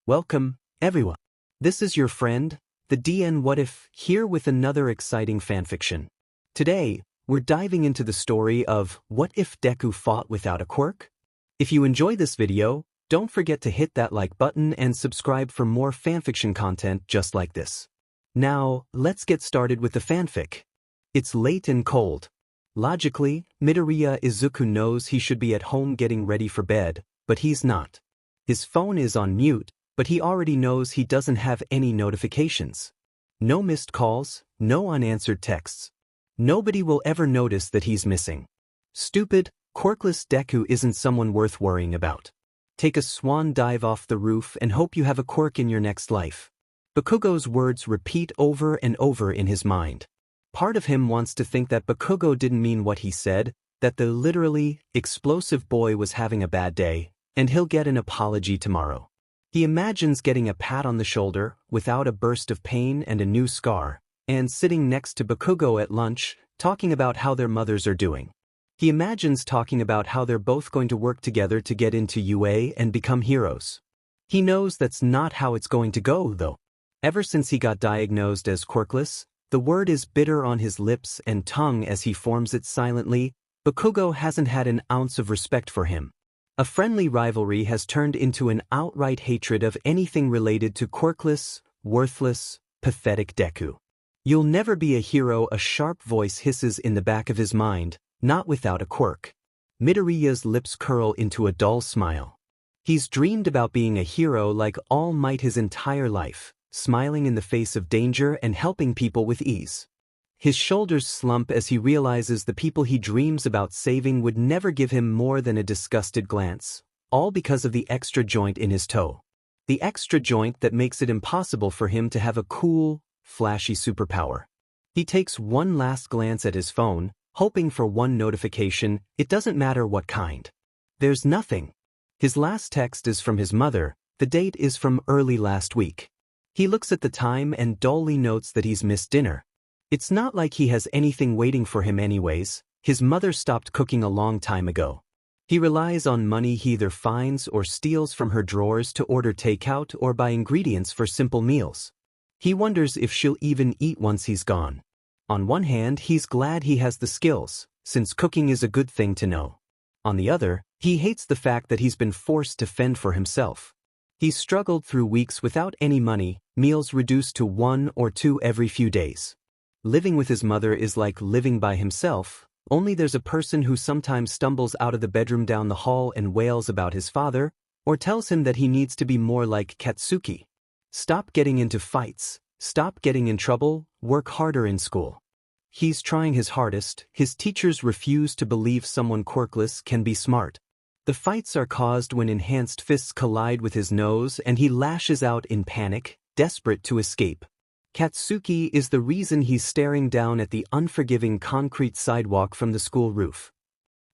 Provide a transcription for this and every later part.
Welcome, everyone. This is your friend, the DN What If, here with another exciting fanfiction. Today, we're diving into the story of What If Deku Fought Without a Quirk? If you enjoy this video, don't forget to hit that like button and subscribe for more fanfiction content just like this. Now, let's get started with the fanfic. It's late and cold. Logically, Midoriya Izuku knows he should be at home getting ready for bed, but he's not. His phone is on mute, but he already knows he doesn't have any notifications. No missed calls, no unanswered texts. Nobody will ever notice that he's missing. Stupid, quirkless Deku isn't someone worth worrying about. Take a swan dive off the roof and hope you have a quirk in your next life. Bakugo's words repeat over and over in his mind. Part of him wants to think that Bakugo didn't mean what he said, that the literally explosive boy was having a bad day, and he'll get an apology tomorrow. He imagines getting a pat on the shoulder, without a burst of pain and a new scar, and sitting next to Bakugo at lunch, talking about how their mothers are doing. He imagines talking about how they're both going to work together to get into UA and become heroes. He knows that's not how it's going to go, though. Ever since he got diagnosed as quirkless, the word is bitter on his lips and tongue as he forms it silently. Bakugo hasn't had an ounce of respect for him. A friendly rivalry has turned into an outright hatred of anything related to quirkless, worthless, pathetic Deku. You'll never be a hero, a sharp voice hisses in the back of his mind, not without a quirk. Midoriya's lips curl into a dull smile. He's dreamed about being a hero like All Might his entire life, smiling in the face of danger and helping people with ease. His shoulders slump as he realizes the people he dreams about saving would never give him more than a disgusted glance, all because of the extra joint in his toe. The extra joint that makes it impossible for him to have a cool, flashy superpower. He takes one last glance at his phone, hoping for one notification, it doesn't matter what kind. There's nothing. His last text is from his mother, the date is from early last week. He looks at the time and dully notes that he's missed dinner. It's not like he has anything waiting for him anyways, his mother stopped cooking a long time ago. He relies on money he either finds or steals from her drawers to order takeout or buy ingredients for simple meals. He wonders if she'll even eat once he's gone. On one hand, he's glad he has the skills, since cooking is a good thing to know. On the other, he hates the fact that he's been forced to fend for himself. He's struggled through weeks without any money, meals reduced to 1 or 2 every few days. Living with his mother is like living by himself, only there's a person who sometimes stumbles out of the bedroom down the hall and wails about his father, or tells him that he needs to be more like Katsuki. Stop getting into fights, stop getting in trouble, work harder in school. He's trying his hardest, his teachers refuse to believe someone quirkless can be smart. The fights are caused when enhanced fists collide with his nose and he lashes out in panic, desperate to escape. Katsuki is the reason he's staring down at the unforgiving concrete sidewalk from the school roof.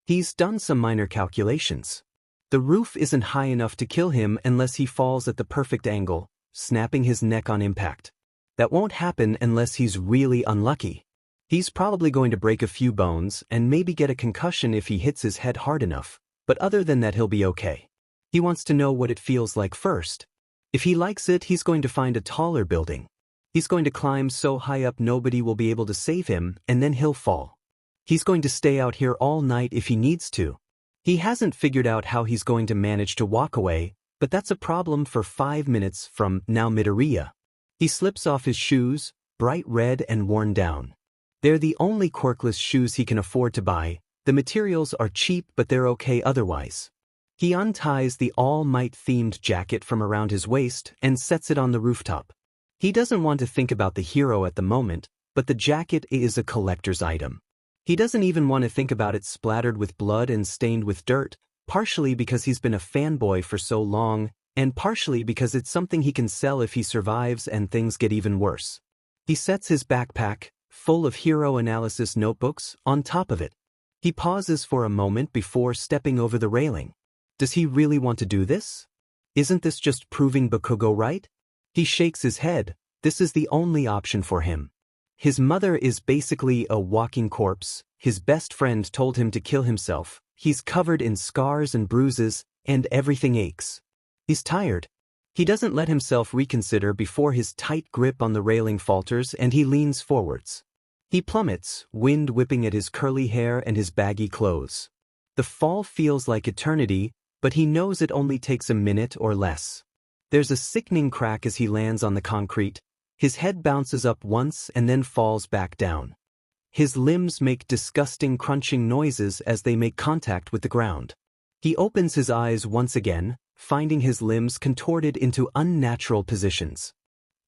He's done some minor calculations. The roof isn't high enough to kill him unless he falls at the perfect angle, snapping his neck on impact. That won't happen unless he's really unlucky. He's probably going to break a few bones and maybe get a concussion if he hits his head hard enough, but other than that he'll be okay. He wants to know what it feels like first. If he likes it, he's going to find a taller building. He's going to climb so high up nobody will be able to save him, and then he'll fall. He's going to stay out here all night if he needs to. He hasn't figured out how he's going to manage to walk away, but that's a problem for 5 minutes from now. Midoriya. He slips off his shoes, bright red and worn down. They're the only quirkless shoes he can afford to buy. The materials are cheap but they're okay otherwise. He unties the All Might themed jacket from around his waist and sets it on the rooftop. He doesn't want to think about the hero at the moment, but the jacket is a collector's item. He doesn't even want to think about it splattered with blood and stained with dirt, partially because he's been a fanboy for so long, and partially because it's something he can sell if he survives and things get even worse. He sets his backpack, full of hero analysis notebooks, on top of it. He pauses for a moment before stepping over the railing. Does he really want to do this? Isn't this just proving Bakugo right? He shakes his head. This is the only option for him. His mother is basically a walking corpse. His best friend told him to kill himself. He's covered in scars and bruises, and everything aches. He's tired. He doesn't let himself reconsider before his tight grip on the railing falters and he leans forwards. He plummets, wind whipping at his curly hair and his baggy clothes. The fall feels like eternity, but he knows it only takes a minute or less. There's a sickening crack as he lands on the concrete. His head bounces up once and then falls back down. His limbs make disgusting crunching noises as they make contact with the ground. He opens his eyes once again, finding his limbs contorted into unnatural positions.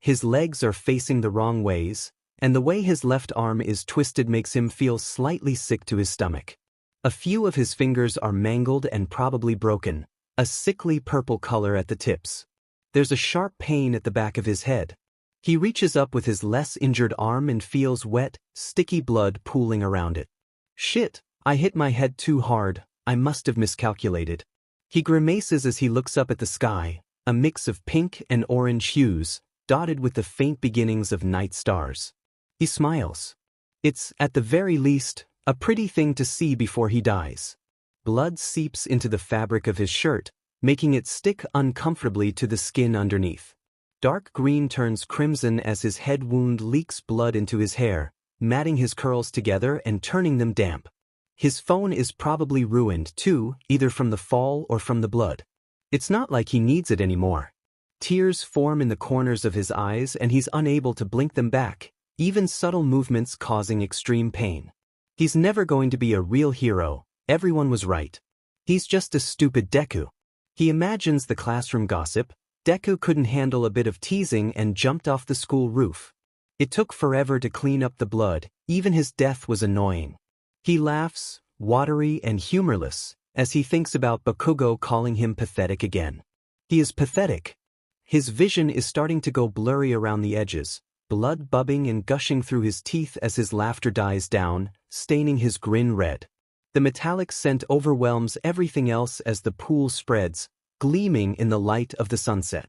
His legs are facing the wrong ways, and the way his left arm is twisted makes him feel slightly sick to his stomach. A few of his fingers are mangled and probably broken, a sickly purple color at the tips. There's a sharp pain at the back of his head. He reaches up with his less injured arm and feels wet, sticky blood pooling around it. Shit, I hit my head too hard, I must have miscalculated. He grimaces as he looks up at the sky, a mix of pink and orange hues, dotted with the faint beginnings of night stars. He smiles. It's, at the very least, a pretty thing to see before he dies. Blood seeps into the fabric of his shirt, making it stick uncomfortably to the skin underneath. Dark green turns crimson as his head wound leaks blood into his hair, matting his curls together and turning them damp. His phone is probably ruined too, either from the fall or from the blood. It's not like he needs it anymore. Tears form in the corners of his eyes and he's unable to blink them back, even subtle movements causing extreme pain. He's never going to be a real hero, everyone was right. He's just a stupid Deku. He imagines the classroom gossip. Deku couldn't handle a bit of teasing and jumped off the school roof. It took forever to clean up the blood, even his death was annoying. He laughs, watery and humorless, as he thinks about Bakugo calling him pathetic again. He is pathetic. His vision is starting to go blurry around the edges, blood bubbling and gushing through his teeth as his laughter dies down, staining his grin red. The metallic scent overwhelms everything else as the pool spreads, gleaming in the light of the sunset.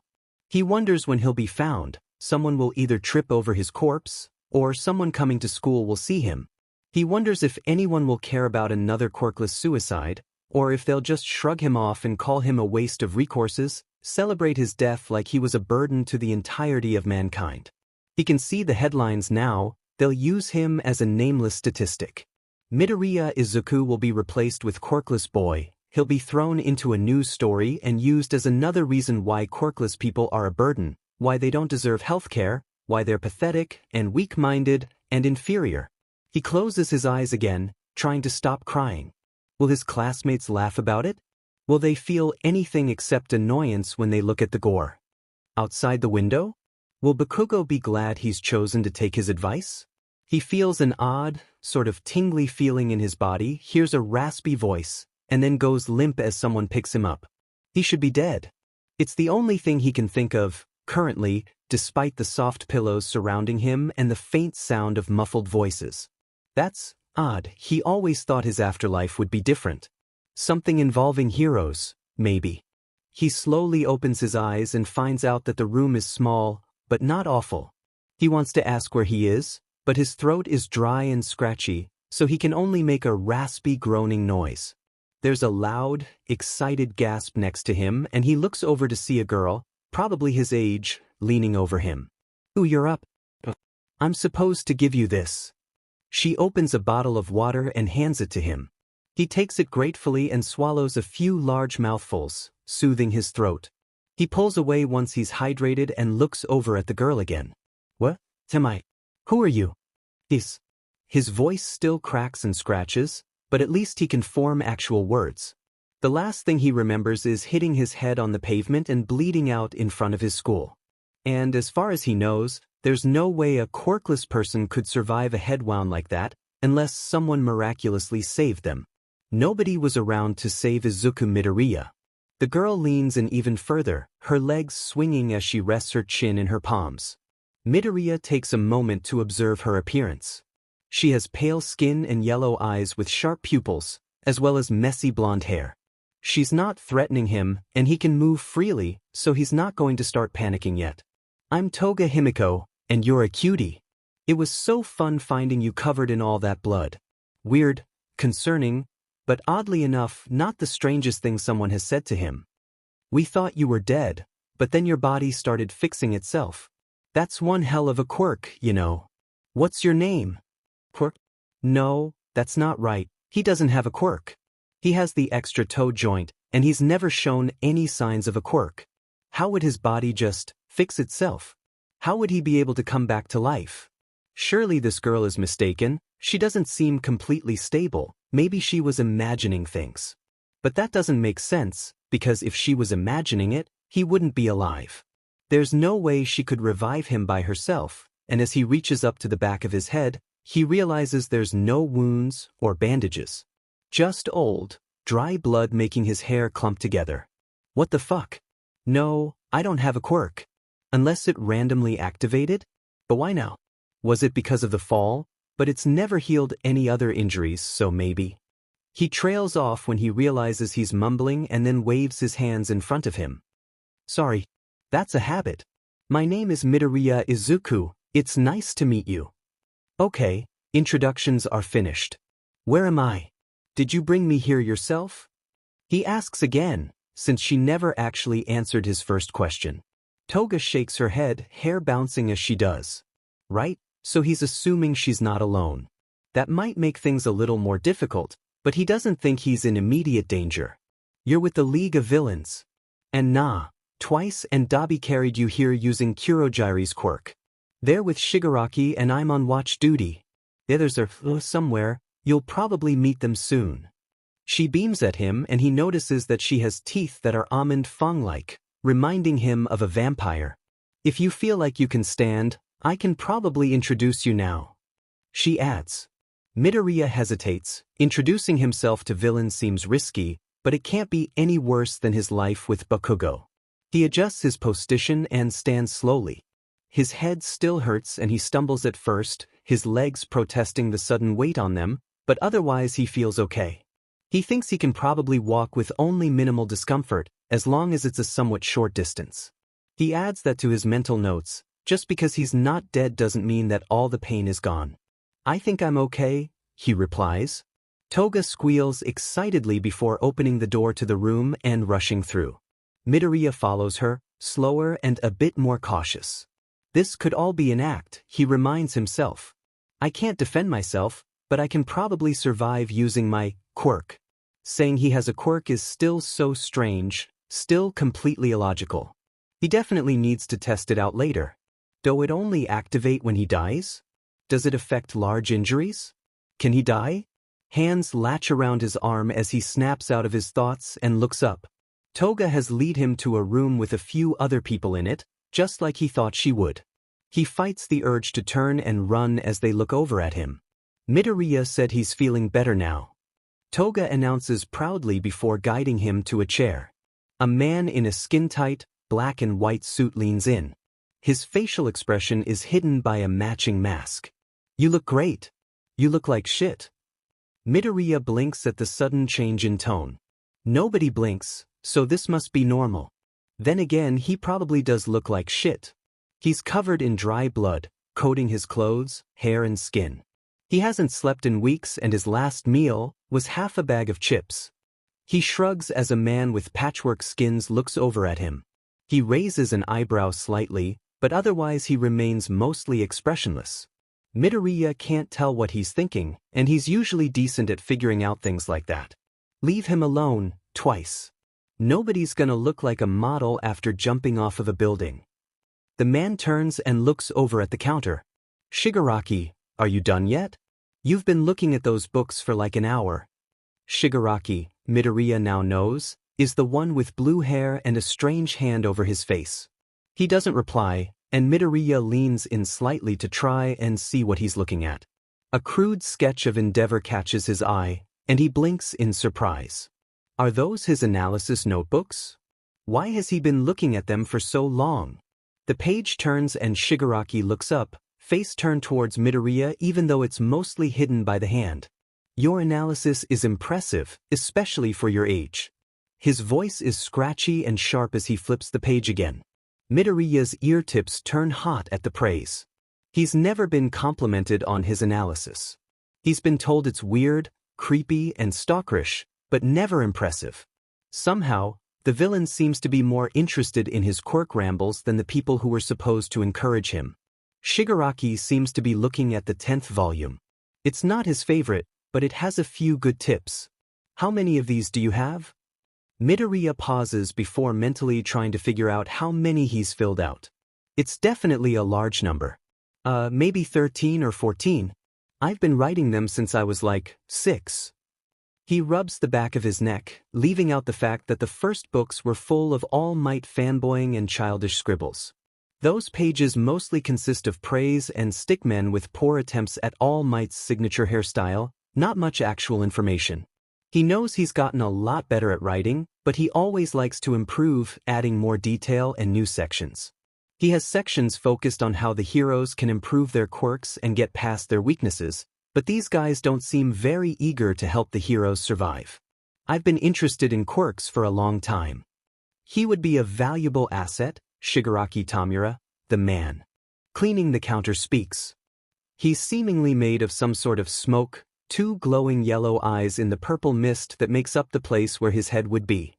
He wonders when he'll be found. Someone will either trip over his corpse, or someone coming to school will see him. He wonders if anyone will care about another quirkless suicide, or if they'll just shrug him off and call him a waste of resources, celebrate his death like he was a burden to the entirety of mankind. He can see the headlines now, they'll use him as a nameless statistic. Midoriya Izuku will be replaced with Quirkless Boy. He'll be thrown into a news story and used as another reason why quirkless people are a burden, why they don't deserve healthcare, why they're pathetic and weak-minded and inferior. He closes his eyes again, trying to stop crying. Will his classmates laugh about it? Will they feel anything except annoyance when they look at the gore? Outside the window? Will Bakugo be glad he's chosen to take his advice? He feels an odd, sort of tingly feeling in his body, hears a raspy voice, and then goes limp as someone picks him up. He should be dead. It's the only thing he can think of, currently, despite the soft pillows surrounding him and the faint sound of muffled voices. That's odd, he always thought his afterlife would be different. Something involving heroes, maybe. He slowly opens his eyes and finds out that the room is small, but not awful. He wants to ask where he is, but his throat is dry and scratchy, so he can only make a raspy groaning noise. There's a loud, excited gasp next to him and he looks over to see a girl, probably his age, leaning over him. "Ooh, you're up. I'm supposed to give you this." She opens a bottle of water and hands it to him. He takes it gratefully and swallows a few large mouthfuls, soothing his throat. He pulls away once he's hydrated and looks over at the girl again. "What? Tamai? Who are you?" His voice still cracks and scratches, but at least he can form actual words. The last thing he remembers is hitting his head on the pavement and bleeding out in front of his school. And as far as he knows, there's no way a quirkless person could survive a head wound like that unless someone miraculously saved them. Nobody was around to save Izuku Midoriya. The girl leans in even further, her legs swinging as she rests her chin in her palms. Midoriya takes a moment to observe her appearance. She has pale skin and yellow eyes with sharp pupils, as well as messy blonde hair. She's not threatening him, and he can move freely, so he's not going to start panicking yet. "I'm Toga Himiko, and you're a cutie. It was so fun finding you covered in all that blood. Weird, concerning, but oddly enough, not the strangest thing someone has said to him. We thought you were dead, but then your body started fixing itself. That's one hell of a quirk, you know. What's your name? Quirk? No, that's not right. He doesn't have a quirk. He has the extra toe joint, and he's never shown any signs of a quirk. How would his body just fix itself? How would he be able to come back to life? Surely this girl is mistaken. She doesn't seem completely stable. Maybe she was imagining things. But that doesn't make sense, because if she was imagining it, he wouldn't be alive. There's no way she could revive him by herself, and as he reaches up to the back of his head, he realizes there's no wounds or bandages. Just old, dry blood making his hair clump together. What the fuck? No, I don't have a quirk. Unless it randomly activated? But why now? Was it because of the fall? But it's never healed any other injuries, so maybe. He trails off when he realizes he's mumbling and then waves his hands in front of him. Sorry. That's a habit. My name is Midoriya Izuku. It's nice to meet you. Okay, introductions are finished. Where am I? Did you bring me here yourself? He asks again, since she never actually answered his first question. Toga shakes her head, hair bouncing as she does. Right? So he's assuming she's not alone. That might make things a little more difficult, but he doesn't think he's in immediate danger. You're with the League of Villains. And nah, twice and Dabi carried you here using Kurogiri's quirk. They're with Shigaraki and I'm on watch duty. The others are somewhere. You'll probably meet them soon. She beams at him and he notices that she has teeth that are almond fang-like, reminding him of a vampire. If you feel like you can stand, I can probably introduce you now. She adds. Midoriya hesitates. Introducing himself to villains seems risky, but it can't be any worse than his life with Bakugo. He adjusts his position and stands slowly. His head still hurts and he stumbles at first, his legs protesting the sudden weight on them, but otherwise he feels okay. He thinks he can probably walk with only minimal discomfort, as long as it's a somewhat short distance. He adds that to his mental notes. Just because he's not dead doesn't mean that all the pain is gone. I think I'm okay, he replies. Toga squeals excitedly before opening the door to the room and rushing through. Midoriya follows her, slower and a bit more cautious. This could all be an act, he reminds himself. I can't defend myself, but I can probably survive using my quirk. Saying he has a quirk is still so strange, still completely illogical. He definitely needs to test it out later. Does it only activate when he dies? Does it affect large injuries? Can he die? Hands latch around his arm as he snaps out of his thoughts and looks up. Toga has led him to a room with a few other people in it, just like he thought she would. He fights the urge to turn and run as they look over at him. Midoriya said he's feeling better now. Toga announces proudly before guiding him to a chair. A man in a skin-tight, black and white suit leans in. His facial expression is hidden by a matching mask. You look great. You look like shit. Midoriya blinks at the sudden change in tone. Nobody blinks, so this must be normal. Then again, he probably does look like shit. He's covered in dry blood, coating his clothes, hair and skin. He hasn't slept in weeks and his last meal was half a bag of chips. He shrugs as a man with patchwork skins looks over at him. He raises an eyebrow slightly, but otherwise he remains mostly expressionless. Midoriya can't tell what he's thinking, and he's usually decent at figuring out things like that. Leave him alone, twice. Nobody's gonna look like a model after jumping off of a building. The man turns and looks over at the counter. Shigaraki, are you done yet? You've been looking at those books for like an hour. Shigaraki, Midoriya now knows, is the one with blue hair and a strange hand over his face. He doesn't reply, and Midoriya leans in slightly to try and see what he's looking at. A crude sketch of Endeavor catches his eye, and he blinks in surprise. Are those his analysis notebooks? Why has he been looking at them for so long? The page turns and Shigaraki looks up, face turned towards Midoriya even though it's mostly hidden by the hand. Your analysis is impressive, especially for your age. His voice is scratchy and sharp as he flips the page again. Midoriya's ear tips turn hot at the praise. He's never been complimented on his analysis. He's been told it's weird, creepy, and stalkerish, but never impressive. Somehow, The villain seems to be more interested in his quirk rambles than the people who were supposed to encourage him. Shigaraki seems to be looking at the 10th volume. It's not his favorite, but it has a few good tips. How many of these do you have? Midoriya pauses before mentally trying to figure out how many he's filled out. It's definitely a large number. Maybe 13 or 14. I've been writing them since I was like 6. He rubs the back of his neck, leaving out the fact that the first books were full of All Might fanboying and childish scribbles. Those pages mostly consist of praise and stickmen with poor attempts at All Might's signature hairstyle, not much actual information. He knows he's gotten a lot better at writing, but he always likes to improve, adding more detail and new sections. He has sections focused on how the heroes can improve their quirks and get past their weaknesses, but these guys don't seem very eager to help the heroes survive. I've been interested in quirks for a long time. He would be a valuable asset, Shigaraki Tamura, the man. Cleaning the counter speaks. He's seemingly made of some sort of smoke, 2 glowing yellow eyes in the purple mist that makes up the place where his head would be.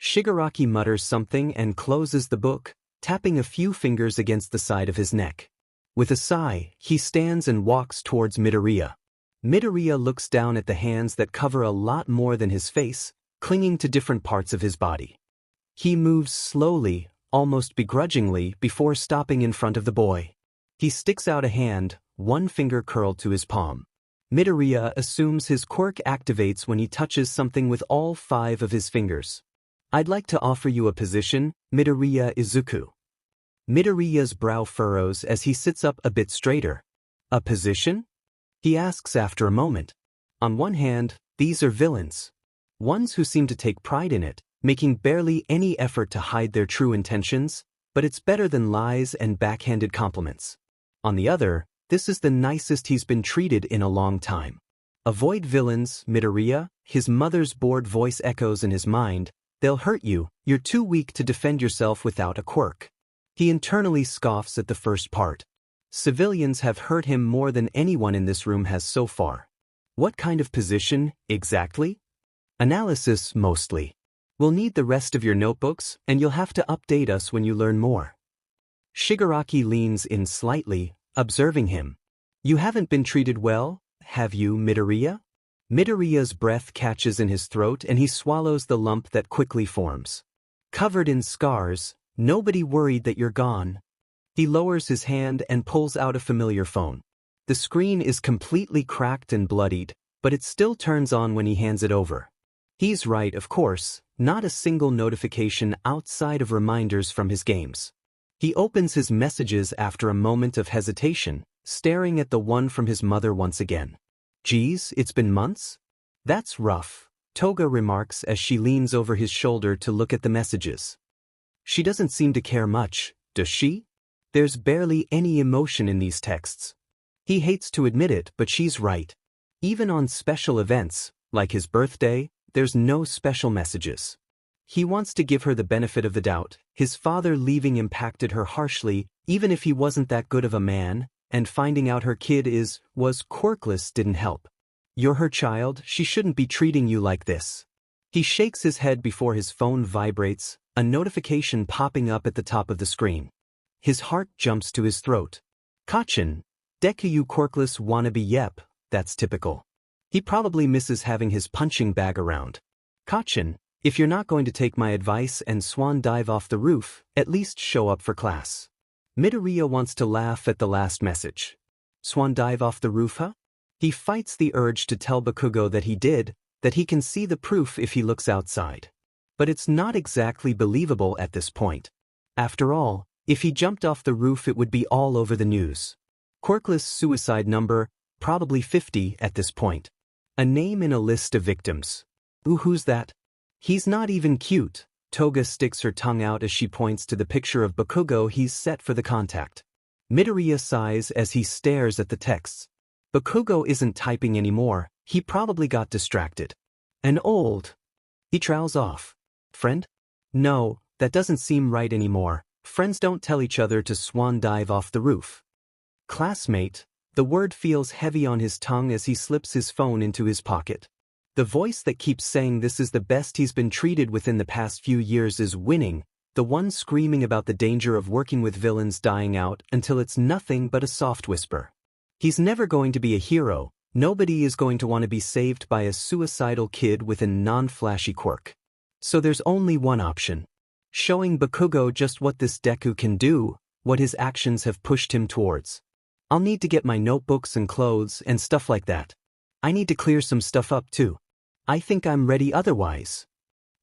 Shigaraki mutters something and closes the book, tapping a few fingers against the side of his neck. With a sigh, he stands and walks towards Midoriya. Midoriya looks down at the hands that cover a lot more than his face, clinging to different parts of his body. He moves slowly, almost begrudgingly, before stopping in front of the boy. He sticks out a hand, one finger curled to his palm. Midoriya assumes his quirk activates when he touches something with all 5 of his fingers. I'd like to offer you a position, Midoriya Izuku. Midoriya's brow furrows as he sits up a bit straighter. A position? He asks after a moment. On one hand, these are villains. Ones who seem to take pride in it, making barely any effort to hide their true intentions, but it's better than lies and backhanded compliments. On the other, this is the nicest he's been treated in a long time. Avoid villains, Midoriya, his mother's bored voice echoes in his mind. They'll hurt you, you're too weak to defend yourself without a quirk. He internally scoffs at the first part. Civilians have hurt him more than anyone in this room has so far. What kind of position, exactly? Analysis, mostly. We'll need the rest of your notebooks, and you'll have to update us when you learn more. Shigaraki leans in slightly, observing him. You haven't been treated well, have you, Midoriya? Midoriya's breath catches in his throat and he swallows the lump that quickly forms. Covered in scars, nobody worried that you're gone. He lowers his hand and pulls out a familiar phone. The screen is completely cracked and bloodied, but it still turns on when he hands it over. He's right, of course, not a single notification outside of reminders from his games. He opens his messages after a moment of hesitation, staring at the one from his mother once again. Geez, it's been months? That's rough, Toga remarks as she leans over his shoulder to look at the messages. She doesn't seem to care much, does she? There's barely any emotion in these texts. He hates to admit it, but she's right. Even on special events, like his birthday, there's no special messages. He wants to give her the benefit of the doubt. His father leaving impacted her harshly, even if he wasn't that good of a man, and finding out her kid was quirkless didn't help. You're her child, she shouldn't be treating you like this. He shakes his head before his phone vibrates, a notification popping up at the top of the screen. His heart jumps to his throat. Kachin, Deku you quirkless wannabe, yep, that's typical. He probably misses having his punching bag around. Kachin, if you're not going to take my advice and swan dive off the roof, at least show up for class. Midoriya wants to laugh at the last message. Swan dive off the roof, huh? He fights the urge to tell Bakugo that he did, that he can see the proof if he looks outside. But it's not exactly believable at this point. After all, if he jumped off the roof it would be all over the news. Quirkless suicide number, probably 50 at this point. A name in a list of victims. Ooh, who's that? He's not even cute. Toga sticks her tongue out as she points to the picture of Bakugo he's set for the contact. Midoriya sighs as he stares at the texts. Bakugo isn't typing anymore, he probably got distracted. An old. He trowels off. Friend? No, that doesn't seem right anymore. Friends don't tell each other to swan dive off the roof. Classmate. The word feels heavy on his tongue as he slips his phone into his pocket. The voice that keeps saying this is the best he's been treated within the past few years is winning, the one screaming about the danger of working with villains dying out until it's nothing but a soft whisper. He's never going to be a hero. Nobody is going to want to be saved by a suicidal kid with a non-flashy quirk. So there's only one option. Showing Bakugo just what this Deku can do, what his actions have pushed him towards. I'll need to get my notebooks and clothes and stuff like that. I need to clear some stuff up too. I think I'm ready otherwise.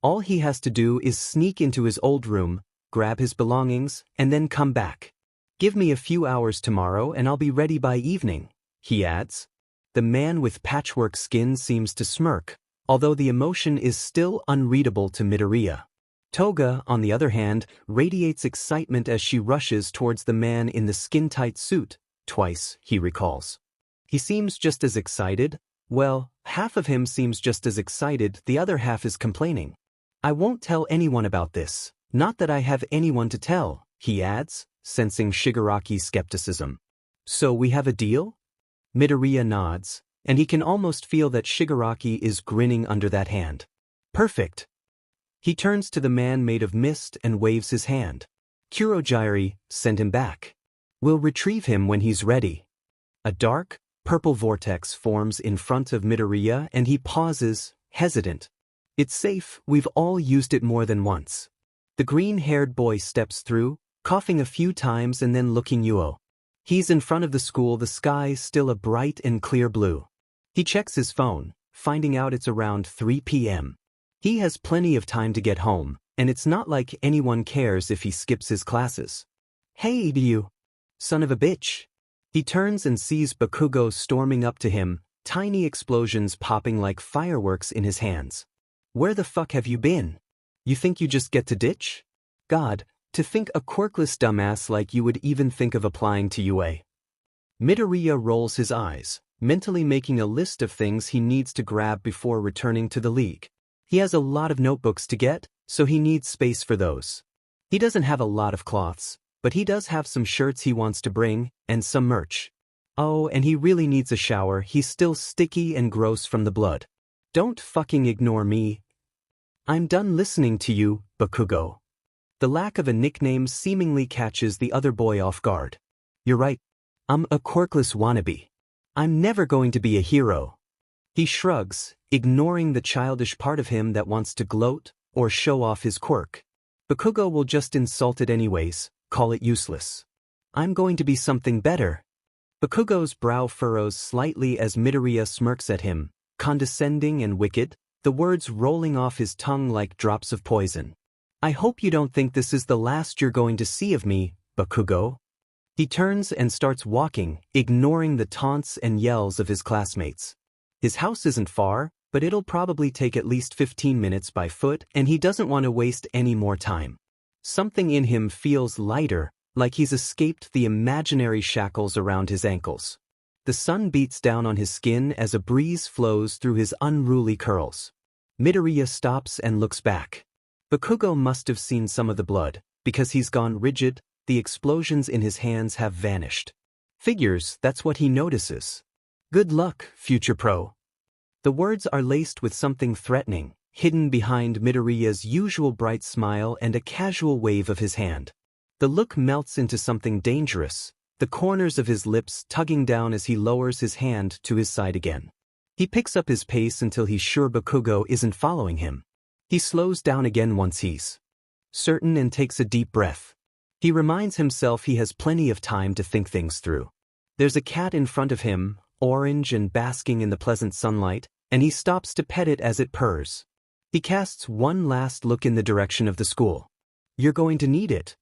All he has to do is sneak into his old room, grab his belongings, and then come back. Give me a few hours tomorrow and I'll be ready by evening, he adds. The man with patchwork skin seems to smirk, although the emotion is still unreadable to Midoriya. Toga, on the other hand, radiates excitement as she rushes towards the man in the skin-tight suit. Twice, he recalls. He seems just as excited. Well, half of him seems just as excited, the other half is complaining. I won't tell anyone about this. Not that I have anyone to tell, he adds, sensing Shigaraki's skepticism. So we have a deal? Midoriya nods, and he can almost feel that Shigaraki is grinning under that hand. Perfect. He turns to the man made of mist and waves his hand. Kurogyari, send him back. We'll retrieve him when he's ready. A dark, purple vortex forms in front of Midoriya and he pauses, hesitant. It's safe, we've all used it more than once. The green-haired boy steps through, coughing a few times and then looking Yuo. He's in front of the school, the sky still a bright and clear blue. He checks his phone, finding out it's around 3 p.m. He has plenty of time to get home, and it's not like anyone cares if he skips his classes. Hey, you son of a bitch. He turns and sees Bakugo storming up to him, tiny explosions popping like fireworks in his hands. Where the fuck have you been? You think you just get to ditch? God, to think a quirkless dumbass like you would even think of applying to UA. Midoriya rolls his eyes, mentally making a list of things he needs to grab before returning to the league. He has a lot of notebooks to get, so he needs space for those. He doesn't have a lot of cloths, but he does have some shirts he wants to bring, and some merch. Oh, and he really needs a shower, he's still sticky and gross from the blood. Don't fucking ignore me. I'm done listening to you, Bakugo. The lack of a nickname seemingly catches the other boy off guard. You're right. I'm a quirkless wannabe. I'm never going to be a hero. He shrugs, ignoring the childish part of him that wants to gloat or show off his quirk. Bakugo will just insult it anyways, call it useless. I'm going to be something better. Bakugo's brow furrows slightly as Midoriya smirks at him, condescending and wicked, the words rolling off his tongue like drops of poison. I hope you don't think this is the last you're going to see of me, Bakugo. He turns and starts walking, ignoring the taunts and yells of his classmates. His house isn't far, but it'll probably take at least 15 minutes by foot and he doesn't want to waste any more time. Something in him feels lighter, like he's escaped the imaginary shackles around his ankles. The sun beats down on his skin as a breeze flows through his unruly curls. Midoriya stops and looks back. Bakugo must have seen some of the blood, because he's gone rigid, the explosions in his hands have vanished. Figures, that's what he notices. Good luck, future pro. The words are laced with something threatening, hidden behind Midoriya's usual bright smile and a casual wave of his hand. The look melts into something dangerous, the corners of his lips tugging down as he lowers his hand to his side again. He picks up his pace until he's sure Bakugo isn't following him. He slows down again once he's certain and takes a deep breath. He reminds himself he has plenty of time to think things through. There's a cat in front of him, orange and basking in the pleasant sunlight, and he stops to pet it as it purrs. He casts one last look in the direction of the school. You're going to need it.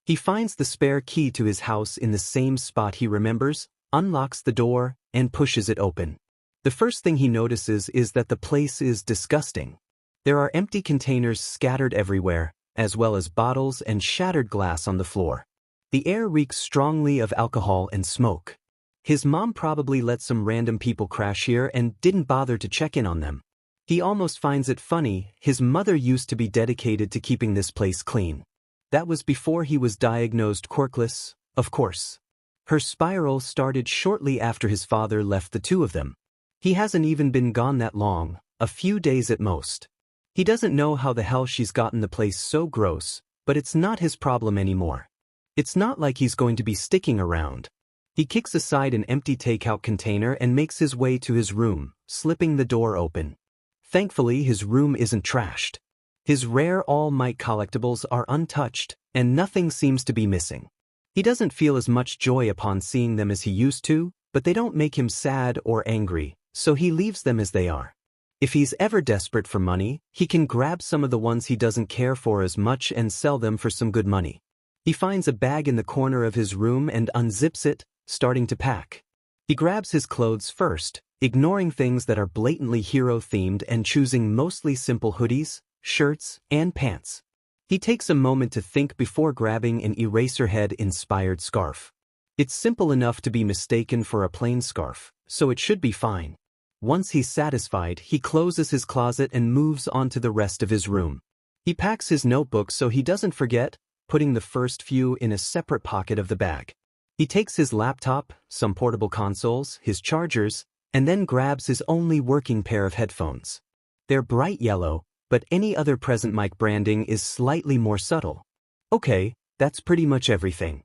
He finds the spare key to his house in the same spot he remembers, unlocks the door, and pushes it open. The first thing he notices is that the place is disgusting. There are empty containers scattered everywhere, as well as bottles and shattered glass on the floor. The air reeks strongly of alcohol and smoke. His mom probably let some random people crash here and didn't bother to check in on them. He almost finds it funny, his mother used to be dedicated to keeping this place clean. That was before he was diagnosed quirkless, of course. Her spiral started shortly after his father left the two of them. He hasn't even been gone that long, a few days at most. He doesn't know how the hell she's gotten the place so gross, but it's not his problem anymore. It's not like he's going to be sticking around. He kicks aside an empty takeout container and makes his way to his room, slipping the door open. Thankfully, his room isn't trashed. His rare All Might collectibles are untouched, and nothing seems to be missing. He doesn't feel as much joy upon seeing them as he used to, but they don't make him sad or angry, so he leaves them as they are. If he's ever desperate for money, he can grab some of the ones he doesn't care for as much and sell them for some good money. He finds a bag in the corner of his room and unzips it, starting to pack. He grabs his clothes first, ignoring things that are blatantly hero-themed and choosing mostly simple hoodies, shirts, and pants. He takes a moment to think before grabbing an Eraserhead-inspired scarf. It's simple enough to be mistaken for a plain scarf, so it should be fine. Once he's satisfied, he closes his closet and moves on to the rest of his room. He packs his notebook so he doesn't forget, putting the first few in a separate pocket of the bag. He takes his laptop, some portable consoles, his chargers, and then grabs his only working pair of headphones. They're bright yellow, but any other present mic branding is slightly more subtle. Okay, that's pretty much everything.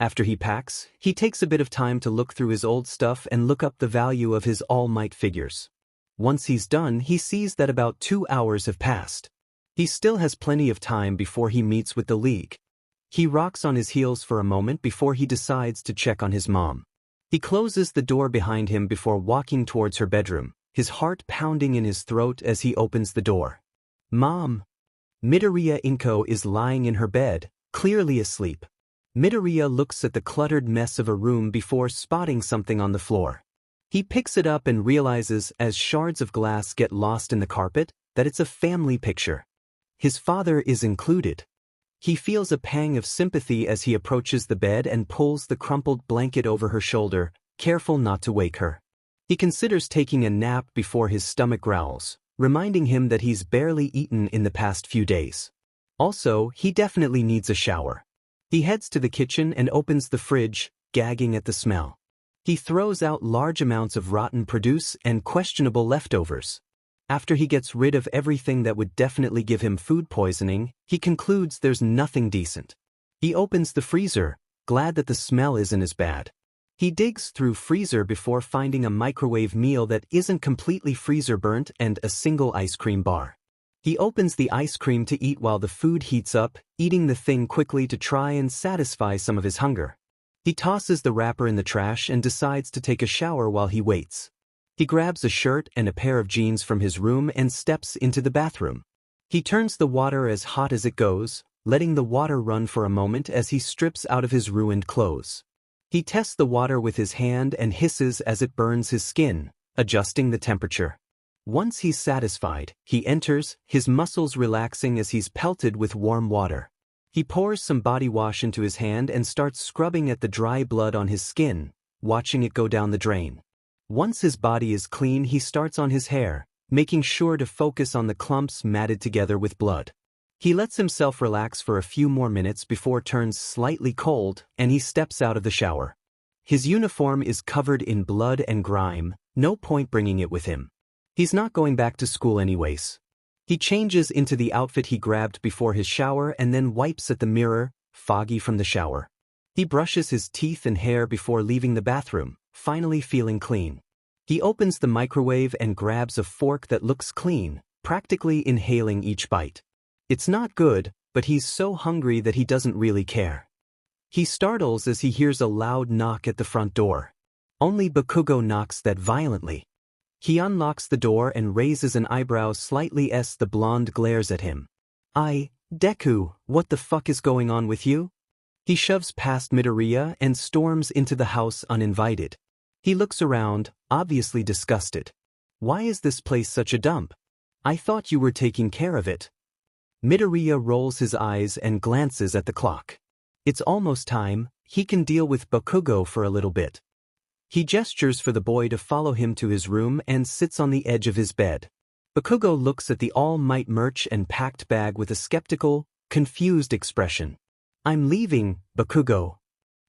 After he packs, he takes a bit of time to look through his old stuff and look up the value of his All Might figures. Once he's done, he sees that about 2 hours have passed. He still has plenty of time before he meets with the League. He rocks on his heels for a moment before he decides to check on his mom. He closes the door behind him before walking towards her bedroom, his heart pounding in his throat as he opens the door. Mom! Midoriya Inko is lying in her bed, clearly asleep. Midoriya looks at the cluttered mess of a room before spotting something on the floor. He picks it up and realizes, as shards of glass get lost in the carpet, that it's a family picture. His father is included. He feels a pang of sympathy as he approaches the bed and pulls the crumpled blanket over her shoulder, careful not to wake her. He considers taking a nap before his stomach growls, reminding him that he's barely eaten in the past few days. Also, he definitely needs a shower. He heads to the kitchen and opens the fridge, gagging at the smell. He throws out large amounts of rotten produce and questionable leftovers. After he gets rid of everything that would definitely give him food poisoning, he concludes there's nothing decent. He opens the freezer, glad that the smell isn't as bad. He digs through freezer before finding a microwave meal that isn't completely freezer burnt and a single ice cream bar. He opens the ice cream to eat while the food heats up, eating the thing quickly to try and satisfy some of his hunger. He tosses the wrapper in the trash and decides to take a shower while he waits. He grabs a shirt and a pair of jeans from his room and steps into the bathroom. He turns the water as hot as it goes, letting the water run for a moment as he strips out of his ruined clothes. He tests the water with his hand and hisses as it burns his skin, adjusting the temperature. Once he's satisfied, he enters, his muscles relaxing as he's pelted with warm water. He pours some body wash into his hand and starts scrubbing at the dry blood on his skin, watching it go down the drain. Once his body is clean, he starts on his hair, making sure to focus on the clumps matted together with blood. He lets himself relax for a few more minutes before it turns slightly cold and he steps out of the shower. His uniform is covered in blood and grime, no point bringing it with him. He's not going back to school anyways. He changes into the outfit he grabbed before his shower and then wipes at the mirror, foggy from the shower. He brushes his teeth and hair before leaving the bathroom, finally feeling clean. He opens the microwave and grabs a fork that looks clean, practically inhaling each bite. It's not good, but he's so hungry that he doesn't really care. He startles as he hears a loud knock at the front door. Only Bakugo knocks that violently. He unlocks the door and raises an eyebrow slightly as the blonde glares at him. Deku, what the fuck is going on with you? He shoves past Midoriya and storms into the house uninvited. He looks around, obviously disgusted. Why is this place such a dump? I thought you were taking care of it. Midoriya rolls his eyes and glances at the clock. It's almost time, he can deal with Bakugo for a little bit. He gestures for the boy to follow him to his room and sits on the edge of his bed. Bakugo looks at the All Might merch and packed bag with a skeptical, confused expression. I'm leaving, Bakugo.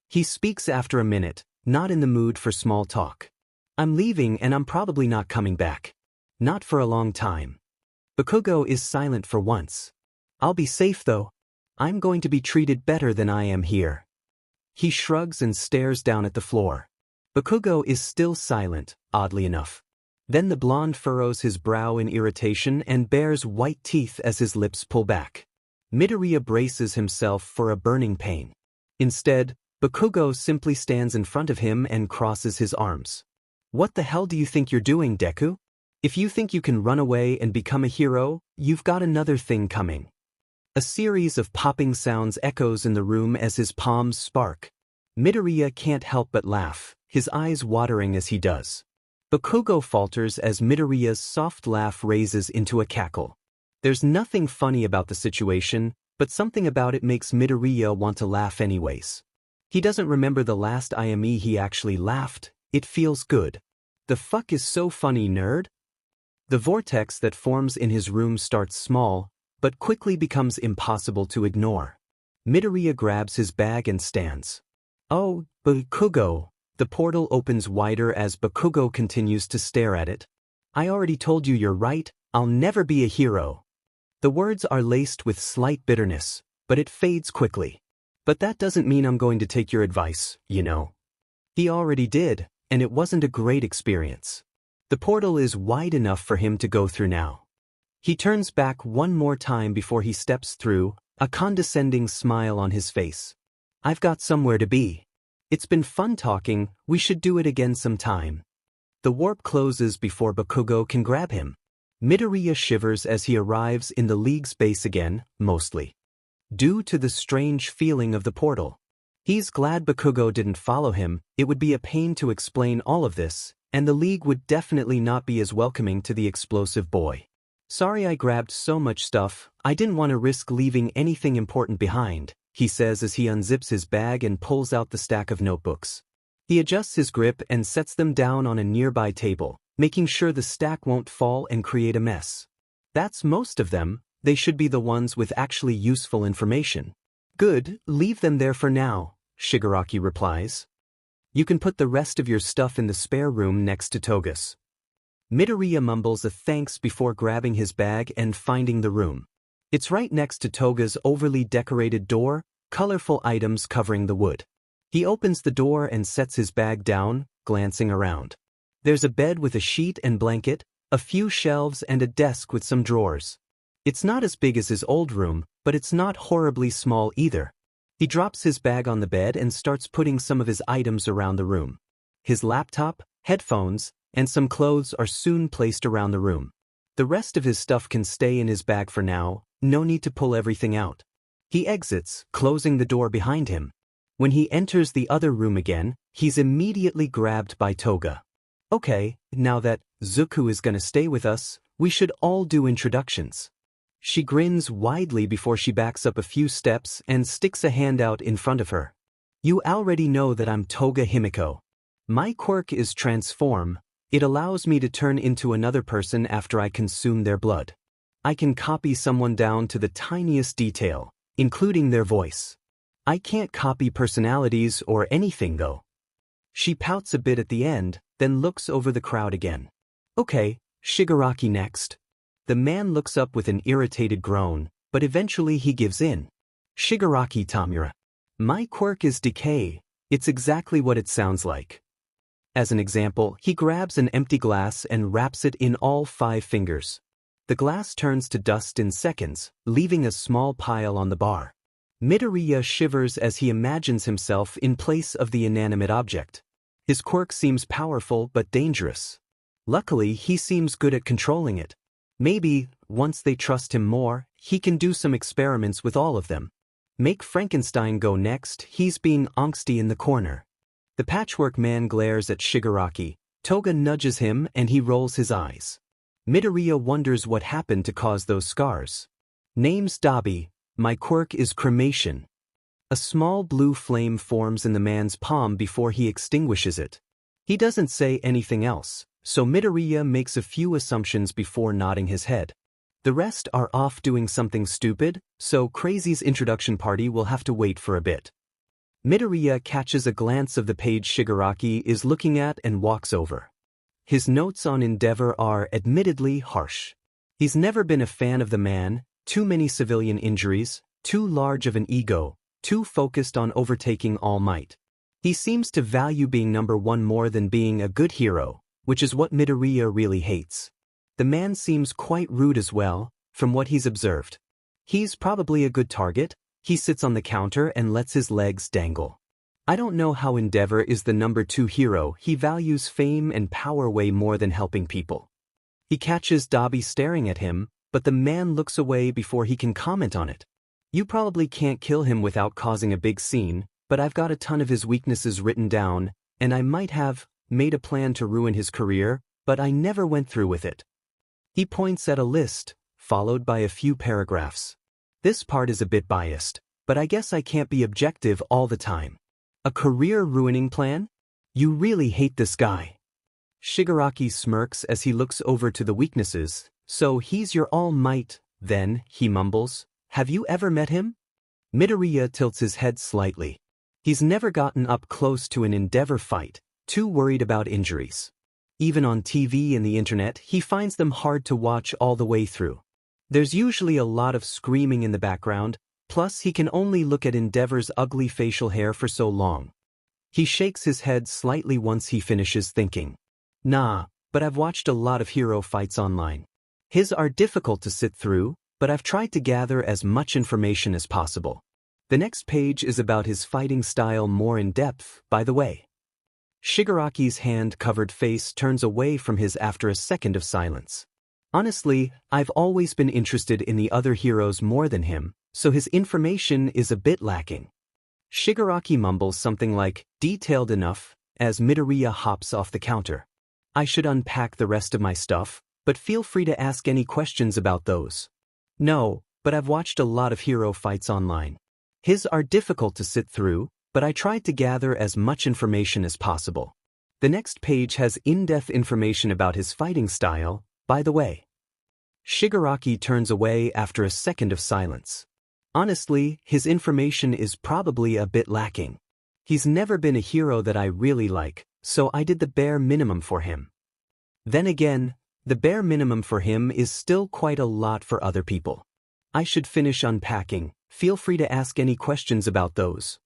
He speaks after a minute, not in the mood for small talk. I'm leaving and I'm probably not coming back. Not for a long time. Bakugo is silent for once. I'll be safe though. I'm going to be treated better than I am here. He shrugs and stares down at the floor. Bakugo is still silent, oddly enough. Then the blonde furrows his brow in irritation and bares white teeth as his lips pull back. Midoriya braces himself for a burning pain. Instead, Bakugo simply stands in front of him and crosses his arms. What the hell do you think you're doing, Deku? If you think you can run away and become a hero, you've got another thing coming. A series of popping sounds echoes in the room as his palms spark. Midoriya can't help but laugh, his eyes watering as he does. Bakugo falters as Midoriya's soft laugh raises into a cackle. There's nothing funny about the situation, but something about it makes Midoriya want to laugh anyways. He doesn't remember the last time he actually laughed. It feels good. The fuck is so funny, nerd? The vortex that forms in his room starts small, but quickly becomes impossible to ignore. Midoriya grabs his bag and stands. Oh, Bakugo. The portal opens wider as Bakugo continues to stare at it. I already told you you're right, I'll never be a hero. The words are laced with slight bitterness, but it fades quickly. But that doesn't mean I'm going to take your advice, you know. He already did, and it wasn't a great experience. The portal is wide enough for him to go through now. He turns back one more time before he steps through, a condescending smile on his face. I've got somewhere to be. It's been fun talking, we should do it again sometime. The warp closes before Bakugo can grab him. Midoriya shivers as he arrives in the League's base again, mostly due to the strange feeling of the portal. He's glad Bakugo didn't follow him. It would be a pain to explain all of this, and the League would definitely not be as welcoming to the explosive boy. Sorry I grabbed so much stuff, I didn't want to risk leaving anything important behind, he says as he unzips his bag and pulls out the stack of notebooks. He adjusts his grip and sets them down on a nearby table, making sure the stack won't fall and create a mess. That's most of them, they should be the ones with actually useful information. Good, leave them there for now, Shigaraki replies. You can put the rest of your stuff in the spare room next to Toga's. Midoriya mumbles a thanks before grabbing his bag and finding the room. It's right next to Toga's overly decorated door, colorful items covering the wood. He opens the door and sets his bag down, glancing around. There's a bed with a sheet and blanket, a few shelves and a desk with some drawers. It's not as big as his old room, but it's not horribly small either. He drops his bag on the bed and starts putting some of his items around the room. His laptop, headphones, and some clothes are soon placed around the room. The rest of his stuff can stay in his bag for now, no need to pull everything out. He exits, closing the door behind him. When he enters the other room again, he's immediately grabbed by Toga. Okay, now that Zuko is gonna stay with us, we should all do introductions. She grins widely before she backs up a few steps and sticks a hand out in front of her. You already know that I'm Toga Himiko. My quirk is transform. It allows me to turn into another person after I consume their blood. I can copy someone down to the tiniest detail, including their voice. I can't copy personalities or anything though. She pouts a bit at the end, then looks over the crowd again. Okay, Shigaraki next. The man looks up with an irritated groan, but eventually he gives in. Shigaraki Tamura. My quirk is decay. It's exactly what it sounds like. As an example, he grabs an empty glass and wraps it in all 5 fingers. The glass turns to dust in seconds, leaving a small pile on the bar. Midoriya shivers as he imagines himself in place of the inanimate object. His quirk seems powerful but dangerous. Luckily, he seems good at controlling it. Maybe, once they trust him more, he can do some experiments with all of them. Make Frankenstein go next, he's being angsty in the corner. The patchwork man glares at Shigaraki. Toga nudges him and he rolls his eyes. Midoriya wonders what happened to cause those scars. Name's Dabi. My quirk is cremation. A small blue flame forms in the man's palm before he extinguishes it. He doesn't say anything else, so Midoriya makes a few assumptions before nodding his head. The rest are off doing something stupid, so Crazy's introduction party will have to wait for a bit. Midoriya catches a glance of the page Shigaraki is looking at and walks over. His notes on Endeavor are admittedly harsh. He's never been a fan of the man, too many civilian injuries, too large of an ego, too focused on overtaking All Might. He seems to value being number one more than being a good hero, which is what Midoriya really hates. The man seems quite rude as well, from what he's observed. He's probably a good target. He sits on the counter and lets his legs dangle. I don't know how Endeavor is the number 2 hero. He values fame and power way more than helping people. He catches Dabi staring at him, but the man looks away before he can comment on it. You probably can't kill him without causing a big scene, but I've got a ton of his weaknesses written down, and I might have made a plan to ruin his career, but I never went through with it. He points at a list, followed by a few paragraphs. This part is a bit biased, but I guess I can't be objective all the time. A career-ruining plan? You really hate this guy. Shigaraki smirks as he looks over to the weaknesses. So he's your All Might, then, he mumbles. Have you ever met him? Midoriya tilts his head slightly. He's never gotten up close to an Endeavor fight, too worried about injuries. Even on TV and the internet, he finds them hard to watch all the way through. There's usually a lot of screaming in the background, plus he can only look at Endeavor's ugly facial hair for so long. He shakes his head slightly once he finishes thinking. Nah, but I've watched a lot of hero fights online. His are difficult to sit through, but I've tried to gather as much information as possible. The next page is about his fighting style more in depth, by the way. Shigaraki's hand-covered face turns away from his after a second of silence. Honestly, I've always been interested in the other heroes more than him, so his information is a bit lacking. Shigaraki mumbles something like, detailed enough, as Midoriya hops off the counter. I should unpack the rest of my stuff, but feel free to ask any questions about those. No, but I've watched a lot of hero fights online. His are difficult to sit through, but I tried to gather as much information as possible. The next page has in-depth information about his fighting style, by the way. Shigaraki turns away after a second of silence. Honestly, his information is probably a bit lacking. He's never been a hero that I really like, so I did the bare minimum for him. Then again, the bare minimum for him is still quite a lot for other people. I should finish unpacking. Feel free to ask any questions about those.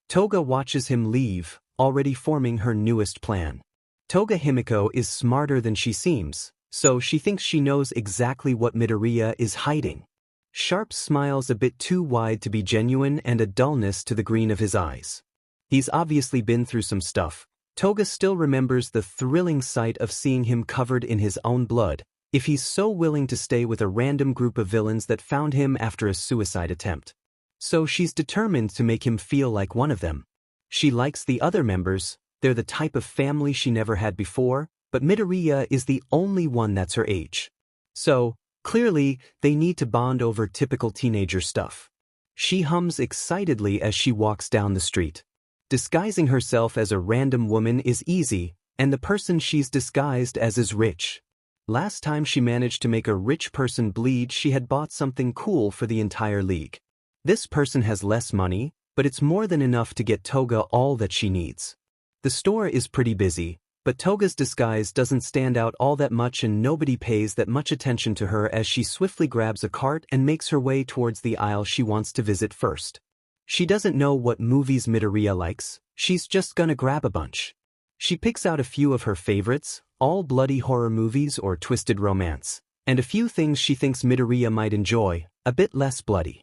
Toga watches him leave, already forming her newest plan. Toga Himiko is smarter than she seems, so she thinks she knows exactly what Midoriya is hiding. Sharp smiles a bit too wide to be genuine and a dullness to the green of his eyes. He's obviously been through some stuff. Toga still remembers the thrilling sight of seeing him covered in his own blood, if he's so willing to stay with a random group of villains that found him after a suicide attempt. So she's determined to make him feel like one of them. She likes the other members, they're the type of family she never had before, but Midoriya is the only one that's her age. So, clearly, they need to bond over typical teenager stuff. She hums excitedly as she walks down the street. Disguising herself as a random woman is easy, and the person she's disguised as is rich. Last time she managed to make a rich person bleed, she had bought something cool for the entire league. This person has less money, but it's more than enough to get Toga all that she needs. The store is pretty busy, but Toga's disguise doesn't stand out all that much and nobody pays that much attention to her as she swiftly grabs a cart and makes her way towards the aisle she wants to visit first. She doesn't know what movies Midoriya likes, she's just gonna grab a bunch. She picks out a few of her favorites, all bloody horror movies or twisted romance, and a few things she thinks Midoriya might enjoy, a bit less bloody.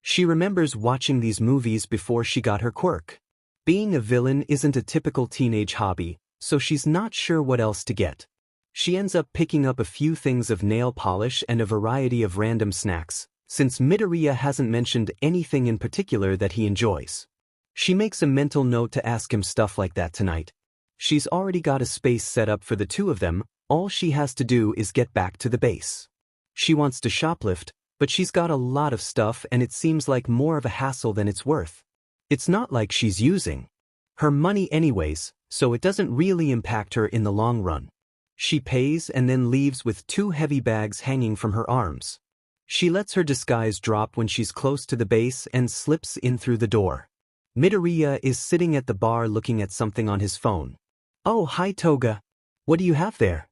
She remembers watching these movies before she got her quirk. Being a villain isn't a typical teenage hobby, so she's not sure what else to get. She ends up picking up a few things of nail polish and a variety of random snacks, since Midoriya hasn't mentioned anything in particular that he enjoys. She makes a mental note to ask him stuff like that tonight. She's already got a space set up for the two of them, all she has to do is get back to the base. She wants to shoplift, but she's got a lot of stuff and it seems like more of a hassle than it's worth. It's not like she's using her money anyways, so it doesn't really impact her in the long run. She pays and then leaves with 2 heavy bags hanging from her arms. She lets her disguise drop when she's close to the base and slips in through the door. Midoriya is sitting at the bar looking at something on his phone. Oh, hi Toga. What do you have there?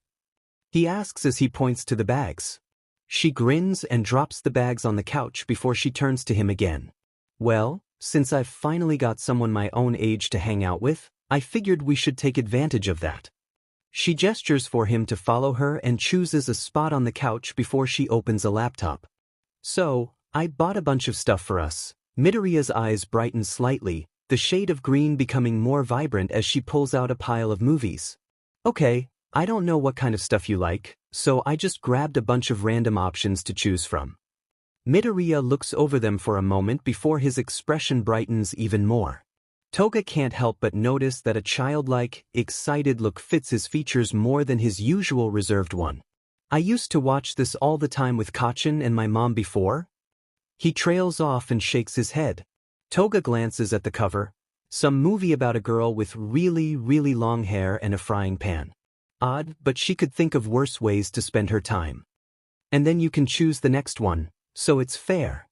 He asks as he points to the bags. She grins and drops the bags on the couch before she turns to him again. Well, since I've finally got someone my own age to hang out with, I figured we should take advantage of that. She gestures for him to follow her and chooses a spot on the couch before she opens a laptop. So, I bought a bunch of stuff for us. Midoriya's eyes brighten slightly, the shade of green becoming more vibrant as she pulls out a pile of movies. Okay, I don't know what kind of stuff you like, so I just grabbed a bunch of random options to choose from. Midoriya looks over them for a moment before his expression brightens even more. Toga can't help but notice that a childlike, excited look fits his features more than his usual reserved one. I used to watch this all the time with Kachin and my mom before. He trails off and shakes his head. Toga glances at the cover. Some movie about a girl with really, really long hair and a frying pan. Odd, but she could think of worse ways to spend her time. And then you can choose the next one, so it's fair.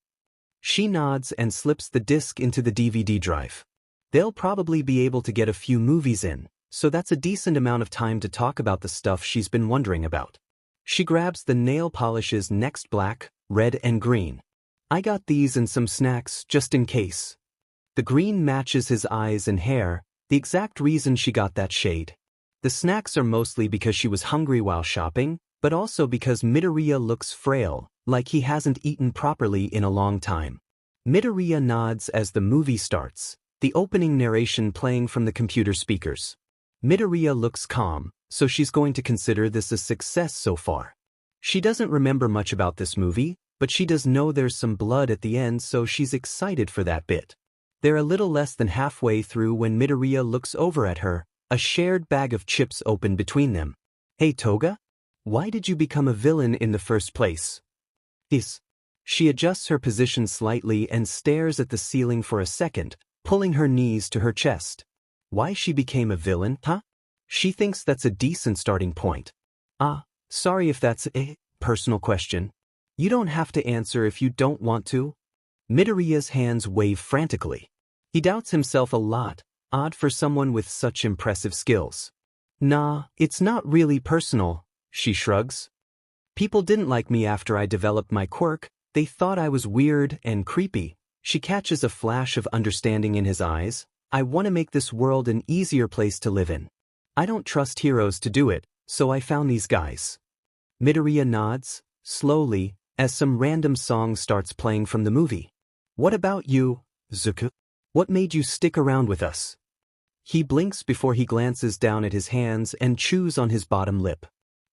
She nods and slips the disc into the DVD drive. They'll probably be able to get a few movies in, so that's a decent amount of time to talk about the stuff she's been wondering about. She grabs the nail polishes next: black, red and green. I got these and some snacks just in case. The green matches his eyes and hair, the exact reason she got that shade. The snacks are mostly because she was hungry while shopping, but also because Midoriya looks frail, like he hasn't eaten properly in a long time. Midoriya nods as the movie starts, the opening narration playing from the computer speakers. Midoriya looks calm, so she's going to consider this a success so far. She doesn't remember much about this movie, but she does know there's some blood at the end, so she's excited for that bit. They're a little less than halfway through when Midoriya looks over at her, a shared bag of chips open between them. Hey Toga? Why did you become a villain in the first place? She adjusts her position slightly and stares at the ceiling for a second, pulling her knees to her chest. Why she became a villain, huh? She thinks that's a decent starting point. Sorry if that's a personal question. You don't have to answer if you don't want to. Midoriya's hands wave frantically. He doubts himself a lot, odd for someone with such impressive skills. Nah, it's not really personal, she shrugs. People didn't like me after I developed my quirk, they thought I was weird and creepy. She catches a flash of understanding in his eyes. I want to make this world an easier place to live in. I don't trust heroes to do it, so I found these guys. Midoriya nods, slowly, as some random song starts playing from the movie. What about you, Zuko? What made you stick around with us? He blinks before he glances down at his hands and chews on his bottom lip.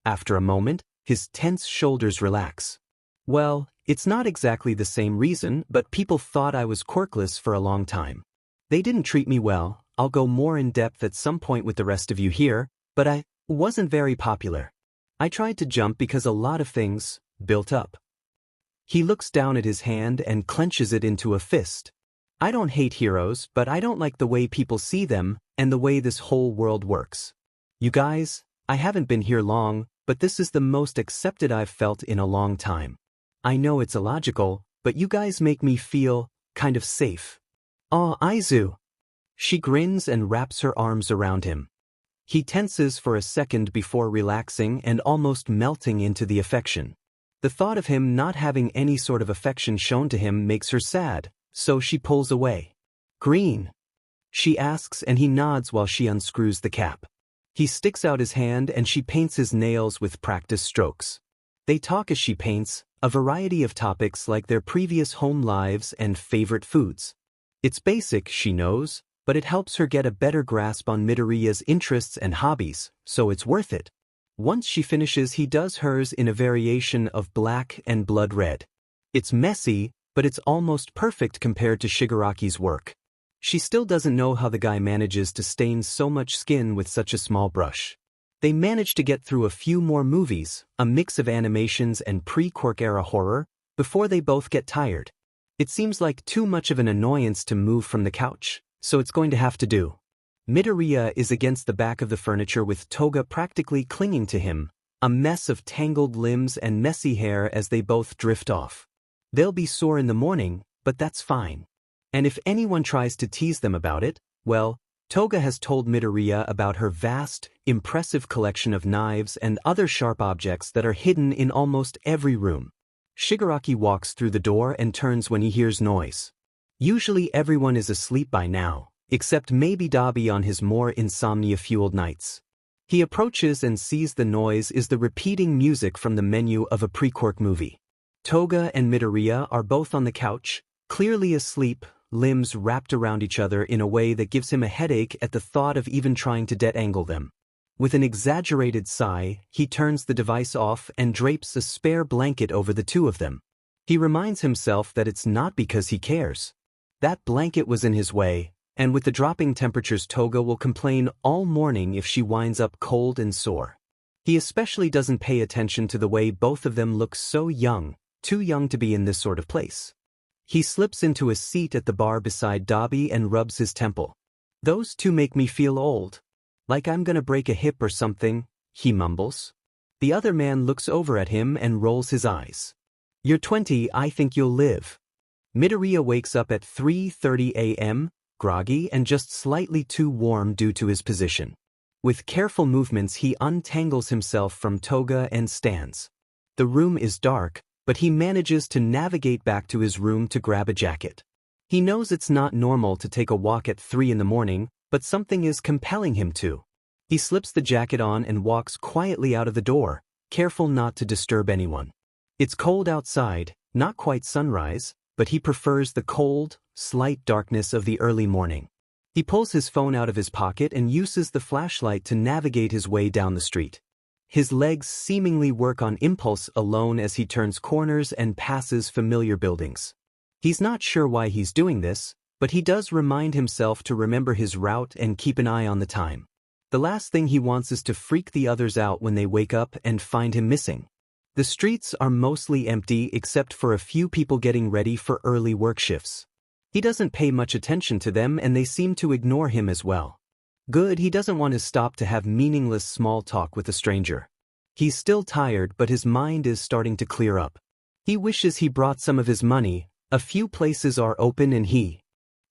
After a moment, his tense shoulders relax. Well, it's not exactly the same reason, but people thought I was quirkless for a long time. They didn't treat me well. I'll go more in depth at some point with the rest of you here, but I wasn't very popular. I tried to jump because a lot of things built up. He looks down at his hand and clenches it into a fist. I don't hate heroes, but I don't like the way people see them and the way this whole world works. You guys, I haven't been here long, but this is the most accepted I've felt in a long time. I know it's illogical, but you guys make me feel kind of safe. Aw, Aizu. She grins and wraps her arms around him. He tenses for a second before relaxing and almost melting into the affection. The thought of him not having any sort of affection shown to him makes her sad, so she pulls away. Green? She asks and he nods while she unscrews the cap. He sticks out his hand and she paints his nails with practice strokes. They talk as she paints, a variety of topics like their previous home lives and favorite foods. It's basic, she knows, but it helps her get a better grasp on Midoriya's interests and hobbies, so it's worth it. Once she finishes, he does hers in a variation of black and blood red. It's messy, but it's almost perfect compared to Shigaraki's work. She still doesn't know how the guy manages to stain so much skin with such a small brush. They manage to get through a few more movies, a mix of animations and pre-Quirk era horror, before they both get tired. It seems like too much of an annoyance to move from the couch, so it's going to have to do. Midoriya is against the back of the furniture with Toga practically clinging to him, a mess of tangled limbs and messy hair as they both drift off. They'll be sore in the morning, but that's fine. And if anyone tries to tease them about it, well, Toga has told Midoriya about her vast, impressive collection of knives and other sharp objects that are hidden in almost every room. Shigaraki walks through the door and turns when he hears noise. Usually everyone is asleep by now, except maybe Dabi on his more insomnia-fueled nights. He approaches and sees the noise is the repeating music from the menu of a pre-Quirk movie. Toga and Midoriya are both on the couch, clearly asleep, limbs wrapped around each other in a way that gives him a headache at the thought of even trying to detangle them. With an exaggerated sigh, he turns the device off and drapes a spare blanket over the two of them. He reminds himself that it's not because he cares. That blanket was in his way, and with the dropping temperatures Toga will complain all morning if she winds up cold and sore. He especially doesn't pay attention to the way both of them look so young, too young to be in this sort of place. He slips into a seat at the bar beside Dabi and rubs his temple. "Those two make me feel old. Like I'm gonna break a hip or something," he mumbles. The other man looks over at him and rolls his eyes. "You're 20, I think you'll live." Midoriya wakes up at 3:30 a.m., groggy and just slightly too warm due to his position. With careful movements he untangles himself from Toga and stands. The room is dark, but he manages to navigate back to his room to grab a jacket. He knows it's not normal to take a walk at 3 in the morning, but something is compelling him to. He slips the jacket on and walks quietly out of the door, careful not to disturb anyone. It's cold outside, not quite sunrise, but he prefers the cold, slight darkness of the early morning. He pulls his phone out of his pocket and uses the flashlight to navigate his way down the street. His legs seemingly work on impulse alone as he turns corners and passes familiar buildings. He's not sure why he's doing this, but he does remind himself to remember his route and keep an eye on the time. The last thing he wants is to freak the others out when they wake up and find him missing. The streets are mostly empty except for a few people getting ready for early work shifts. He doesn't pay much attention to them and they seem to ignore him as well. Good, he doesn't want to stop to have meaningless small talk with a stranger. He's still tired, but his mind is starting to clear up. He wishes he brought some of his money. A few places are open and he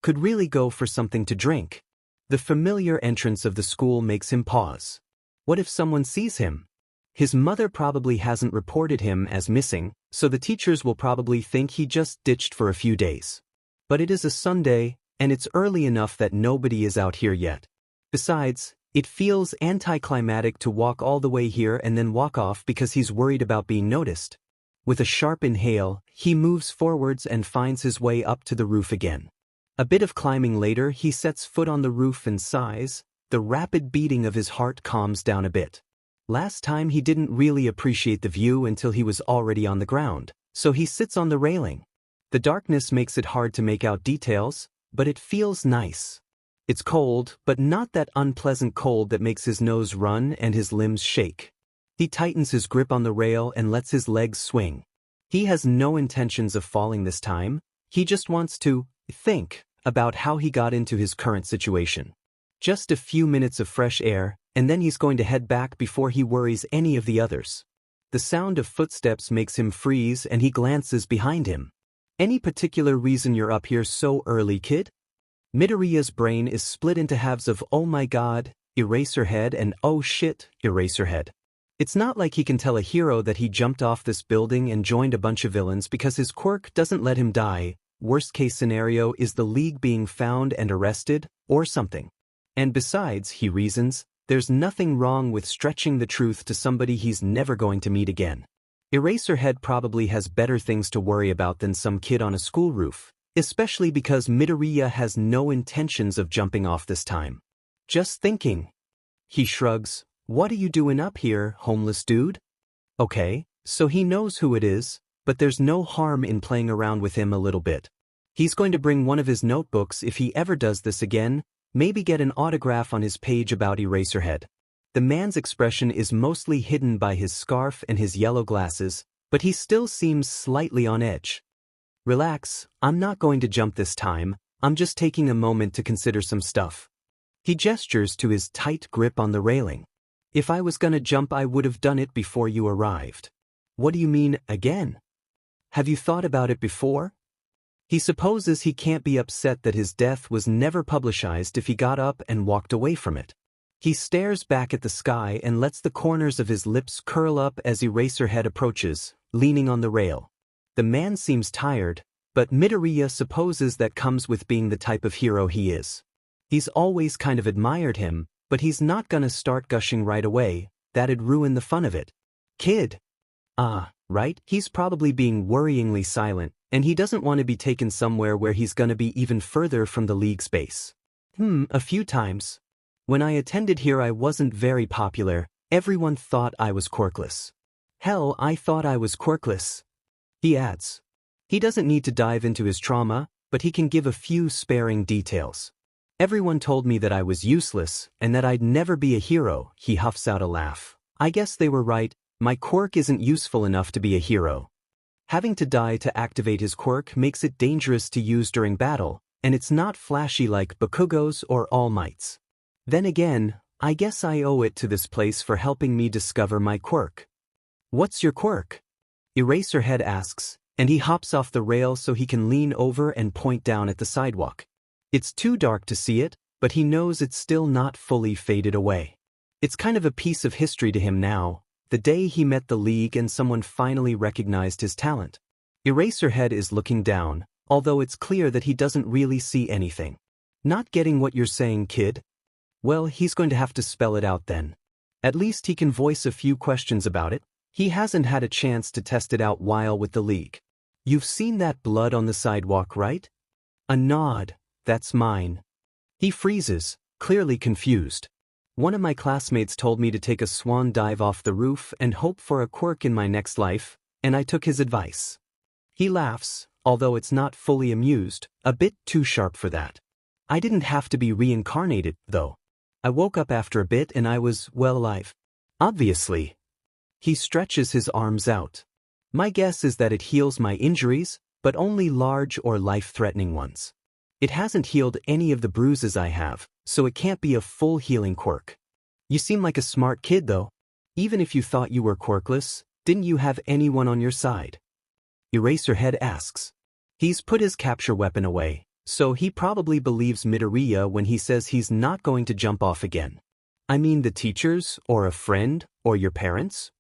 could really go for something to drink. The familiar entrance of the school makes him pause. What if someone sees him? His mother probably hasn't reported him as missing, so the teachers will probably think he just ditched for a few days. But it is a Sunday, and it's early enough that nobody is out here yet. Besides, it feels anticlimactic to walk all the way here and then walk off because he's worried about being noticed. With a sharp inhale, he moves forwards and finds his way up to the roof again. A bit of climbing later, he sets foot on the roof and sighs. The rapid beating of his heart calms down a bit. Last time he didn't really appreciate the view until he was already on the ground, so he sits on the railing. The darkness makes it hard to make out details, but it feels nice. It's cold, but not that unpleasant cold that makes his nose run and his limbs shake. He tightens his grip on the rail and lets his legs swing. He has no intentions of falling this time. He just wants to think about how he got into his current situation. Just a few minutes of fresh air, and then he's going to head back before he worries any of the others. The sound of footsteps makes him freeze and he glances behind him. "Any particular reason you're up here so early, kid?" Midoriya's brain is split into halves of "oh my god, Eraserhead" and "oh shit, Eraserhead." It's not like he can tell a hero that he jumped off this building and joined a bunch of villains because his quirk doesn't let him die. Worst case scenario is the League being found and arrested, or something. And besides, he reasons, there's nothing wrong with stretching the truth to somebody he's never going to meet again. Eraserhead probably has better things to worry about than some kid on a school roof, especially because Midoriya has no intentions of jumping off this time. "Just thinking." He shrugs. "What are you doing up here, homeless dude?" Okay, so he knows who it is, but there's no harm in playing around with him a little bit. He's going to bring one of his notebooks if he ever does this again, maybe get an autograph on his page about Eraserhead. The man's expression is mostly hidden by his scarf and his yellow glasses, but he still seems slightly on edge. "Relax, I'm not going to jump this time, I'm just taking a moment to consider some stuff." He gestures to his tight grip on the railing. "If I was gonna jump I would have done it before you arrived." "What do you mean, again? Have you thought about it before?" He supposes he can't be upset that his death was never publicized if he got up and walked away from it. He stares back at the sky and lets the corners of his lips curl up as Eraserhead approaches, leaning on the rail. The man seems tired, but Midoriya supposes that comes with being the type of hero he is. He's always kind of admired him, but he's not gonna start gushing right away, that'd ruin the fun of it. Kid. Right? He's probably being worryingly silent, and he doesn't want to be taken somewhere where he's gonna be even further from the league space. A few times. When I attended here I wasn't very popular, everyone thought I was quirkless. Hell, I thought I was quirkless. He adds. He doesn't need to dive into his trauma, but he can give a few sparing details. Everyone told me that I was useless, and that I'd never be a hero, he huffs out a laugh. I guess they were right, my quirk isn't useful enough to be a hero. Having to die to activate his quirk makes it dangerous to use during battle, and it's not flashy like Bakugo's or All Might's. Then again, I guess I owe it to this place for helping me discover my quirk. What's your quirk? Eraserhead asks, and he hops off the rail so he can lean over and point down at the sidewalk. It's too dark to see it, but he knows it's still not fully faded away. It's kind of a piece of history to him now, the day he met the League and someone finally recognized his talent. Eraserhead is looking down, although it's clear that he doesn't really see anything. Not getting what you're saying, kid? Well, he's going to have to spell it out then. At least he can voice a few questions about it. He hasn't had a chance to test it out while with the League. You've seen that blood on the sidewalk, right? A nod. That's mine. He freezes, clearly confused. One of my classmates told me to take a swan dive off the roof and hope for a quirk in my next life, and I took his advice. He laughs, although it's not fully amused, a bit too sharp for that. I didn't have to be reincarnated, though. I woke up after a bit and I was, well, alive. Obviously. He stretches his arms out. My guess is that it heals my injuries, but only large or life-threatening ones. It hasn't healed any of the bruises I have, so it can't be a full healing quirk. You seem like a smart kid though. Even if you thought you were quirkless, didn't you have anyone on your side? Eraserhead asks. He's put his capture weapon away, so he probably believes Midoriya when he says he's not going to jump off again. I mean the teachers, or a friend, or your parents?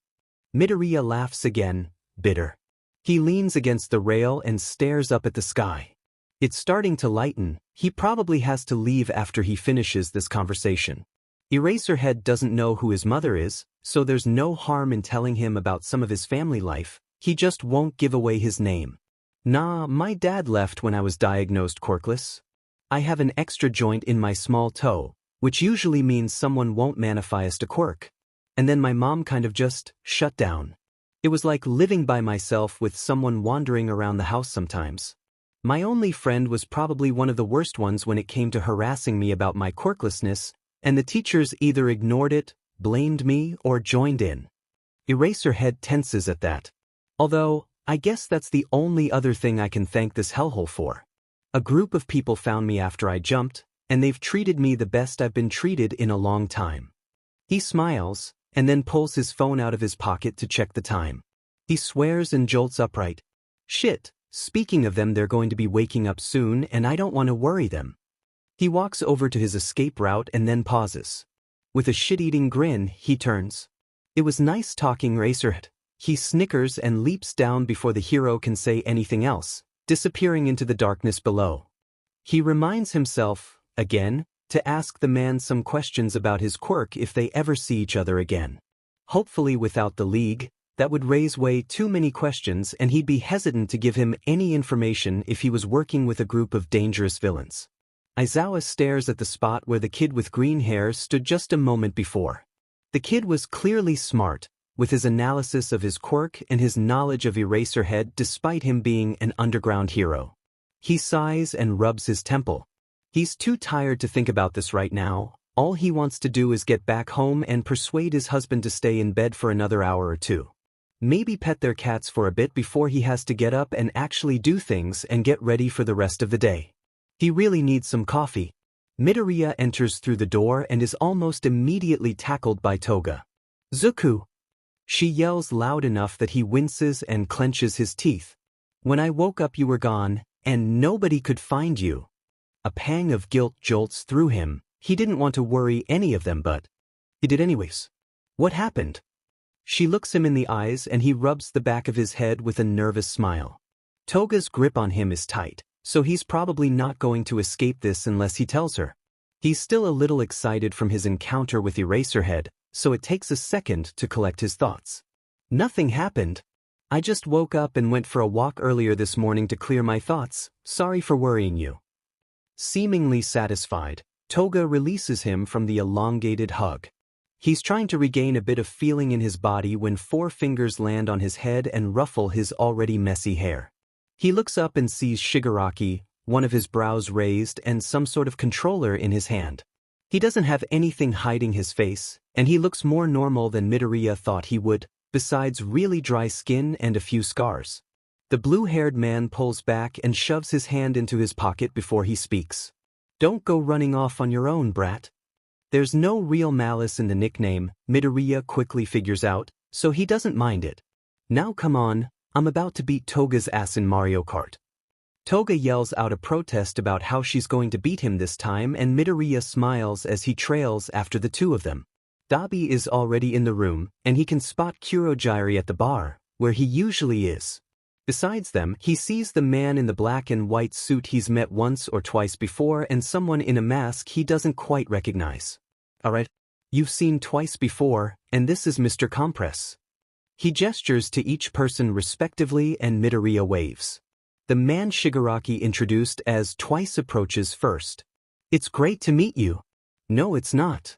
Midoriya laughs again, bitter. He leans against the rail and stares up at the sky. It's starting to lighten, he probably has to leave after he finishes this conversation. Eraserhead doesn't know who his mother is, so there's no harm in telling him about some of his family life, he just won't give away his name. Nah, my dad left when I was diagnosed quirkless. I have an extra joint in my small toe, which usually means someone won't manifest a quirk. And then my mom kind of just shut down. It was like living by myself with someone wandering around the house sometimes. My only friend was probably one of the worst ones when it came to harassing me about my quirklessness, and the teachers either ignored it, blamed me, or joined in. Eraserhead tenses at that. Although, I guess that's the only other thing I can thank this hellhole for. A group of people found me after I jumped, and they've treated me the best I've been treated in a long time. He smiles, and then pulls his phone out of his pocket to check the time. He swears and jolts upright. Shit, speaking of them, they're going to be waking up soon and I don't want to worry them. He walks over to his escape route and then pauses. With a shit-eating grin, he turns. It was nice talking, Eraserhead. He snickers and leaps down before the hero can say anything else, disappearing into the darkness below. He reminds himself, again, to ask the man some questions about his quirk if they ever see each other again. Hopefully without the League, that would raise way too many questions and he'd be hesitant to give him any information if he was working with a group of dangerous villains. Aizawa stares at the spot where the kid with green hair stood just a moment before. The kid was clearly smart, with his analysis of his quirk and his knowledge of Eraserhead despite him being an underground hero. He sighs and rubs his temple. He's too tired to think about this right now. All he wants to do is get back home and persuade his husband to stay in bed for another hour or two. Maybe pet their cats for a bit before he has to get up and actually do things and get ready for the rest of the day. He really needs some coffee. Midoriya enters through the door and is almost immediately tackled by Toga. Zuko! She yells loud enough that he winces and clenches his teeth. When I woke up you were gone, And nobody could find you. A pang of guilt jolts through him. He didn't want to worry any of them, but he did anyways. What happened? She looks him in the eyes and he rubs the back of his head with a nervous smile. Toga's grip on him is tight, so he's probably not going to escape this unless he tells her. He's still a little excited from his encounter with Eraserhead, so it takes a second to collect his thoughts. Nothing happened. I just woke up and went for a walk earlier this morning to clear my thoughts. Sorry for worrying you. Seemingly satisfied, Toga releases him from the elongated hug. He's trying to regain a bit of feeling in his body when 4 fingers land on his head and ruffle his already messy hair. He looks up and sees Shigaraki, one of his brows raised and some sort of controller in his hand. He doesn't have anything hiding his face, and he looks more normal than Midoriya thought he would, besides really dry skin and a few scars. The blue-haired man pulls back and shoves his hand into his pocket before he speaks. Don't go running off on your own, brat. There's no real malice in the nickname, Midoriya quickly figures out, so he doesn't mind it. Now come on, I'm about to beat Toga's ass in Mario Kart. Toga yells out a protest about how she's going to beat him this time, and Midoriya smiles as he trails after the two of them. Dabi is already in the room, and he can spot Kurogyari at the bar, where he usually is. Besides them, he sees the man in the black and white suit he's met once or twice before and someone in a mask he doesn't quite recognize. Alright, you've seen twice before, and this is Mr. Compress. He gestures to each person respectively and Midoriya waves. The man Shigaraki introduced as twice approaches first. It's great to meet you. No, it's not.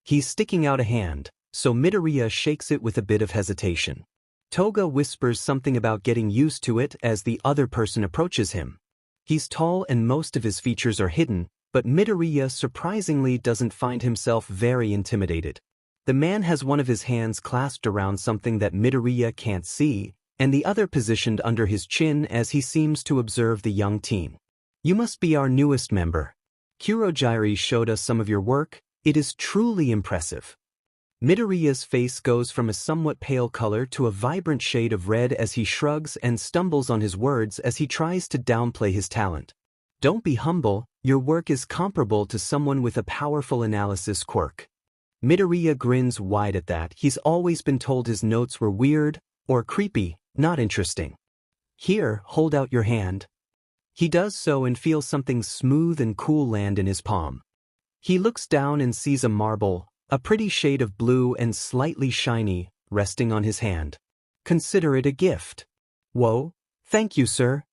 He's sticking out a hand, so Midoriya shakes it with a bit of hesitation. Toga whispers something about getting used to it as the other person approaches him. He's tall and most of his features are hidden, but Midoriya surprisingly doesn't find himself very intimidated. The man has one of his hands clasped around something that Midoriya can't see, and the other positioned under his chin as he seems to observe the young teen. You must be our newest member. Kurogyari showed us some of your work. It is truly impressive. Midoriya's face goes from a somewhat pale color to a vibrant shade of red as he shrugs and stumbles on his words as he tries to downplay his talent. Don't be humble, your work is comparable to someone with a powerful analysis quirk. Midoriya grins wide at that. He's always been told his notes were weird, or creepy, not interesting. Here, hold out your hand. He does so and feels something smooth and cool land in his palm. He looks down and sees a marble, a pretty shade of blue and slightly shiny, resting on his hand. Consider it a gift. Whoa, thank you, sir.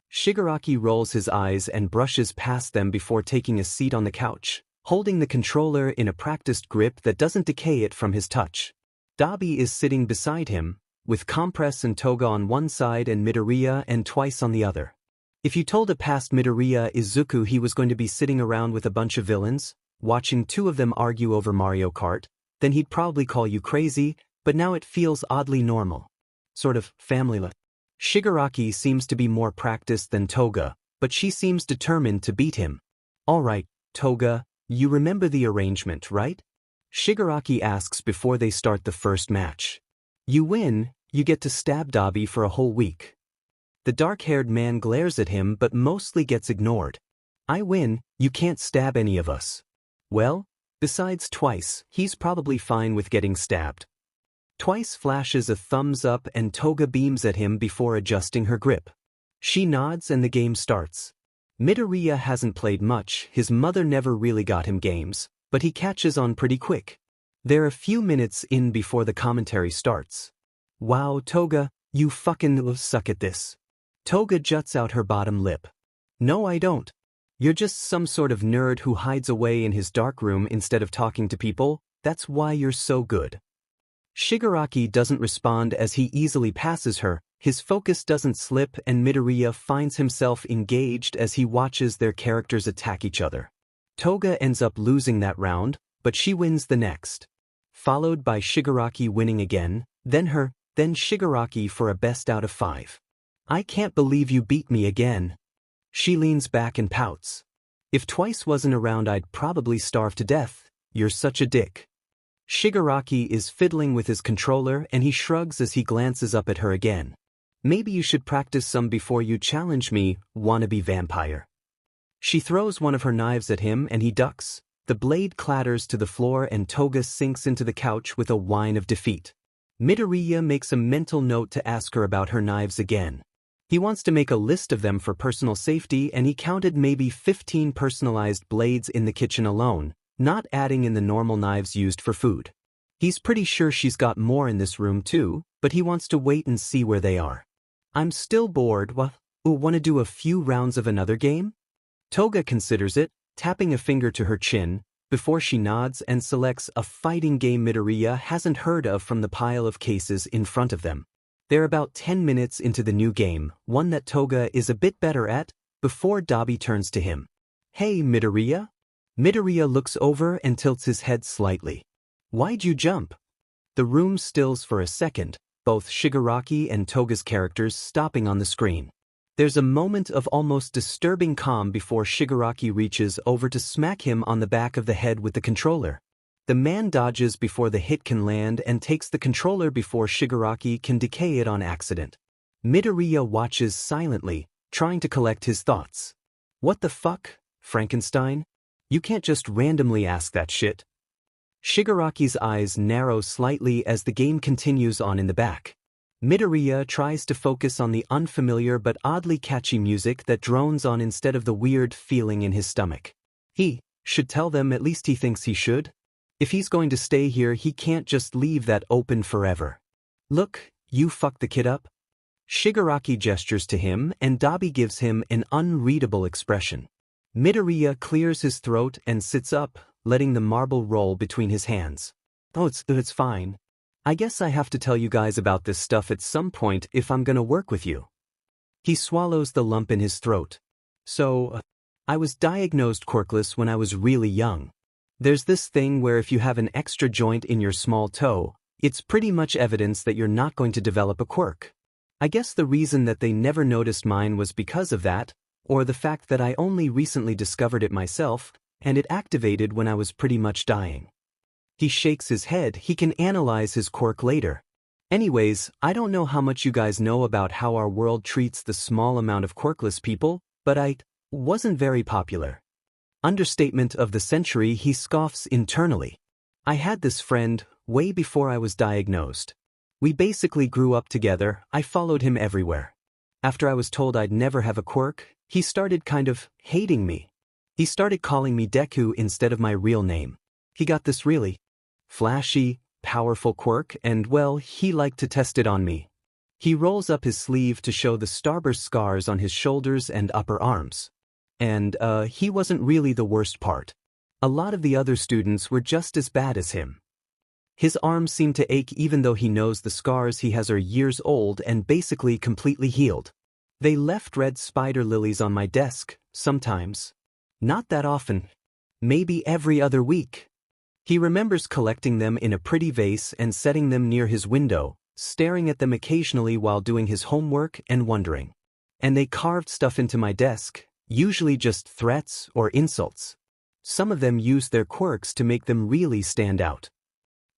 Shigaraki rolls his eyes and brushes past them before taking a seat on the couch, holding the controller in a practiced grip that doesn't decay it from his touch. Dabi is sitting beside him, with Compress and Toga on one side and Midoriya and Twice on the other. If you told a past Midoriya Izuku he was going to be sitting around with a bunch of villains, watching two of them argue over Mario Kart, then he'd probably call you crazy, but now it feels oddly normal. Sort of family-like. Shigaraki seems to be more practiced than Toga, but she seems determined to beat him. Alright, Toga, you remember the arrangement, right? Shigaraki asks before they start the first match. You win, you get to stab Dabi for a whole week. The dark-haired man glares at him but mostly gets ignored. I win, you can't stab any of us. Well, besides Twice, he's probably fine with getting stabbed. Twice flashes a thumbs up and Toga beams at him before adjusting her grip. She nods and the game starts. Midoriya hasn't played much, his mother never really got him games, but he catches on pretty quick. They're a few minutes in before the commentary starts. Wow, Toga, you fucking suck at this. Toga juts out her bottom lip. No, I don't. You're just some sort of nerd who hides away in his dark room instead of talking to people. That's why you're so good. Shigaraki doesn't respond as he easily passes her. His focus doesn't slip and Midoriya finds himself engaged as he watches their characters attack each other. Toga ends up losing that round, but she wins the next. Followed by Shigaraki winning again, then her, then Shigaraki for a best out of 5. I can't believe you beat me again. She leans back and pouts. If Twice wasn't around I'd probably starve to death. You're such a dick. Shigaraki is fiddling with his controller and he shrugs as he glances up at her again. Maybe you should practice some before you challenge me, wannabe vampire. She throws one of her knives at him and he ducks. The blade clatters to the floor and Toga sinks into the couch with a whine of defeat. Midoriya makes a mental note to ask her about her knives again. He wants to make a list of them for personal safety and he counted maybe 15 personalized blades in the kitchen alone, not adding in the normal knives used for food. He's pretty sure she's got more in this room too, but he wants to wait and see where they are. I'm still bored. Wanna do a few rounds of another game? Toga considers it, tapping a finger to her chin, before she nods and selects a fighting game Midoriya hasn't heard of from the pile of cases in front of them. They're about 10 minutes into the new game, one that Toga is a bit better at, before Dabi turns to him. Hey Midoriya? Midoriya looks over and tilts his head slightly. Why'd you jump? The room stills for a second, both Shigaraki and Toga's characters stopping on the screen. There's a moment of almost disturbing calm before Shigaraki reaches over to smack him on the back of the head with the controller. The man dodges before the hit can land and takes the controller before Shigaraki can decay it on accident. Midoriya watches silently, trying to collect his thoughts. What the fuck, Frankenstein? You can't just randomly ask that shit. Shigaraki's eyes narrow slightly as the game continues on in the back. Midoriya tries to focus on the unfamiliar but oddly catchy music that drones on instead of the weird feeling in his stomach. He should tell them, at least he thinks he should. If he's going to stay here, he can't just leave that open forever. Look, you fucked the kid up? Shigaraki gestures to him and Dabi gives him an unreadable expression. Midoriya clears his throat and sits up, letting the marble roll between his hands. Oh, it's fine. I guess I have to tell you guys about this stuff at some point if I'm gonna work with you. He swallows the lump in his throat. So, I was diagnosed quirkless when I was really young. There's this thing where if you have an extra joint in your small toe, it's pretty much evidence that you're not going to develop a quirk. I guess the reason that they never noticed mine was because of that, or the fact that I only recently discovered it myself, and it activated when I was pretty much dying. He shakes his head. He can analyze his quirk later. Anyways, I don't know how much you guys know about how our world treats the small amount of quirkless people, but I wasn't very popular. Understatement of the century, he scoffs internally. I had this friend way before I was diagnosed. We basically grew up together. I followed him everywhere. After I was told I'd never have a quirk, he started kind of hating me. He started calling me Deku instead of my real name. He got this really flashy, powerful quirk and, well, he liked to test it on me. He rolls up his sleeve to show the starburst scars on his shoulders and upper arms. And, he wasn't really the worst part. A lot of the other students were just as bad as him. His arms seem to ache even though he knows the scars he has are years old and basically completely healed. They left red spider lilies on my desk, sometimes. Not that often. Maybe every other week. He remembers collecting them in a pretty vase and setting them near his window, staring at them occasionally while doing his homework and wondering. And they carved stuff into my desk, usually just threats or insults. Some of them used their quirks to make them really stand out.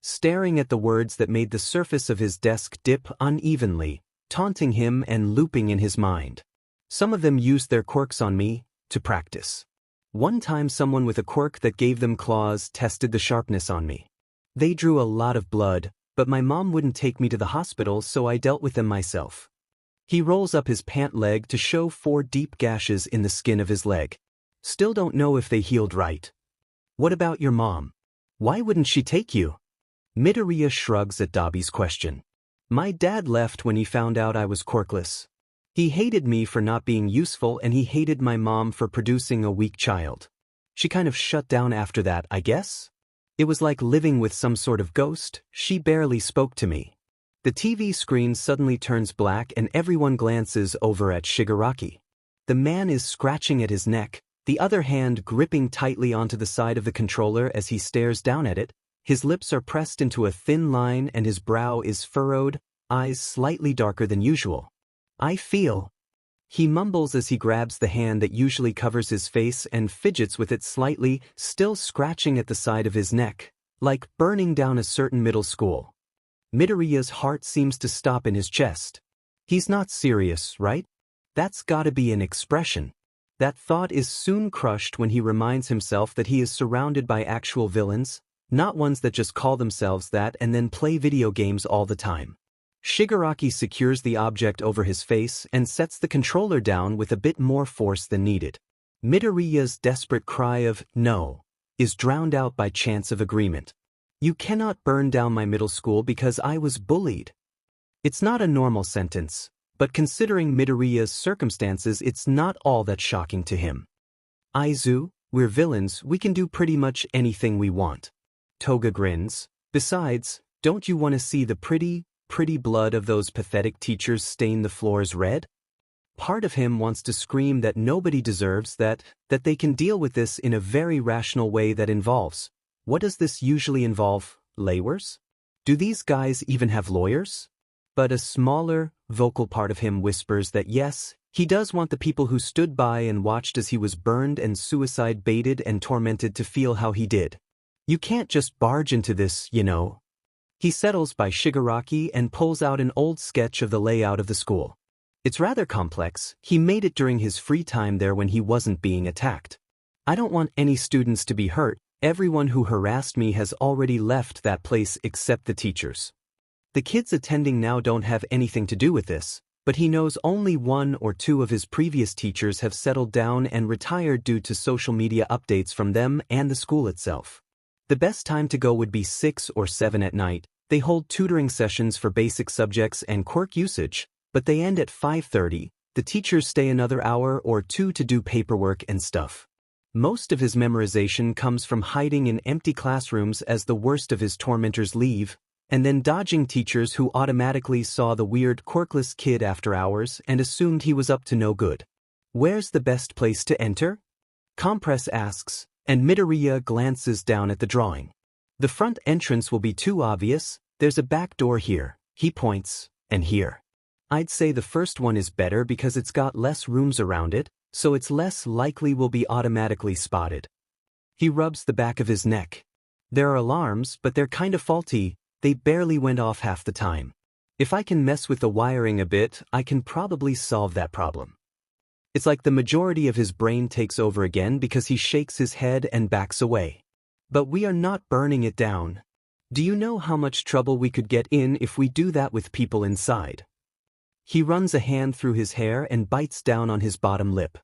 Staring at the words that made the surface of his desk dip unevenly, taunting him and looping in his mind. Some of them used their quirks on me, to practice. One time someone with a quirk that gave them claws tested the sharpness on me. They drew a lot of blood, but my mom wouldn't take me to the hospital, so I dealt with them myself. He rolls up his pant leg to show 4 deep gashes in the skin of his leg. Still don't know if they healed right. What about your mom? Why wouldn't she take you? Midoriya shrugs at Dabi's question. My dad left when he found out I was quirkless. He hated me for not being useful and he hated my mom for producing a weak child. She kind of shut down after that, I guess? It was like living with some sort of ghost. She barely spoke to me. The TV screen suddenly turns black and everyone glances over at Shigaraki. The man is scratching at his neck, the other hand gripping tightly onto the side of the controller as he stares down at it. His lips are pressed into a thin line and his brow is furrowed, eyes slightly darker than usual. I feel. He mumbles as he grabs the hand that usually covers his face and fidgets with it slightly, still scratching at the side of his neck, like burning down a certain middle school. Midoriya's heart seems to stop in his chest. He's not serious, right? That's gotta be an expression. That thought is soon crushed when he reminds himself that he is surrounded by actual villains, not ones that just call themselves that and then play video games all the time. Shigaraki secures the object over his face and sets the controller down with a bit more force than needed. Midoriya's desperate cry of, "No," is drowned out by chants of agreement. "You cannot burn down my middle school because I was bullied." It's not a normal sentence, but considering Midoriya's circumstances, it's not all that shocking to him. "Aizu, we're villains, we can do pretty much anything we want." Toga grins. "Besides, don't you want to see the pretty blood of those pathetic teachers stain the floors red?" Part of him wants to scream that nobody deserves that they can deal with this in a very rational way that involves. What does this usually involve? Lawyers? Do these guys even have lawyers? But a smaller, vocal part of him whispers that yes, he does want the people who stood by and watched as he was burned and suicide-baited and tormented to feel how he did. You can't just barge into this, you know. He settles by Shigaraki and pulls out an old sketch of the layout of the school. It's rather complex. He made it during his free time there when he wasn't being attacked. "I don't want any students to be hurt. Everyone who harassed me has already left that place except the teachers. The kids attending now don't have anything to do with this, but he knows only 1 or 2 of his previous teachers have settled down and retired due to social media updates from them and the school itself. The best time to go would be 6 or 7 at night. They hold tutoring sessions for basic subjects and Quirk usage, but they end at 5:30. The teachers stay another hour or 2 to do paperwork and stuff. Most of his memorization comes from hiding in empty classrooms as the worst of his tormentors leave, and then dodging teachers who automatically saw the weird quirkless kid after hours and assumed he was up to no good. Where's the best place to enter? Compress asks, and Midoriya glances down at the drawing. The front entrance will be too obvious. There's a back door here, he points, and here. I'd say the first one is better because it's got less rooms around it, so it's less likely we'll be automatically spotted. He rubs the back of his neck. There are alarms, but they're kind of faulty. They barely went off half the time. If I can mess with the wiring a bit, I can probably solve that problem. It's like the majority of his brain takes over again because he shakes his head and backs away. But we are not burning it down. Do you know how much trouble we could get in if we do that with people inside? He runs a hand through his hair and bites down on his bottom lip.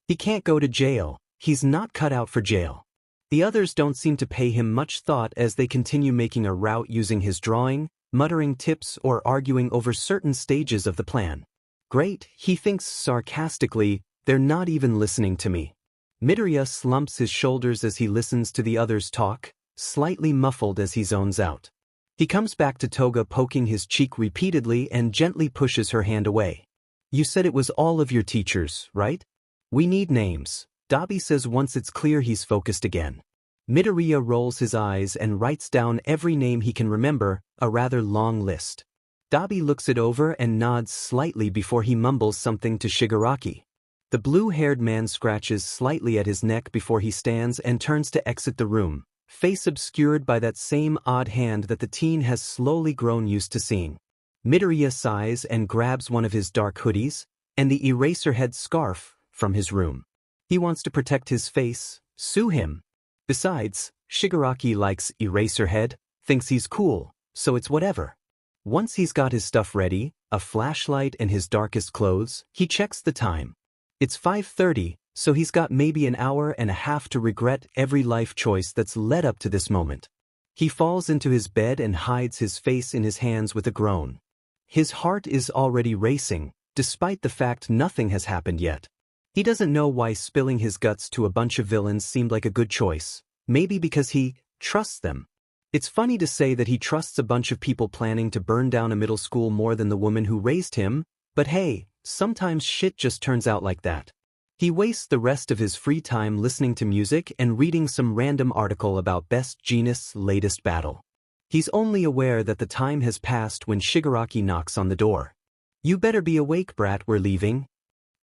He can't go to jail. He's not cut out for jail. The others don't seem to pay him much thought as they continue making a route using his drawing, muttering tips or arguing over certain stages of the plan. Great, he thinks sarcastically, they're not even listening to me. Midoriya slumps his shoulders as he listens to the others talk, slightly muffled as he zones out. He comes back to Toga poking his cheek repeatedly and gently pushes her hand away. You said it was all of your teachers, right? We need names. Dabi says once it's clear he's focused again. Midoriya rolls his eyes and writes down every name he can remember, a rather long list. Dabi looks it over and nods slightly before he mumbles something to Shigaraki. The blue-haired man scratches slightly at his neck before he stands and turns to exit the room, face obscured by that same odd hand that the teen has slowly grown used to seeing. Midoriya sighs and grabs one of his dark hoodies and the eraser-head scarf from his room. He wants to protect his face, sue him. Besides, Shigaraki likes Eraserhead, thinks he's cool, so it's whatever. Once he's got his stuff ready, a flashlight and his darkest clothes, he checks the time. It's 5:30, so he's got maybe an hour and a half to regret every life choice that's led up to this moment. He falls into his bed and hides his face in his hands with a groan. His heart is already racing, despite the fact nothing has happened yet. He doesn't know why spilling his guts to a bunch of villains seemed like a good choice. Maybe because he trusts them. It's funny to say that he trusts a bunch of people planning to burn down a middle school more than the woman who raised him, but hey, sometimes shit just turns out like that. He wastes the rest of his free time listening to music and reading some random article about Best Jeanist's latest battle. He's only aware that the time has passed when Shigaraki knocks on the door. You better be awake, brat, we're leaving.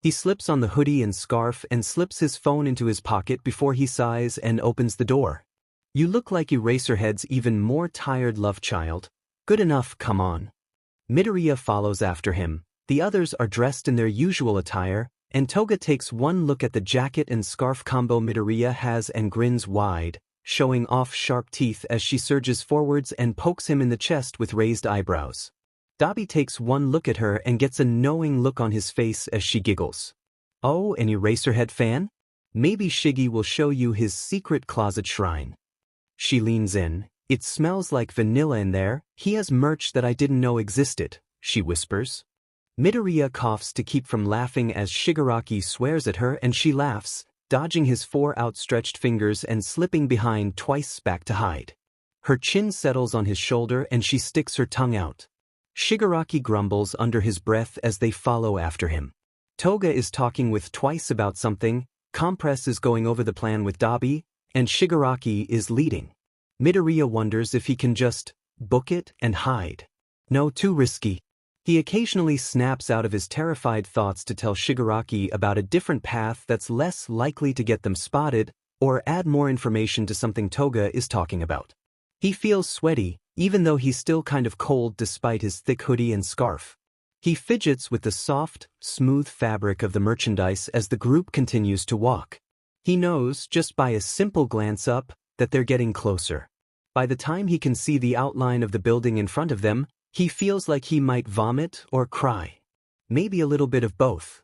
He slips on the hoodie and scarf and slips his phone into his pocket before he sighs and opens the door. You look like Eraserhead's even more tired love child. Good enough, come on. Midoriya follows after him, The others are dressed in their usual attire, and Toga takes one look at the jacket and scarf combo Midoriya has and grins wide, showing off sharp teeth as she surges forwards and pokes him in the chest with raised eyebrows. Dabi takes one look at her and gets a knowing look on his face as she giggles. Oh, an Eraserhead fan? Maybe Shiggy will show you his secret closet shrine. She leans in. It smells like vanilla in there. He has merch that I didn't know existed, she whispers. Midoriya coughs to keep from laughing as Shigaraki swears at her and she laughs, dodging his 4 outstretched fingers and slipping behind twice back to hide. Her chin settles on his shoulder and she sticks her tongue out. Shigaraki grumbles under his breath as they follow after him. Toga is talking with Twice about something, Compress is going over the plan with Dabi, and Shigaraki is leading. Midoriya wonders if he can just book it and hide. No, too risky. He occasionally snaps out of his terrified thoughts to tell Shigaraki about a different path that's less likely to get them spotted, or add more information to something Toga is talking about. He feels sweaty, even though he's still kind of cold despite his thick hoodie and scarf. He fidgets with the soft, smooth fabric of the merchandise as the group continues to walk. He knows, just by a simple glance up, that they're getting closer. By the time he can see the outline of the building in front of them, he feels like he might vomit or cry. Maybe a little bit of both.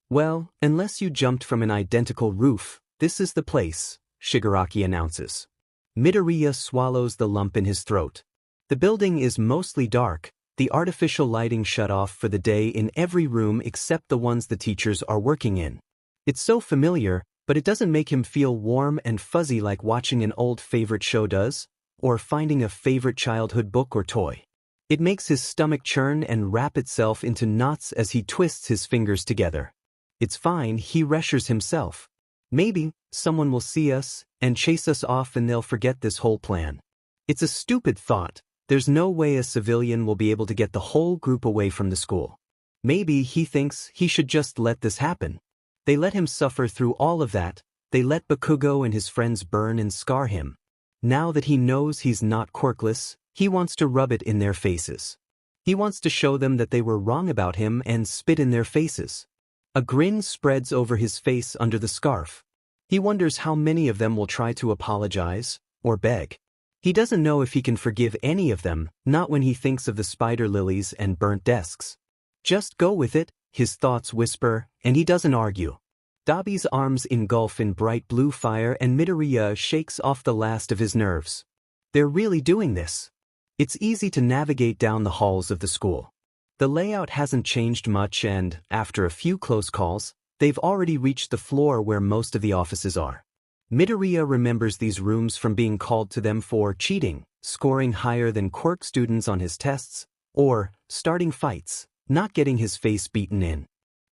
Well, unless you jumped from an identical roof, this is the place, Shigaraki announces. Midoriya swallows the lump in his throat. The building is mostly dark, the artificial lighting shut off for the day in every room except the ones the teachers are working in. It's so familiar, but it doesn't make him feel warm and fuzzy like watching an old favorite show does, or finding a favorite childhood book or toy. It makes his stomach churn and wrap itself into knots as he twists his fingers together. It's fine, he reassures himself. Maybe someone will see us and chase us off and they'll forget this whole plan. It's a stupid thought. There's no way a civilian will be able to get the whole group away from the school. Maybe he thinks he should just let this happen. They let him suffer through all of that. They let Bakugo and his friends burn and scar him. Now that he knows he's not quirkless, he wants to rub it in their faces. He wants to show them that they were wrong about him and spit in their faces. A grin spreads over his face under the scarf. He wonders how many of them will try to apologize or beg. He doesn't know if he can forgive any of them, not when he thinks of the spider lilies and burnt desks. Just go with it, his thoughts whisper, and he doesn't argue. Dabi's arms engulf in bright blue fire and Midoriya shakes off the last of his nerves. They're really doing this. It's easy to navigate down the halls of the school. The layout hasn't changed much and, after a few close calls, they've already reached the floor where most of the offices are. Midoriya remembers these rooms from being called to them for cheating, scoring higher than Quirk students on his tests, or starting fights, not getting his face beaten in.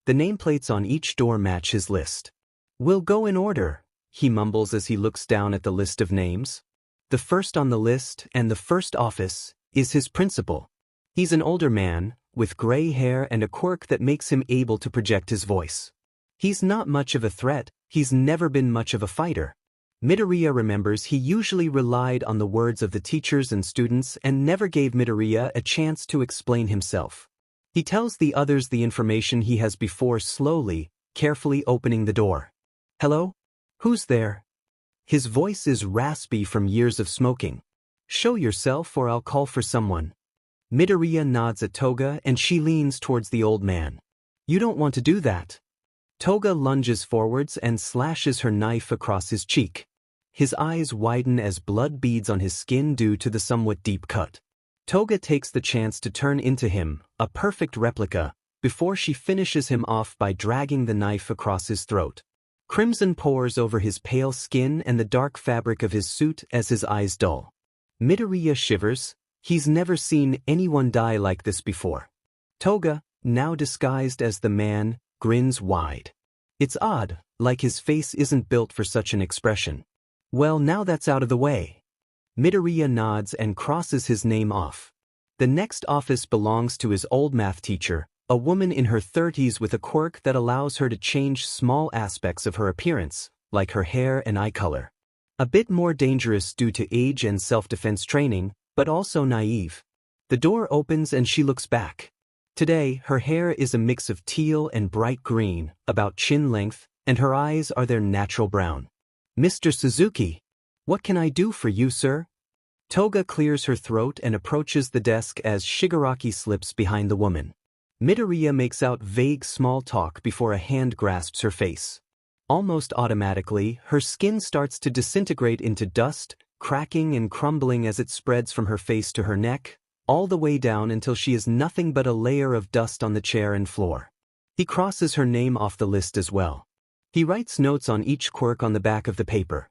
The nameplates on each door match his list. We'll go in order, he mumbles as he looks down at the list of names. The first on the list, and the first office, is his principal. He's an older man, with gray hair and a quirk that makes him able to project his voice. He's not much of a threat, he's never been much of a fighter. Midoriya remembers he usually relied on the words of the teachers and students and never gave Midoriya a chance to explain himself. He tells the others the information he has before slowly, carefully opening the door. Hello? Who's there? His voice is raspy from years of smoking. Show yourself or I'll call for someone. Midoriya nods at Toga and she leans towards the old man. You don't want to do that. Toga lunges forwards and slashes her knife across his cheek. His eyes widen as blood beads on his skin due to the somewhat deep cut. Toga takes the chance to turn into him, a perfect replica, before she finishes him off by dragging the knife across his throat. Crimson pours over his pale skin and the dark fabric of his suit as his eyes dull. Midoriya shivers. He's never seen anyone die like this before. Toga, now disguised as the man, grins wide. It's odd, like his face isn't built for such an expression. Well, now that's out of the way. Midoriya nods and crosses his name off. The next office belongs to his old math teacher, a woman in her 30s with a quirk that allows her to change small aspects of her appearance, like her hair and eye color. A bit more dangerous due to age and self-defense training, but also naive. The door opens and she looks back. Today, her hair is a mix of teal and bright green, about chin length, and her eyes are their natural brown. Mr. Suzuki, what can I do for you, sir? Toga clears her throat and approaches the desk as Shigaraki slips behind the woman. Midoriya makes out vague small talk before a hand grasps her face. Almost automatically, her skin starts to disintegrate into dust, cracking and crumbling as it spreads from her face to her neck, all the way down until she is nothing but a layer of dust on the chair and floor. He crosses her name off the list as well. He writes notes on each quirk on the back of the paper.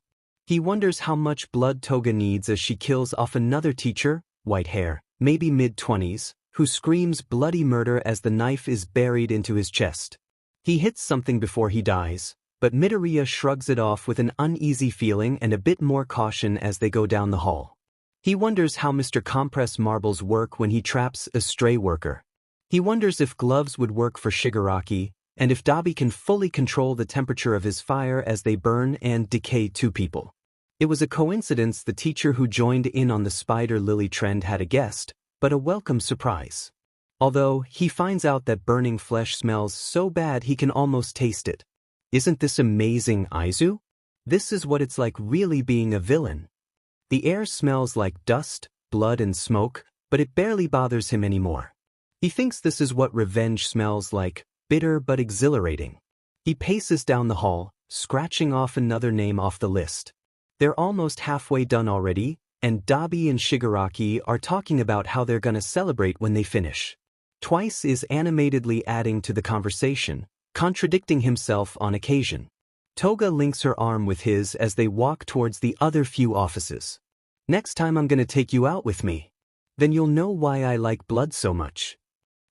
He wonders how much blood Toga needs as she kills off another teacher, white hair, maybe mid-20s, who screams bloody murder as the knife is buried into his chest. He hits something before he dies, but Midoriya shrugs it off with an uneasy feeling and a bit more caution as they go down the hall. He wonders how Mr. Compress marbles work when he traps a stray worker. He wonders if gloves would work for Shigaraki, and if Dabi can fully control the temperature of his fire as they burn and decay two people. It was a coincidence the teacher who joined in on the spider lily trend had a guest, but a welcome surprise. Although, he finds out that burning flesh smells so bad he can almost taste it. Isn't this amazing, Aizu? This is what it's like really being a villain. The air smells like dust, blood and smoke, but it barely bothers him anymore. He thinks this is what revenge smells like, bitter but exhilarating. He paces down the hall, scratching off another name off the list. They're almost halfway done already, and Dabi and Shigaraki are talking about how they're gonna celebrate when they finish. Twice is animatedly adding to the conversation, contradicting himself on occasion. Toga links her arm with his as they walk towards the other few offices. Next time I'm gonna take you out with me. Then you'll know why I like blood so much.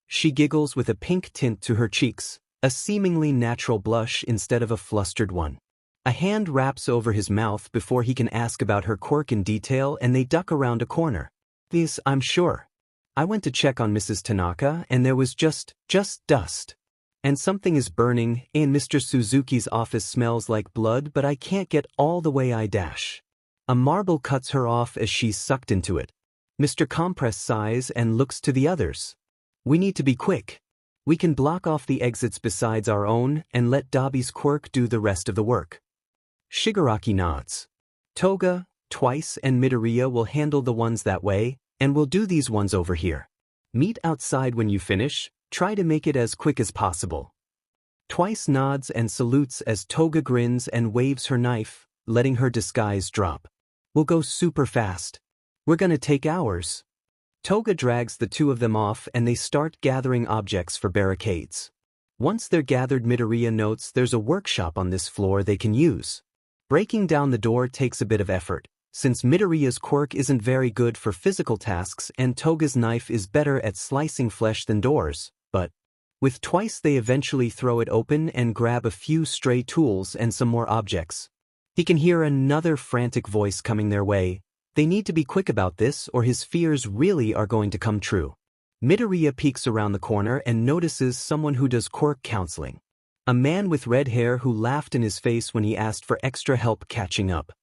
She giggles with a pink tint to her cheeks, a seemingly natural blush instead of a flustered one. A hand wraps over his mouth before he can ask about her quirk in detail and they duck around a corner. This, I'm sure. I went to check on Mrs. Tanaka and there was just dust. And something is burning, and Mr. Suzuki's office smells like blood, but I can't get all the way I dash. A marble cuts her off as she's sucked into it. Mr. Compress sighs and looks to the others. We need to be quick. We can block off the exits besides our own and let Dabi's quirk do the rest of the work. Shigaraki nods. Toga, Twice and Midoriya will handle the ones that way, and we'll do these ones over here. Meet outside when you finish. Try to make it as quick as possible. Twice nods and salutes as Toga grins and waves her knife, letting her disguise drop. We'll go super fast. We're gonna take hours. Toga drags the two of them off and they start gathering objects for barricades. Once they're gathered, Midoriya notes there's a workshop on this floor they can use. Breaking down the door takes a bit of effort, since Midoriya's quirk isn't very good for physical tasks and Toga's knife is better at slicing flesh than doors. But with Twice they eventually throw it open and grab a few stray tools and some more objects. He can hear another frantic voice coming their way. They need to be quick about this or his fears really are going to come true. Midoriya peeks around the corner and notices someone who does quirk counseling. A man with red hair who laughed in his face when he asked for extra help catching up.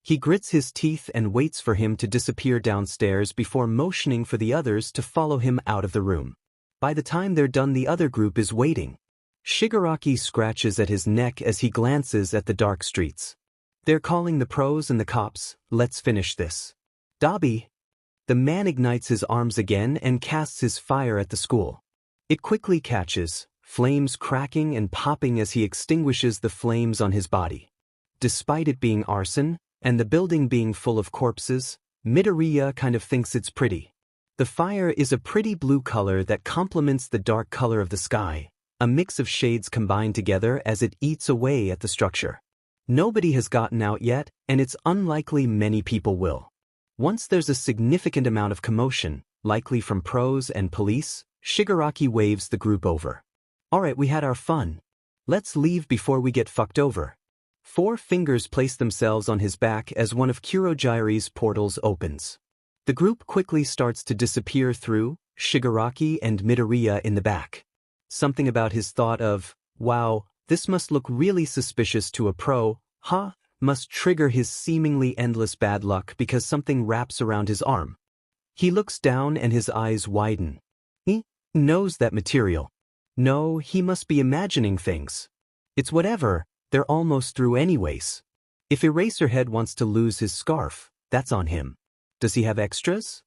He grits his teeth and waits for him to disappear downstairs before motioning for the others to follow him out of the room. By the time they're done, the other group is waiting. Shigaraki scratches at his neck as he glances at the dark streets. They're calling the pros and the cops. Let's finish this. Dabi. The man ignites his arms again and casts his fire at the school. It quickly catches, flames cracking and popping as he extinguishes the flames on his body. Despite it being arson, and the building being full of corpses, Midoriya kind of thinks it's pretty. The fire is a pretty blue color that complements the dark color of the sky, a mix of shades combined together as it eats away at the structure. Nobody has gotten out yet, and it's unlikely many people will. Once there's a significant amount of commotion, likely from pros and police, Shigaraki waves the group over. Alright, we had our fun. Let's leave before we get fucked over. 4 fingers place themselves on his back as one of Kurogyari's portals opens. The group quickly starts to disappear through, Shigaraki and Midoriya in the back. Something about his thought of, wow, this must look really suspicious to a pro, must trigger his seemingly endless bad luck because something wraps around his arm. He looks down and his eyes widen. knows that material. No, he must be imagining things. It's whatever, they're almost through anyways. If Eraserhead wants to lose his scarf, that's on him. Does he have extras?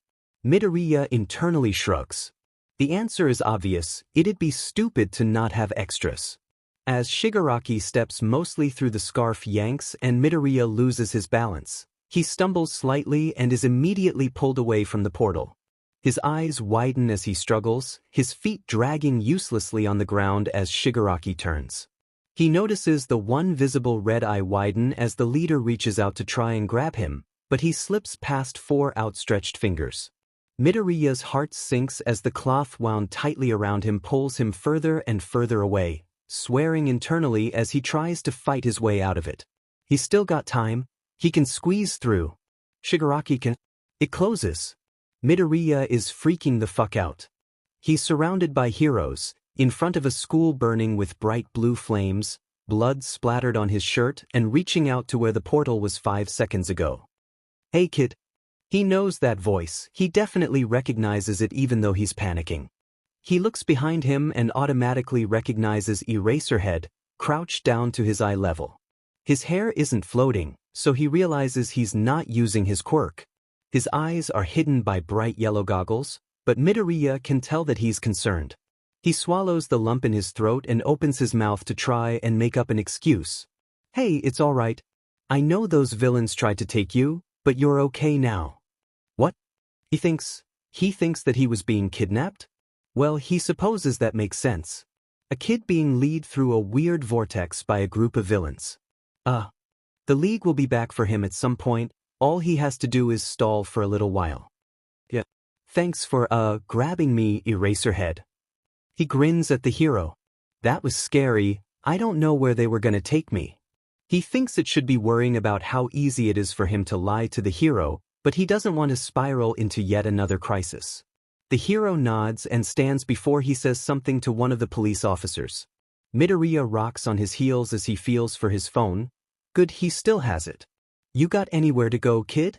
Midoriya internally shrugs. The answer is obvious, it'd be stupid to not have extras. As Shigaraki steps mostly through the scarf yanks and Midoriya loses his balance, he stumbles slightly and is immediately pulled away from the portal. His eyes widen as he struggles, his feet dragging uselessly on the ground as Shigaraki turns. He notices the one visible red eye widen as the leader reaches out to try and grab him, but he slips past 4 outstretched fingers. Midoriya's heart sinks as the cloth wound tightly around him pulls him further and further away, swearing internally as he tries to fight his way out of it. He's still got time, he can squeeze through. Shigaraki can. It closes. Midoriya is freaking the fuck out. He's surrounded by heroes, in front of a school burning with bright blue flames, blood splattered on his shirt and reaching out to where the portal was 5 seconds ago. Hey kid. He knows that voice, he definitely recognizes it even though he's panicking. He looks behind him and automatically recognizes Eraserhead, crouched down to his eye level. His hair isn't floating, so he realizes he's not using his quirk. His eyes are hidden by bright yellow goggles, but Midoriya can tell that he's concerned. He swallows the lump in his throat and opens his mouth to try and make up an excuse. Hey, it's all right. I know those villains tried to take you, but you're okay now. What? He thinks that he was being kidnapped? Well, he supposes that makes sense. A kid being led through a weird vortex by a group of villains. The League will be back for him at some point, all he has to do is stall for a little while. Yeah. Thanks for, grabbing me, Eraserhead. He grins at the hero. That was scary, I don't know where they were gonna take me. He thinks it should be worrying about how easy it is for him to lie to the hero, but he doesn't want to spiral into yet another crisis. The hero nods and stands before he says something to one of the police officers. Midoriya rocks on his heels as he feels for his phone. Good, he still has it. You got anywhere to go, kid?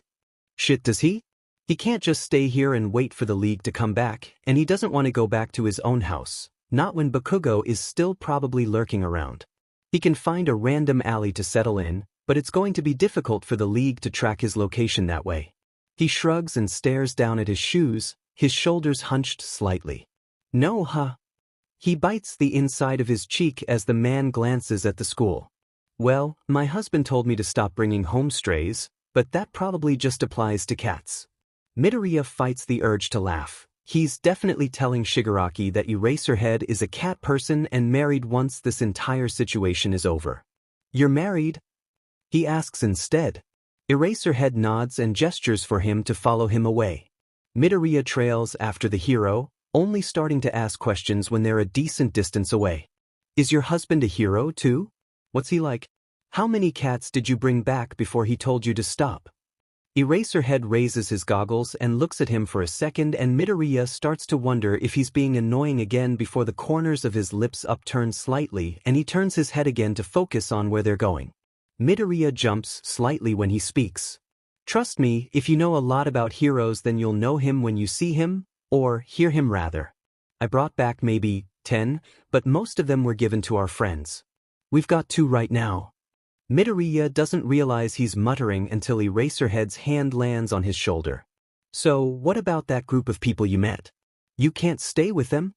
Shit, does he? He can't just stay here and wait for the League to come back, and he doesn't want to go back to his own house, not when Bakugo is still probably lurking around. He can find a random alley to settle in, but it's going to be difficult for the League to track his location that way. He shrugs and stares down at his shoes, his shoulders hunched slightly. No, huh? He bites the inside of his cheek as the man glances at the school. Well, my husband told me to stop bringing home strays, but that probably just applies to cats. Midoriya fights the urge to laugh. He's definitely telling Shigaraki that Eraserhead is a cat person and married once this entire situation is over. You're married? He asks instead. Eraserhead nods and gestures for him to follow him away. Midoriya trails after the hero, only starting to ask questions when they're a decent distance away. Is your husband a hero too? What's he like? How many cats did you bring back before he told you to stop? Eraserhead raises his goggles and looks at him for a second, and Midoriya starts to wonder if he's being annoying again before the corners of his lips upturn slightly and he turns his head again to focus on where they're going. Midoriya jumps slightly when he speaks. Trust me, if you know a lot about heroes then you'll know him when you see him, or hear him rather. I brought back maybe 10, but most of them were given to our friends. We've got 2 right now. Midoriya doesn't realize he's muttering until Eraserhead's hand lands on his shoulder. So, what about that group of people you met? You can't stay with them?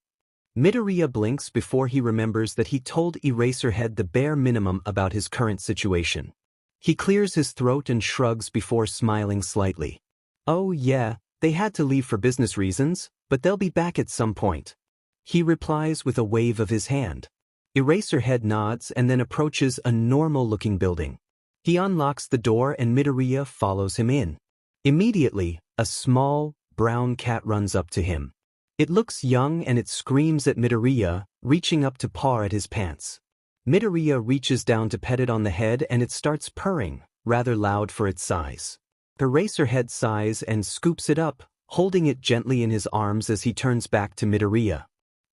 Midoriya blinks before he remembers that he told Eraserhead the bare minimum about his current situation. He clears his throat and shrugs before smiling slightly. Oh yeah, they had to leave for business reasons, but they'll be back at some point. He replies with a wave of his hand. Eraserhead nods and then approaches a normal-looking building. He unlocks the door and Midoriya follows him in. Immediately, a small, brown cat runs up to him. It looks young and it screams at Midoriya, reaching up to paw at his pants. Midoriya reaches down to pet it on the head and it starts purring, rather loud for its size. Eraserhead sighs and scoops it up, holding it gently in his arms as he turns back to Midoriya.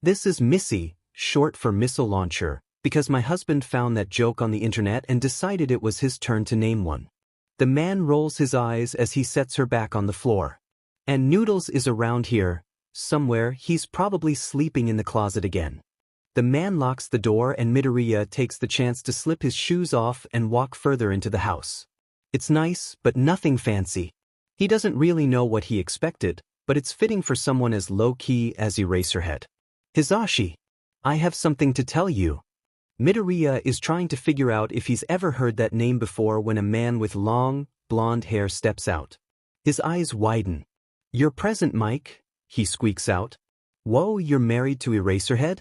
This is Missy, short for missile launcher, because my husband found that joke on the internet and decided it was his turn to name one. The man rolls his eyes as he sets her back on the floor. And Noodles is around here, Somewhere, he's probably sleeping in the closet again. The man locks the door and Midoriya takes the chance to slip his shoes off and walk further into the house. It's nice, but nothing fancy. He doesn't really know what he expected, but it's fitting for someone as low-key as Eraserhead. Hisashi, I have something to tell you. Midoriya is trying to figure out if he's ever heard that name before when a man with long, blonde hair steps out. His eyes widen. You're present, Mike, he squeaks out. Whoa, you're married to Eraserhead?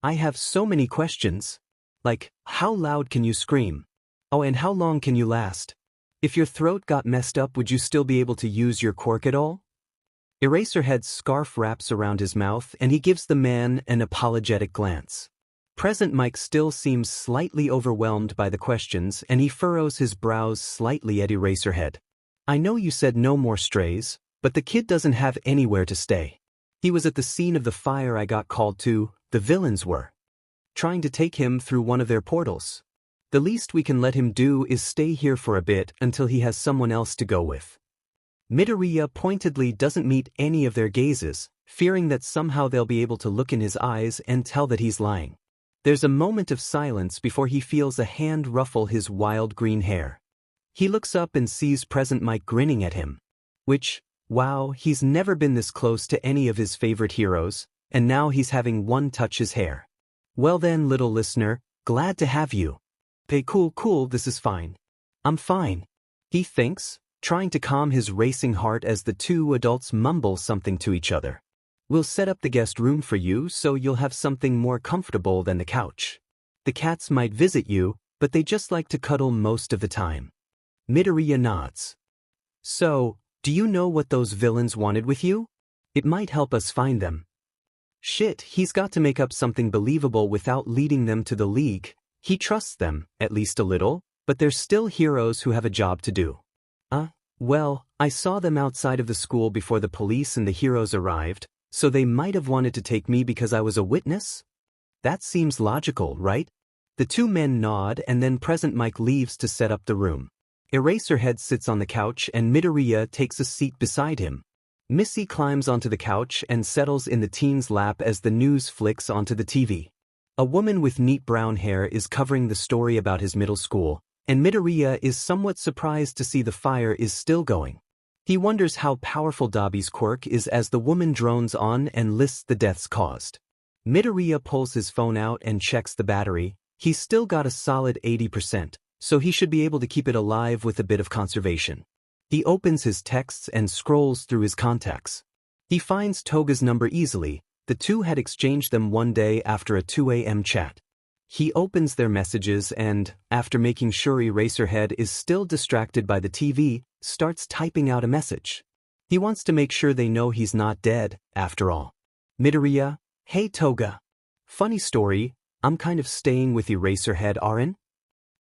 I have so many questions. Like, how loud can you scream? Oh, and how long can you last? If your throat got messed up, would you still be able to use your quirk at all? Eraserhead's scarf wraps around his mouth and he gives the man an apologetic glance. Present Mike still seems slightly overwhelmed by the questions and he furrows his brows slightly at Eraserhead. I know you said no more strays, but the kid doesn't have anywhere to stay. He was at the scene of the fire I got called to. The villains were trying to take him through one of their portals. The least we can let him do is stay here for a bit until he has someone else to go with. Midoriya pointedly doesn't meet any of their gazes, fearing that somehow they'll be able to look in his eyes and tell that he's lying. There's a moment of silence before he feels a hand ruffle his wild green hair. He looks up and sees present Mike grinning at him. Which, wow, he's never been this close to any of his favorite heroes, and now he's having one touch his hair. Well then, little listener, glad to have you. Hey, cool, this is fine. I'm fine, he thinks, trying to calm his racing heart as the two adults mumble something to each other. We'll set up the guest room for you so you'll have something more comfortable than the couch. The cats might visit you, but they just like to cuddle most of the time. Midoriya nods. So, do you know what those villains wanted with you? It might help us find them. Shit, he's got to make up something believable without leading them to the League. He trusts them, at least a little, but they're still heroes who have a job to do. Well, I saw them outside of the school before the police and the heroes arrived, so they might have wanted to take me because I was a witness? That seems logical, right? The two men nod and then present Mike leaves to set up the room. Eraserhead sits on the couch and Midoriya takes a seat beside him. Missy climbs onto the couch and settles in the teen's lap as the news flicks onto the TV. A woman with neat brown hair is covering the story about his middle school, and Midoriya is somewhat surprised to see the fire is still going. He wonders how powerful Dabi's quirk is as the woman drones on and lists the deaths caused. Midoriya pulls his phone out and checks the battery. He's still got a solid 80%, so he should be able to keep it alive with a bit of conservation. He opens his texts and scrolls through his contacts. He finds Toga's number easily. The two had exchanged them one day after a 2 a.m. chat. He opens their messages and, after making sure Eraserhead is still distracted by the TV, starts typing out a message. He wants to make sure they know he's not dead, after all. Midoriya, hey Toga. Funny story, I'm kind of staying with Eraserhead, Arin?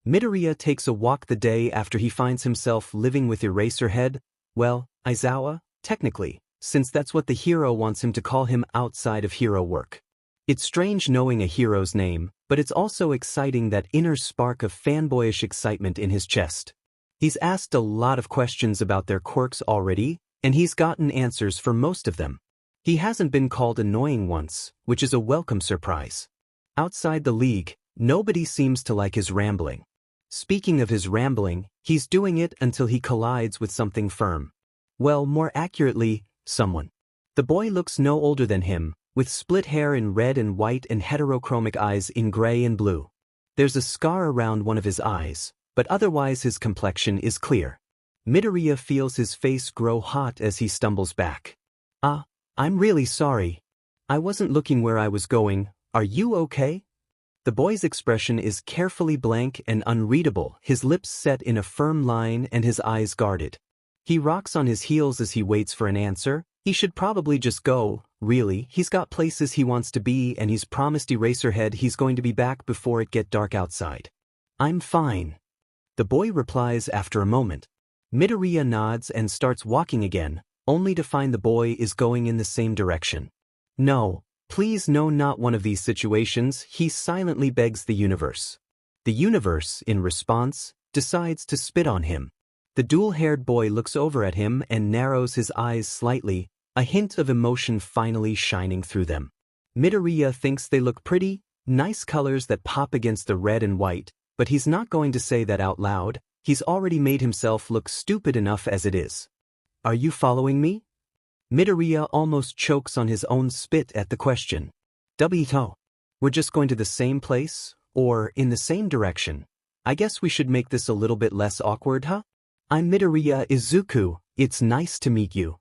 Midoriya takes a walk the day after he finds himself living with Eraserhead, well, Aizawa, technically, since that's what the hero wants him to call him outside of hero work. It's strange knowing a hero's name, but it's also exciting that inner spark of fanboyish excitement in his chest. He's asked a lot of questions about their quirks already, and he's gotten answers for most of them. He hasn't been called annoying once, which is a welcome surprise. Outside the League, nobody seems to like his rambling. Speaking of his rambling, he's doing it until he collides with something firm. Well, more accurately, someone. The boy looks no older than him, with split hair in red and white and heterochromic eyes in gray and blue. There's a scar around one of his eyes, but otherwise his complexion is clear. Midoriya feels his face grow hot as he stumbles back. I'm really sorry. I wasn't looking where I was going. Are you okay? The boy's expression is carefully blank and unreadable, his lips set in a firm line and his eyes guarded. He rocks on his heels as he waits for an answer. He should probably just go, really, he's got places he wants to be and he's promised Eraserhead he's going to be back before it get dark outside. I'm fine. The boy replies after a moment. Midoriya nods and starts walking again, only to find the boy is going in the same direction. No, please no, not one of these situations, he silently begs the universe. The universe, in response, decides to spit on him. The dual-haired boy looks over at him and narrows his eyes slightly. a hint of emotion finally shining through them. Midoriya thinks they look pretty, nice colors that pop against the red and white, but he's not going to say that out loud. He's already made himself look stupid enough as it is. Are you following me? Midoriya almost chokes on his own spit at the question. We're just going to the same place, or in the same direction. I guess we should make this a little bit less awkward, huh? I'm Midoriya Izuku, it's nice to meet you.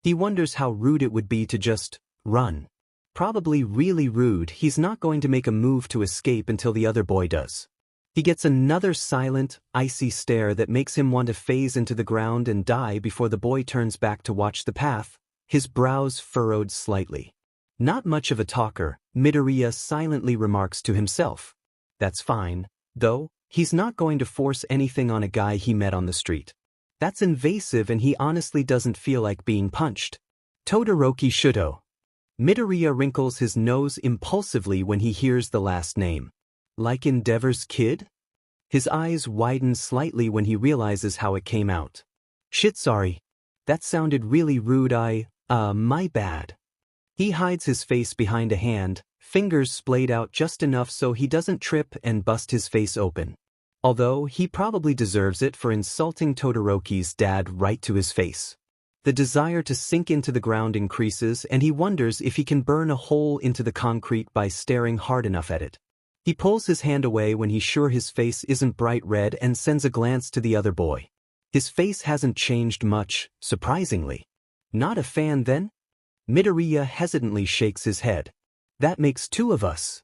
He wonders how rude it would be to just run. Probably really rude. He's not going to make a move to escape until the other boy does. He gets another silent, icy stare that makes him want to phase into the ground and die before the boy turns back to watch the path, his brows furrowed slightly. Not much of a talker, Midoriya silently remarks to himself. That's fine, though, he's not going to force anything on a guy he met on the street. That's invasive and he honestly doesn't feel like being punched. Todoroki Shudo. Midoriya wrinkles his nose impulsively when he hears the last name. Like Endeavor's kid? His eyes widen slightly when he realizes how it came out. Shit, sorry. That sounded really rude. My bad. He hides his face behind a hand, fingers splayed out just enough so he doesn't trip and bust his face open. Although he probably deserves it for insulting Todoroki's dad right to his face. The desire to sink into the ground increases and he wonders if he can burn a hole into the concrete by staring hard enough at it. He pulls his hand away when he's sure his face isn't bright red and sends a glance to the other boy. His face hasn't changed much, surprisingly. Not a fan then? Midoriya hesitantly shakes his head. That makes two of us.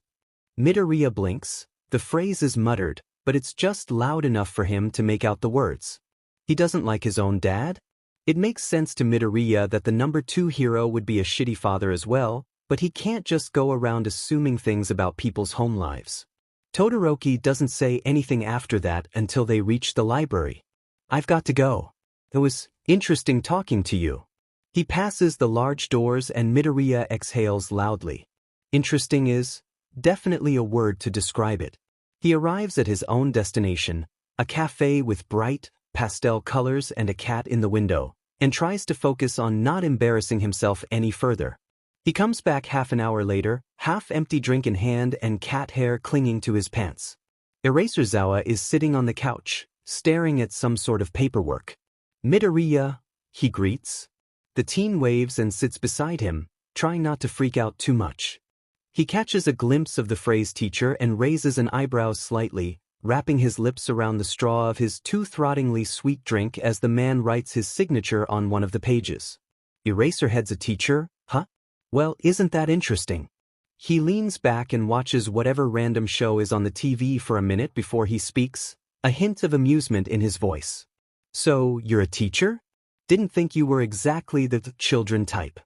Midoriya blinks. The phrase is muttered, but it's just loud enough for him to make out the words. He doesn't like his own dad? It makes sense to Midoriya that the number 2 hero would be a shitty father as well, but he can't just go around assuming things about people's home lives. Todoroki doesn't say anything after that until they reach the library. I've got to go. It was interesting talking to you. He passes the large doors and Midoriya exhales loudly. Interesting is definitely a word to describe it. He arrives at his own destination, a cafe with bright, pastel colors and a cat in the window, and tries to focus on not embarrassing himself any further. He comes back half an hour later, half-empty drink in hand and cat hair clinging to his pants. Eraserzawa is sitting on the couch, staring at some sort of paperwork. Midoriya, he greets. The teen waves and sits beside him, trying not to freak out too much. He catches a glimpse of the phrase teacher and raises an eyebrow slightly, wrapping his lips around the straw of his tooth-rottingly sweet drink as the man writes his signature on one of the pages. Eraserhead's a teacher, huh? Well, isn't that interesting? He leans back and watches whatever random show is on the TV for a minute before he speaks, a hint of amusement in his voice. So, you're a teacher? Didn't think you were exactly the children type.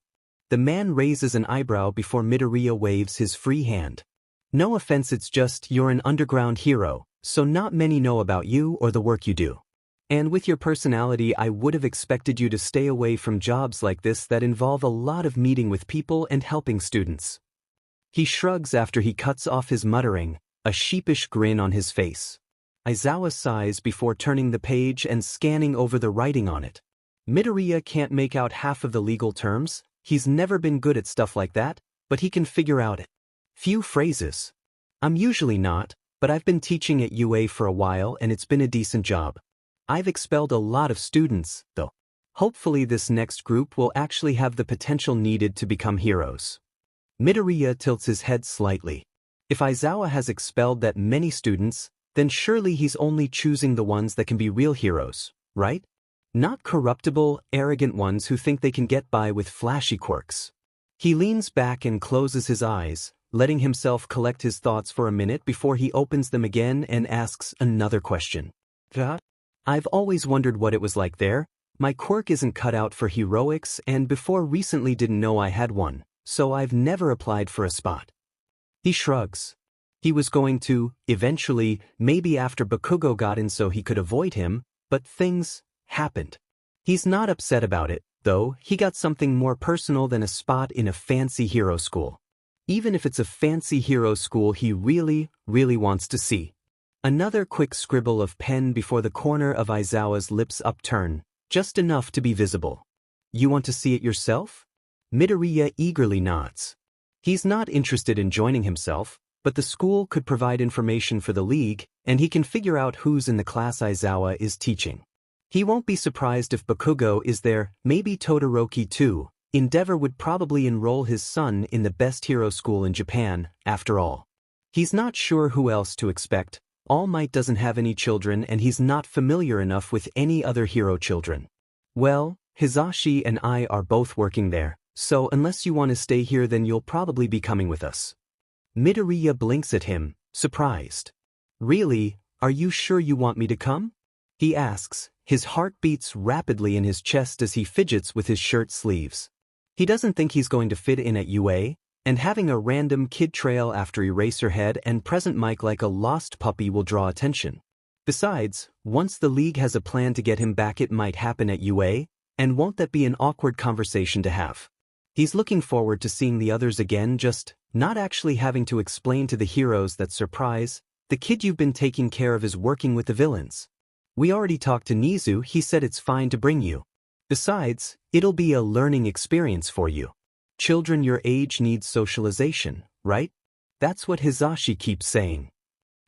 The man raises an eyebrow before Midoriya waves his free hand. No offense, it's just you're an underground hero, so not many know about you or the work you do. And with your personality, I would have expected you to stay away from jobs like this that involve a lot of meeting with people and helping students. He shrugs after he cuts off his muttering, a sheepish grin on his face. Aizawa sighs before turning the page and scanning over the writing on it. Midoriya can't make out half of the legal terms. He's never been good at stuff like that, but he can figure out it. Few phrases. I'm usually not, but I've been teaching at UA for a while and it's been a decent job. I've expelled a lot of students, though. Hopefully this next group will actually have the potential needed to become heroes. Midoriya tilts his head slightly. If Aizawa has expelled that many students, then surely he's only choosing the ones that can be real heroes, right? Not corruptible, arrogant ones who think they can get by with flashy quirks. He leans back and closes his eyes, letting himself collect his thoughts for a minute before he opens them again and asks another question. I've always wondered what it was like there. My quirk isn't cut out for heroics and before recently didn't know I had one, so I've never applied for a spot. He shrugs. He was going to, eventually, maybe after Bakugo got in so he could avoid him, but things happened. He's not upset about it, though. He got something more personal than a spot in a fancy hero school. Even if it's a fancy hero school he really, really wants to see. Another quick scribble of pen before the corner of Aizawa's lips upturn, just enough to be visible. You want to see it yourself? Midoriya eagerly nods. He's not interested in joining himself, but the school could provide information for the league, and he can figure out who's in the class Aizawa is teaching. He won't be surprised if Bakugo is there, maybe Todoroki too. Endeavor would probably enroll his son in the best hero school in Japan, after all. He's not sure who else to expect. All Might doesn't have any children and he's not familiar enough with any other hero children. Well, Hisashi and I are both working there, so unless you want to stay here then you'll probably be coming with us. Midoriya blinks at him, surprised. Really, are you sure you want me to come? He asks, his heart beats rapidly in his chest as he fidgets with his shirt sleeves. He doesn't think he's going to fit in at UA, and having a random kid trail after Eraserhead and Present Mic like a lost puppy will draw attention. Besides, once the league has a plan to get him back it might happen at UA, and won't that be an awkward conversation to have? He's looking forward to seeing the others again, just not actually having to explain to the heroes that surprise, the kid you've been taking care of is working with the villains. We already talked to Nizu, he said it's fine to bring you. Besides, it'll be a learning experience for you. Children your age need socialization, right? That's what Hisashi keeps saying.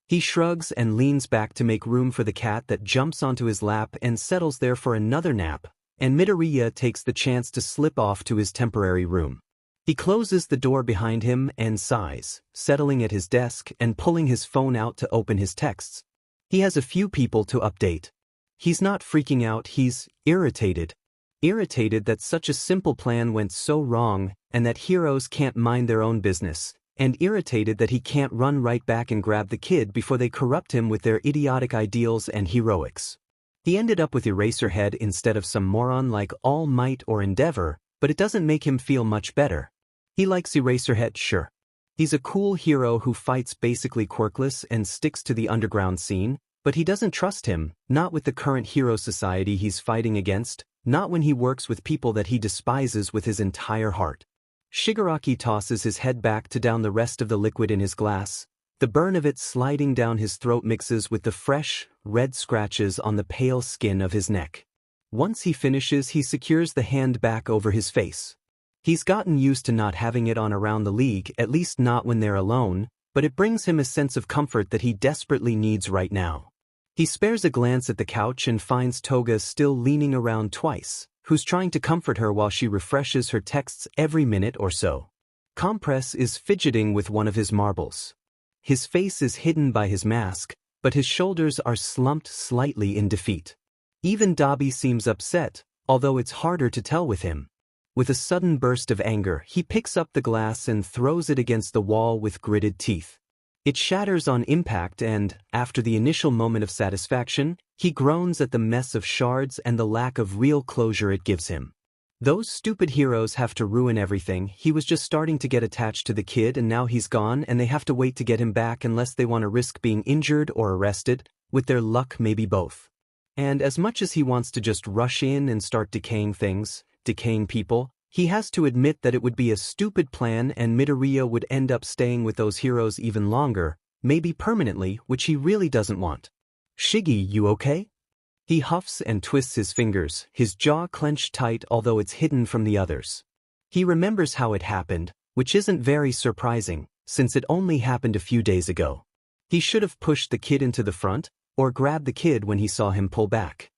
He shrugs and leans back to make room for the cat that jumps onto his lap and settles there for another nap, and Midoriya takes the chance to slip off to his temporary room. He closes the door behind him and sighs, settling at his desk and pulling his phone out to open his texts. He has a few people to update. He's not freaking out, he's irritated. Irritated that such a simple plan went so wrong and that heroes can't mind their own business, and irritated that he can't run right back and grab the kid before they corrupt him with their idiotic ideals and heroics. He ended up with Eraserhead instead of some moron like All Might or Endeavor, but it doesn't make him feel much better. He likes Eraserhead, sure. He's a cool hero who fights basically quirkless and sticks to the underground scene, but he doesn't trust him, not with the current hero society he's fighting against, not when he works with people that he despises with his entire heart. Shigaraki tosses his head back to down the rest of the liquid in his glass. The burn of it sliding down his throat mixes with the fresh, red scratches on the pale skin of his neck. Once he finishes, he secures the hand back over his face. He's gotten used to not having it on around the league, at least not when they're alone, but it brings him a sense of comfort that he desperately needs right now. He spares a glance at the couch and finds Toga still leaning around twice, who's trying to comfort her while she refreshes her texts every minute or so. Compress is fidgeting with one of his marbles. His face is hidden by his mask, but his shoulders are slumped slightly in defeat. Even Dabi seems upset, although it's harder to tell with him. With a sudden burst of anger, he picks up the glass and throws it against the wall with gritted teeth. It shatters on impact and, after the initial moment of satisfaction, he groans at the mess of shards and the lack of real closure it gives him. Those stupid heroes have to ruin everything. He was just starting to get attached to the kid and now he's gone and they have to wait to get him back unless they want to risk being injured or arrested, with their luck maybe both. And as much as he wants to just rush in and start decaying things, decaying people, he has to admit that it would be a stupid plan and Midoriya would end up staying with those heroes even longer, maybe permanently, which he really doesn't want. Shiggy, you okay? He huffs and twists his fingers, his jaw clenched tight although it's hidden from the others. He remembers how it happened, which isn't very surprising, since it only happened a few days ago. He should have pushed the kid into the front, or grabbed the kid when he saw him pull back.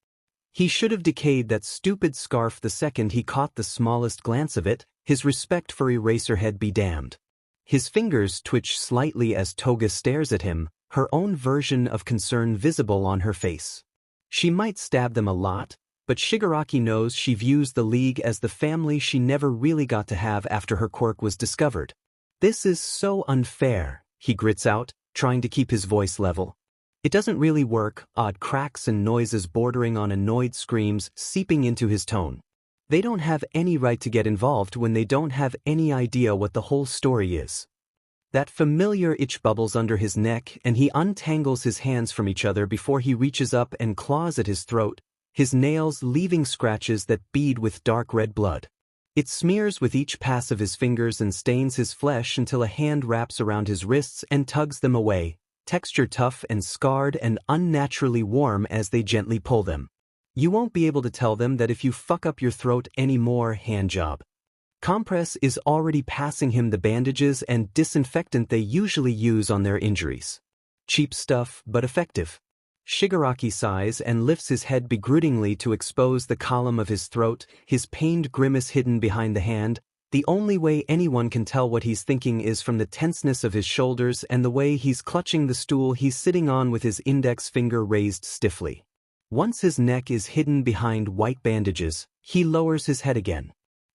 He should have decayed that stupid scarf the second he caught the smallest glance of it, his respect for Eraserhead be damned. His fingers twitch slightly as Toga stares at him, her own version of concern visible on her face. She might stab them a lot, but Shigaraki knows she views the League as the family she never really got to have after her quirk was discovered. This is so unfair, he grits out, trying to keep his voice level. It doesn't really work, odd cracks and noises bordering on annoyed screams seeping into his tone. They don't have any right to get involved when they don't have any idea what the whole story is. That familiar itch bubbles under his neck and he untangles his hands from each other before he reaches up and claws at his throat, his nails leaving scratches that bead with dark red blood. It smears with each pass of his fingers and stains his flesh until a hand wraps around his wrists and tugs them away, texture tough and scarred and unnaturally warm as they gently pull them. You won't be able to tell them that if you fuck up your throat anymore, handjob. Compress is already passing him the bandages and disinfectant they usually use on their injuries. Cheap stuff, but effective. Shigaraki sighs and lifts his head begrudgingly to expose the column of his throat, his pained grimace hidden behind the hand. The only way anyone can tell what he's thinking is from the tenseness of his shoulders and the way he's clutching the stool he's sitting on with his index finger raised stiffly. Once his neck is hidden behind white bandages, he lowers his head again.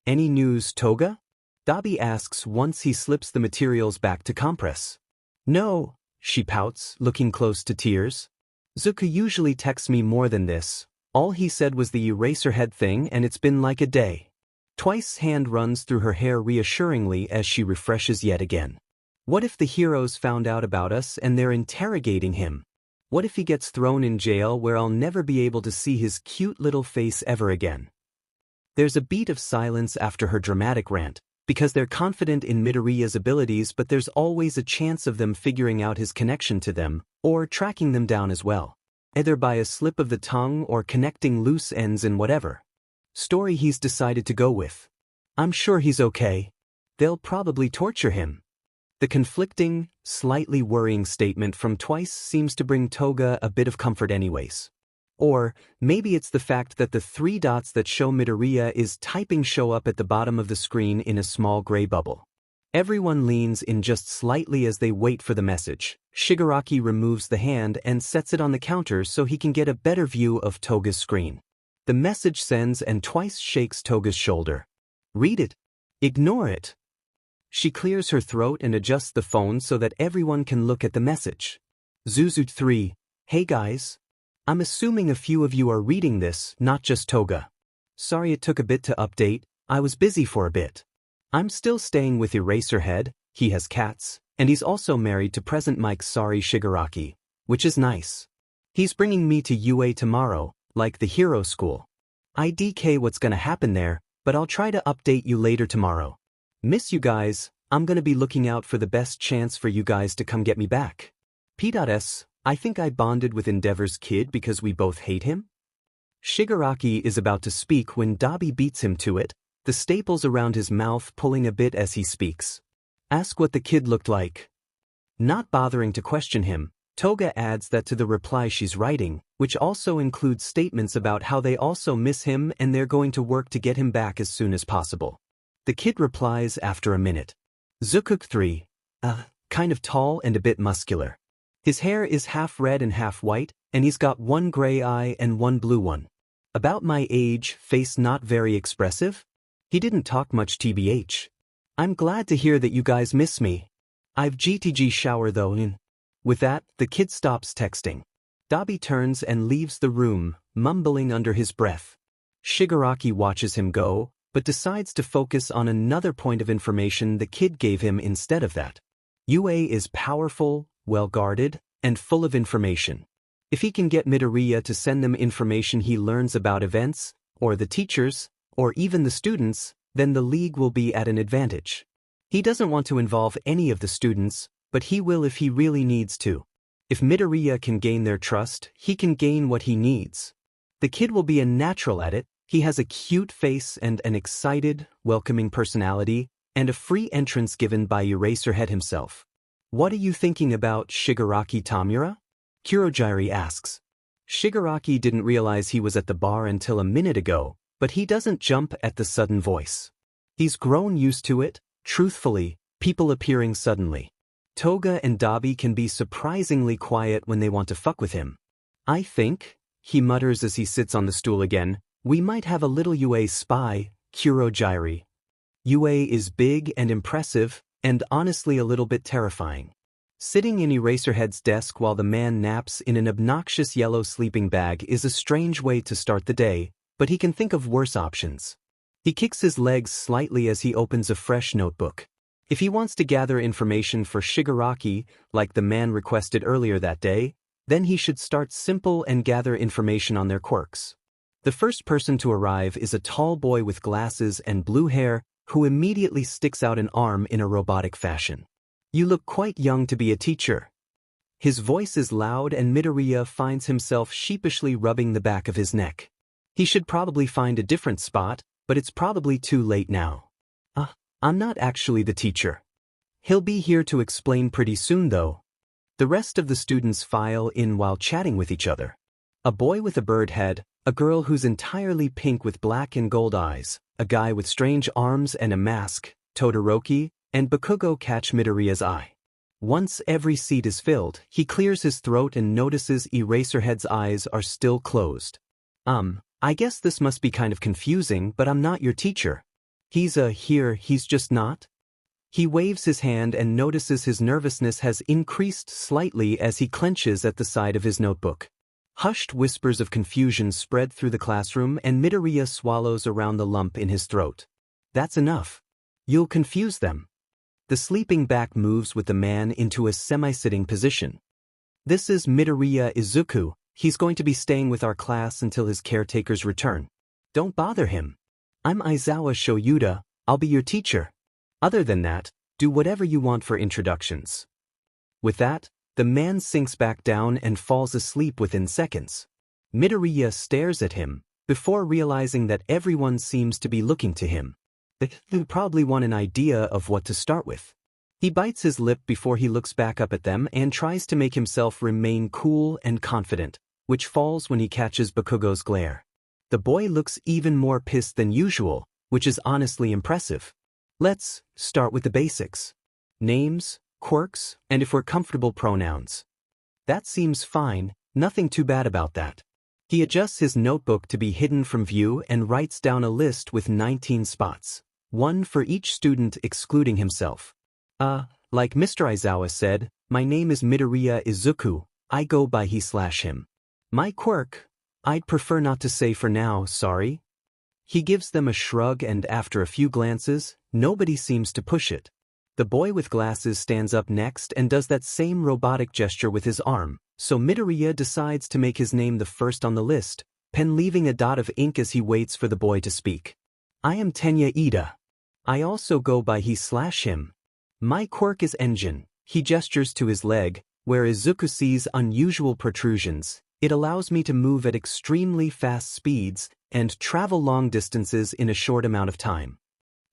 "Any news, Toga?" Dabi asks once he slips the materials back to Compress. "No," she pouts, looking close to tears. "Zuka usually texts me more than this. All he said was the Eraserhead thing and it's been like a day." Twice's hand runs through her hair reassuringly as she refreshes yet again. What if the heroes found out about us and they're interrogating him? What if he gets thrown in jail where I'll never be able to see his cute little face ever again? There's a beat of silence after her dramatic rant, because they're confident in Midoriya's abilities, but there's always a chance of them figuring out his connection to them, or tracking them down as well. Either by a slip of the tongue or connecting loose ends in whatever story he's decided to go with. "I'm sure he's okay. They'll probably torture him." The conflicting, slightly worrying statement from Twice seems to bring Toga a bit of comfort anyways. Or maybe it's the fact that the 3 dots that show Midoriya is typing show up at the bottom of the screen in a small gray bubble. Everyone leans in just slightly as they wait for the message. Shigaraki removes the hand and sets it on the counter so he can get a better view of Toga's screen. The message sends and Twice shakes Toga's shoulder. "Read it. Ignore it." She clears her throat and adjusts the phone so that everyone can look at the message. Zuzu 3, "Hey guys. I'm assuming a few of you are reading this, not just Toga. Sorry it took a bit to update, I was busy for a bit. I'm still staying with Eraserhead, he has cats, and he's also married to present Mike Sorry Shigaraki, which is nice. He's bringing me to UA tomorrow, like the hero school. IDK what's gonna happen there, but I'll try to update you later tomorrow. Miss you guys, I'm gonna be looking out for the best chance for you guys to come get me back. P.S. I think I bonded with Endeavor's kid because we both hate him." Shigaraki is about to speak when Dabi beats him to it, the staples around his mouth pulling a bit as he speaks. "Ask what the kid looked like." Not bothering to question him, Toga adds that to the reply she's writing, which also includes statements about how they also miss him and they're going to work to get him back as soon as possible. The kid replies after a minute. Zukuk 3, kind of tall and a bit muscular. His hair is half red and half white, and he's got one gray eye and one blue one. About my age, face not very expressive? He didn't talk much tbh. I'm glad to hear that you guys miss me. I've GTG shower though. With that, the kid stops texting. Dabi turns and leaves the room, mumbling under his breath. Shigaraki watches him go, but decides to focus on another point of information the kid gave him instead of that. UA is powerful, well-guarded, and full of information. If he can get Midoriya to send them information he learns about events, or the teachers, or even the students, then the league will be at an advantage. He doesn't want to involve any of the students, but he will if he really needs to. If Midoriya can gain their trust, he can gain what he needs. The kid will be a natural at it. He has a cute face and an excited, welcoming personality, and a free entrance given by Eraserhead himself. "What are you thinking about, Shigaraki Tamura?" Kurogyari asks. Shigaraki didn't realize he was at the bar until a minute ago, but he doesn't jump at the sudden voice. He's grown used to it, truthfully, people appearing suddenly. Toga and Dabi can be surprisingly quiet when they want to fuck with him. "I think," he mutters as he sits on the stool again, "we might have a little UA spy, Kurogyari. UA is big and impressive, and honestly a little bit terrifying." Sitting in Eraserhead's desk while the man naps in an obnoxious yellow sleeping bag is a strange way to start the day, but he can think of worse options. He kicks his legs slightly as he opens a fresh notebook. If he wants to gather information for Shigaraki, like the man requested earlier that day, then he should start simple and gather information on their quirks. The first person to arrive is a tall boy with glasses and blue hair who immediately sticks out an arm in a robotic fashion. "You look quite young to be a teacher." His voice is loud and Midoriya finds himself sheepishly rubbing the back of his neck. He should probably find a different spot, but it's probably too late now. I'm not actually the teacher. He'll be here to explain pretty soon though. The rest of the students file in while chatting with each other. A boy with a bird head, a girl who's entirely pink with black and gold eyes, a guy with strange arms and a mask, Todoroki, and Bakugo catch Midoriya's eye. Once every seat is filled, he clears his throat and notices Eraserhead's eyes are still closed. I guess this must be kind of confusing, but I'm not your teacher. He's just not? He waves his hand and notices his nervousness has increased slightly as he clenches at the side of his notebook. Hushed whispers of confusion spread through the classroom and Midoriya swallows around the lump in his throat. That's enough. You'll confuse them. The sleeping back moves with the man into a semi-sitting position. This is Midoriya Izuku. He's going to be staying with our class until his caretaker's return. Don't bother him. I'm Aizawa Shoyuda. I'll be your teacher. Other than that, do whatever you want for introductions. With that, the man sinks back down and falls asleep within seconds. Midoriya stares at him, before realizing that everyone seems to be looking to him. They probably want an idea of what to start with. He bites his lip before he looks back up at them and tries to make himself remain cool and confident, which falls when he catches Bakugo's glare. The boy looks even more pissed than usual, which is honestly impressive. Let's start with the basics. Names, quirks, and if we're comfortable, pronouns. That seems fine, nothing too bad about that. He adjusts his notebook to be hidden from view and writes down a list with 19 spots. One for each student excluding himself. Like Mr. Aizawa said, my name is Midoriya Izuku, I go by he/him. My quirk, I'd prefer not to say for now, sorry. He gives them a shrug and after a few glances, nobody seems to push it. The boy with glasses stands up next and does that same robotic gesture with his arm, so Midoriya decides to make his name the first on the list, pen leaving a dot of ink as he waits for the boy to speak. I am Tenya Ida. I also go by he/him. My quirk is engine. He gestures to his leg, where Izuku sees unusual protrusions. It allows me to move at extremely fast speeds and travel long distances in a short amount of time.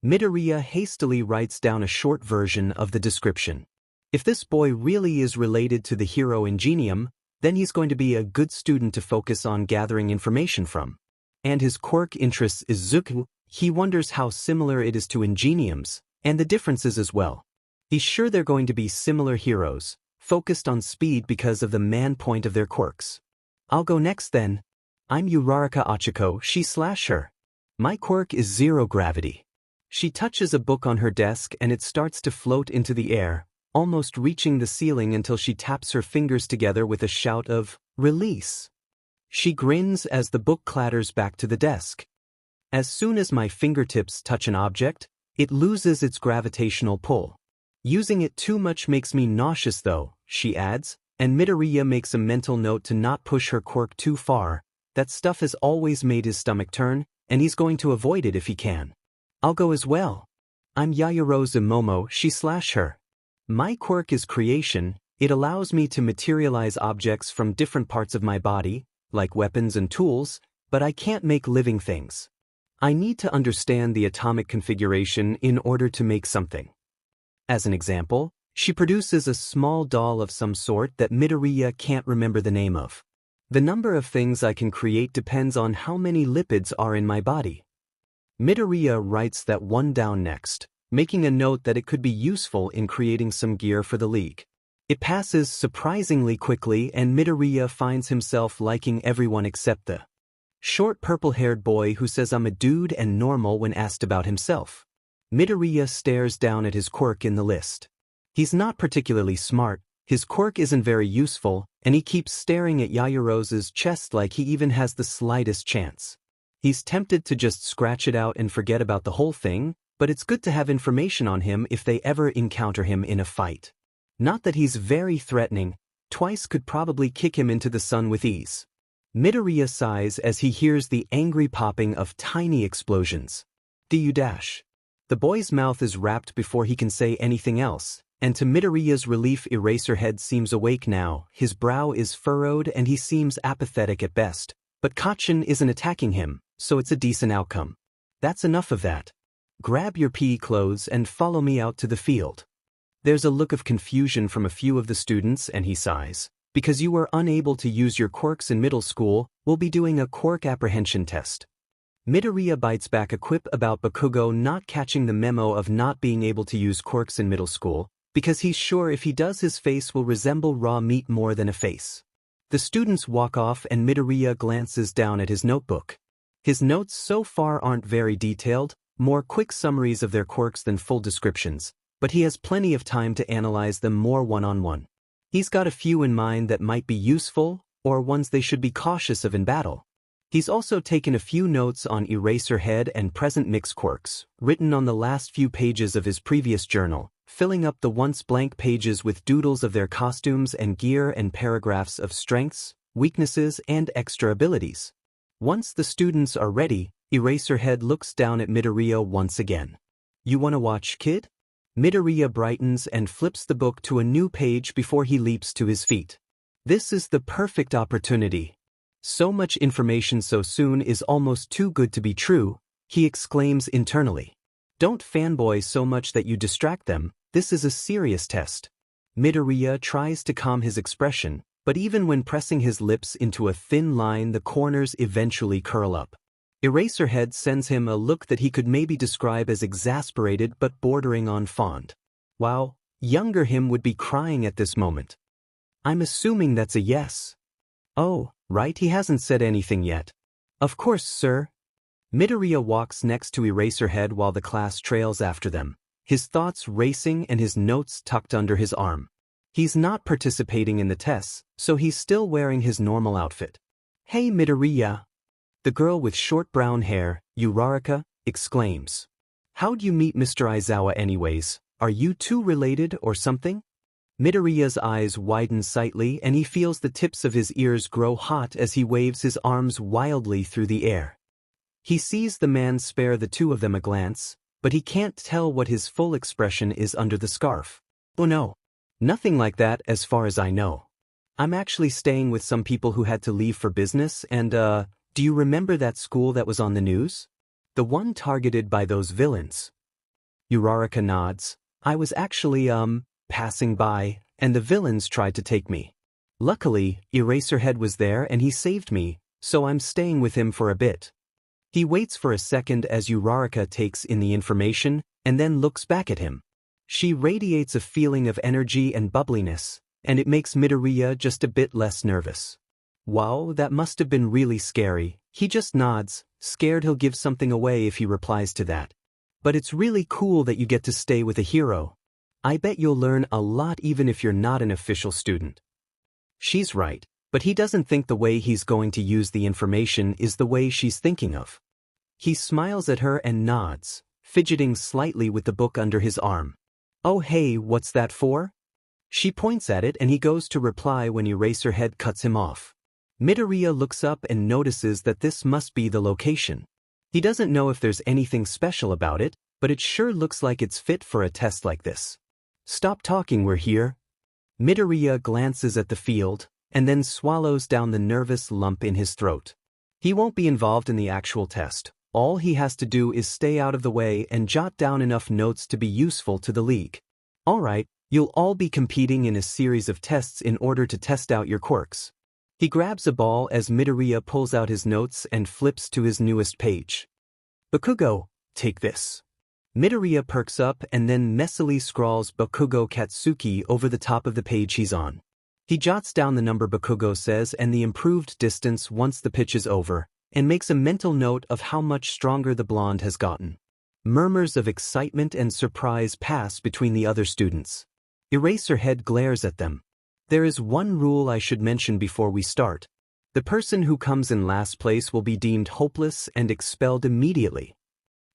Midoriya hastily writes down a short version of the description. If this boy really is related to the hero Ingenium, then he's going to be a good student to focus on gathering information from. And his quirk interests Izuku. He wonders how similar it is to Ingenium's, and the differences as well. He's sure they're going to be similar heroes, focused on speed because of the man point of their quirks. I'll go next then. I'm Uraraka Achiko, she/her. My quirk is zero gravity. She touches a book on her desk and it starts to float into the air, almost reaching the ceiling until she taps her fingers together with a shout of, "Release!" She grins as the book clatters back to the desk. As soon as my fingertips touch an object, it loses its gravitational pull. Using it too much makes me nauseous though, she adds, and Midoriya makes a mental note to not push her quirk too far. That stuff has always made his stomach turn, and he's going to avoid it if he can. I'll go as well. I'm Yaoyorozu Momo, she/her. My quirk is creation. It allows me to materialize objects from different parts of my body, like weapons and tools, but I can't make living things. I need to understand the atomic configuration in order to make something. As an example, she produces a small doll of some sort that Midoriya can't remember the name of. The number of things I can create depends on how many lipids are in my body. Midoriya writes that one down next, making a note that it could be useful in creating some gear for the league. It passes surprisingly quickly and Midoriya finds himself liking everyone except the short purple-haired boy who says I'm a dude and normal when asked about himself. Midoriya stares down at his quirk in the list. He's not particularly smart, his quirk isn't very useful, and he keeps staring at Yaoyorozu's chest like he even has the slightest chance. He's tempted to just scratch it out and forget about the whole thing, but it's good to have information on him if they ever encounter him in a fight. Not that he's very threatening, Twice could probably kick him into the sun with ease. Midoriya sighs as he hears the angry popping of tiny explosions. The boy's mouth is wrapped before he can say anything else, and to Midoriya's relief Eraserhead seems awake now. His brow is furrowed and he seems apathetic at best, but Kacchin isn't attacking him, so it's a decent outcome. That's enough of that. grab your PE clothes and follow me out to the field. There's a look of confusion from a few of the students and he sighs. Because you were unable to use your quirks in middle school, we'll be doing a quirk apprehension test. Midoriya bites back a quip about Bakugo not catching the memo of not being able to use quirks in middle school, because he's sure if he does his face will resemble raw meat more than a face. The students walk off and Midoriya glances down at his notebook. His notes so far aren't very detailed, more quick summaries of their quirks than full descriptions, but he has plenty of time to analyze them more one-on-one. He's got a few in mind that might be useful, or ones they should be cautious of in battle. He's also taken a few notes on Eraserhead and present mix quirks, written on the last few pages of his previous journal, filling up the once blank pages with doodles of their costumes and gear and paragraphs of strengths, weaknesses, and extra abilities. Once the students are ready, Eraserhead looks down at Midoriya once again. You wanna watch, kid? Midoriya brightens and flips the book to a new page before he leaps to his feet. This is the perfect opportunity. So much information so soon is almost too good to be true, he exclaims internally. Don't fanboy so much that you distract them, this is a serious test. Midoriya tries to calm his expression, but even when pressing his lips into a thin line the corners eventually curl up. Eraserhead sends him a look that he could maybe describe as exasperated but bordering on fond. Wow, younger him would be crying at this moment. I'm assuming that's a yes. Oh, right, he hasn't said anything yet. Of course, sir. Midoriya walks next to Eraserhead while the class trails after them, his thoughts racing and his notes tucked under his arm. He's not participating in the tests, so he's still wearing his normal outfit. Hey Midoriya! The girl with short brown hair, Uraraka, exclaims. How'd you meet Mr. Aizawa anyways? Are you two related or something? Midoriya's eyes widen slightly and he feels the tips of his ears grow hot as he waves his arms wildly through the air. He sees the man spare the two of them a glance, but he can't tell what his full expression is under the scarf. Oh no. Nothing like that as far as I know. I'm actually staying with some people who had to leave for business and, do you remember that school that was on the news? The one targeted by those villains. Uraraka nods. I was actually, passing by, and the villains tried to take me. Luckily, Eraserhead was there and he saved me, so I'm staying with him for a bit. He waits for a second as Uraraka takes in the information, and then looks back at him. She radiates a feeling of energy and bubbliness, and it makes Midoriya just a bit less nervous. Wow, that must have been really scary. He just nods, scared he'll give something away if he replies to that. But it's really cool that you get to stay with a hero. I bet you'll learn a lot even if you're not an official student. She's right, but he doesn't think the way he's going to use the information is the way she's thinking of. He smiles at her and nods, fidgeting slightly with the book under his arm. Oh hey, what's that for? She points at it and he goes to reply when Eraserhead cuts him off. Midoriya looks up and notices that this must be the location. He doesn't know if there's anything special about it, but it sure looks like it's fit for a test like this. Stop talking, we're here. Midoriya glances at the field, and then swallows down the nervous lump in his throat. He won't be involved in the actual test. All he has to do is stay out of the way and jot down enough notes to be useful to the league. Alright, you'll all be competing in a series of tests in order to test out your quirks. He grabs a ball as Midoriya pulls out his notes and flips to his newest page. Bakugo, take this. Midoriya perks up and then messily scrawls Bakugo Katsuki over the top of the page he's on. He jots down the number Bakugo says and the improved distance once the pitch is over, and makes a mental note of how much stronger the blonde has gotten. Murmurs of excitement and surprise pass between the other students. Eraserhead glares at them. There is one rule I should mention before we start. The person who comes in last place will be deemed hopeless and expelled immediately.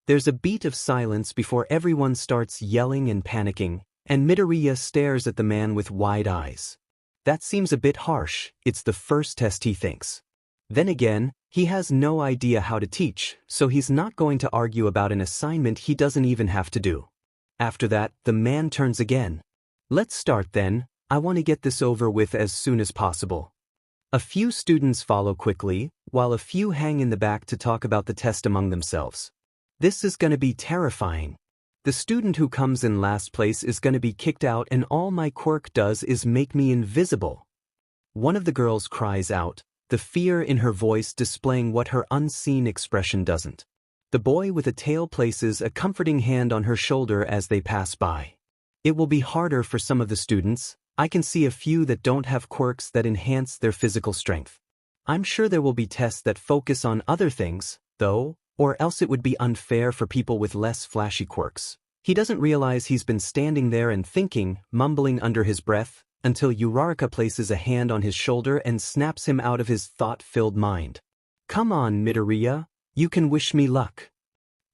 There's a beat of silence before everyone starts yelling and panicking, and Midoriya stares at the man with wide eyes. That seems a bit harsh, it's the first test he thinks. Then again, he has no idea how to teach, so he's not going to argue about an assignment he doesn't even have to do. After that, the man turns again. Let's start then. I want to get this over with as soon as possible. A few students follow quickly, while a few hang in the back to talk about the test among themselves. This is gonna be terrifying. The student who comes in last place is gonna be kicked out and all my quirk does is make me invisible. One of the girls cries out, the fear in her voice displaying what her unseen expression doesn't. The boy with a tail places a comforting hand on her shoulder as they pass by. It will be harder for some of the students. I can see a few that don't have quirks that enhance their physical strength. I'm sure there will be tests that focus on other things, though, or else it would be unfair for people with less flashy quirks. He doesn't realize he's been standing there and thinking, mumbling under his breath, until Uraraka places a hand on his shoulder and snaps him out of his thought-filled mind. Come on, Midoriya, you can wish me luck.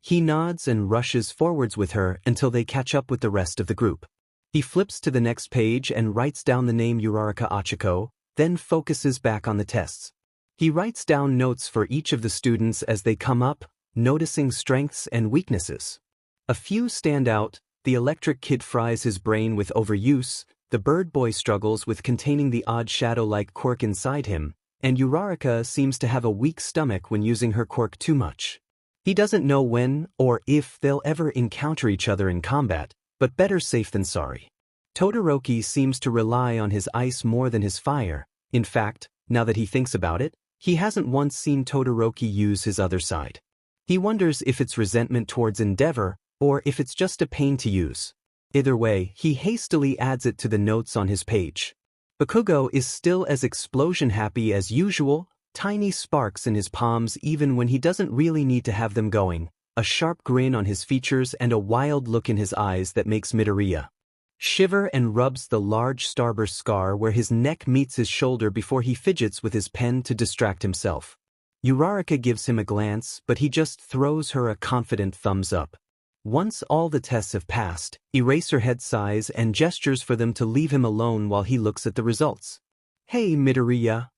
He nods and rushes forwards with her until they catch up with the rest of the group. He flips to the next page and writes down the name Uraraka Achiko, then focuses back on the tests. He writes down notes for each of the students as they come up, noticing strengths and weaknesses. A few stand out. The electric kid fries his brain with overuse, the bird boy struggles with containing the odd shadow-like quirk inside him, and Uraraka seems to have a weak stomach when using her quirk too much. He doesn't know when or if they'll ever encounter each other in combat, but better safe than sorry. Todoroki seems to rely on his ice more than his fire. In fact, now that he thinks about it, he hasn't once seen Todoroki use his other side. He wonders if it's resentment towards Endeavor, or if it's just a pain to use. Either way, he hastily adds it to the notes on his page. Bakugo is still as explosion-happy as usual, tiny sparks in his palms even when he doesn't really need to have them going, a sharp grin on his features and a wild look in his eyes that makes Midoriya shiver and rubs the large starburst scar where his neck meets his shoulder before he fidgets with his pen to distract himself. Uraraka gives him a glance, but he just throws her a confident thumbs up. Once all the tests have passed, Eraserhead sighs and gestures for them to leave him alone while he looks at the results. Hey Midoriya.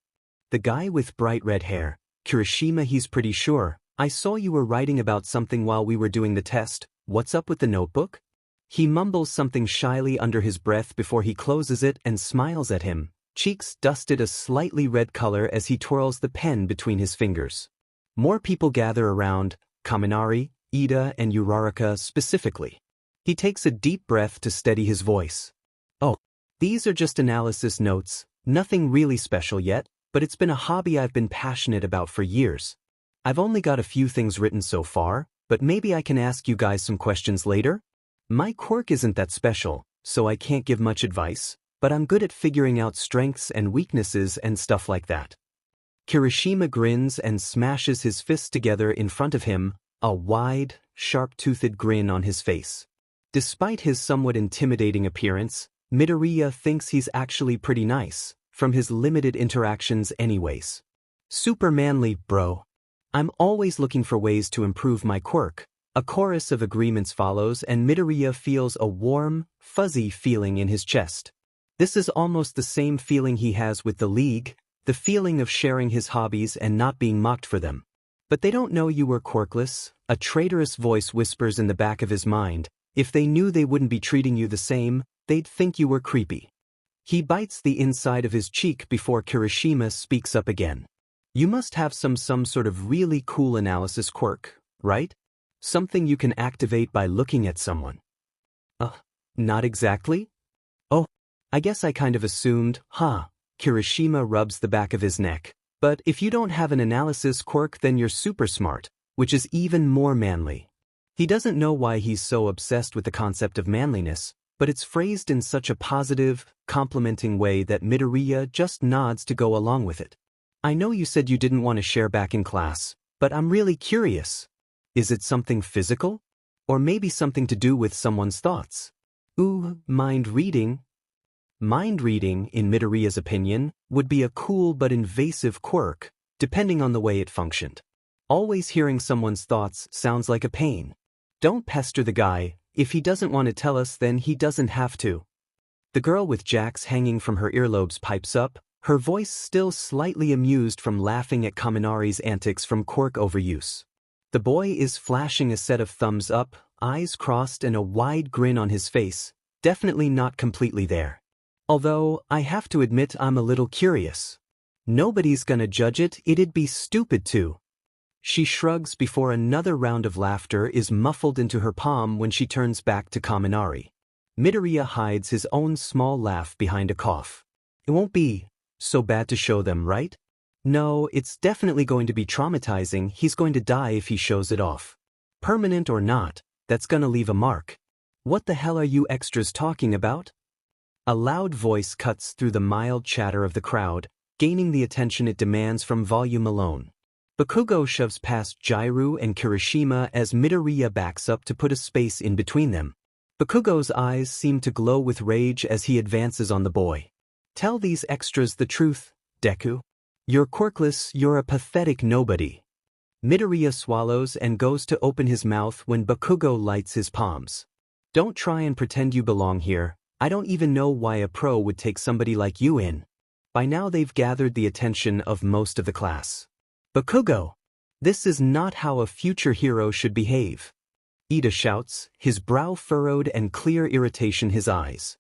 The guy with bright red hair, Kirishima, he's pretty sure. I saw you were writing about something while we were doing the test. What's up with the notebook? He mumbles something shyly under his breath before he closes it and smiles at him, cheeks dusted a slightly red color as he twirls the pen between his fingers. More people gather around, Kaminari, Ida and Uraraka specifically. He takes a deep breath to steady his voice. Oh, these are just analysis notes, nothing really special yet, but it's been a hobby I've been passionate about for years. I've only got a few things written so far, but maybe I can ask you guys some questions later? My quirk isn't that special, so I can't give much advice, but I'm good at figuring out strengths and weaknesses and stuff like that. Kirishima grins and smashes his fists together in front of him, a wide, sharp-toothed grin on his face. Despite his somewhat intimidating appearance, Midoriya thinks he's actually pretty nice, from his limited interactions anyways. Super manly, bro. I'm always looking for ways to improve my quirk. A chorus of agreements follows and Midoriya feels a warm, fuzzy feeling in his chest. This is almost the same feeling he has with the League, the feeling of sharing his hobbies and not being mocked for them. But they don't know you were quirkless, a traitorous voice whispers in the back of his mind. If they knew they wouldn't be treating you the same, they'd think you were creepy. He bites the inside of his cheek before Kirishima speaks up again. You must have some sort of really cool analysis quirk, right? Something you can activate by looking at someone. Not exactly? Oh, I guess I kind of assumed, huh? Kirishima rubs the back of his neck. But if you don't have an analysis quirk, then you're super smart, which is even more manly. He doesn't know why he's so obsessed with the concept of manliness, but it's phrased in such a positive, complimenting way that Midoriya just nods to go along with it. I know you said you didn't want to share back in class, but I'm really curious. Is it something physical? Or maybe something to do with someone's thoughts? Ooh, mind reading? Mind reading, in Midoriya's opinion, would be a cool but invasive quirk, depending on the way it functioned. Always hearing someone's thoughts sounds like a pain. Don't pester the guy. If he doesn't want to tell us, then he doesn't have to. The girl with jacks hanging from her earlobes pipes up, her voice still slightly amused from laughing at Kaminari's antics from quirk overuse. The boy is flashing a set of thumbs up, eyes crossed and a wide grin on his face, definitely not completely there. Although, I have to admit I'm a little curious. Nobody's gonna judge it, it'd be stupid to. She shrugs before another round of laughter is muffled into her palm when she turns back to Kaminari. Midoriya hides his own small laugh behind a cough. It won't be so bad to show them, right? No, it's definitely going to be traumatizing. He's going to die if he shows it off. Permanent or not, that's gonna leave a mark. What the hell are you extras talking about? A loud voice cuts through the mild chatter of the crowd, gaining the attention it demands from volume alone. Bakugo shoves past Jairu and Kirishima as Midoriya backs up to put a space in between them. Bakugo's eyes seem to glow with rage as he advances on the boy. Tell these extras the truth, Deku. You're quirkless, you're a pathetic nobody. Midoriya swallows and goes to open his mouth when Bakugo lights his palms. Don't try and pretend you belong here. I don't even know why a pro would take somebody like you in. By now they've gathered the attention of most of the class. Bakugo! This is not how a future hero should behave. Ida shouts, his brow furrowed and clear irritation his eyes.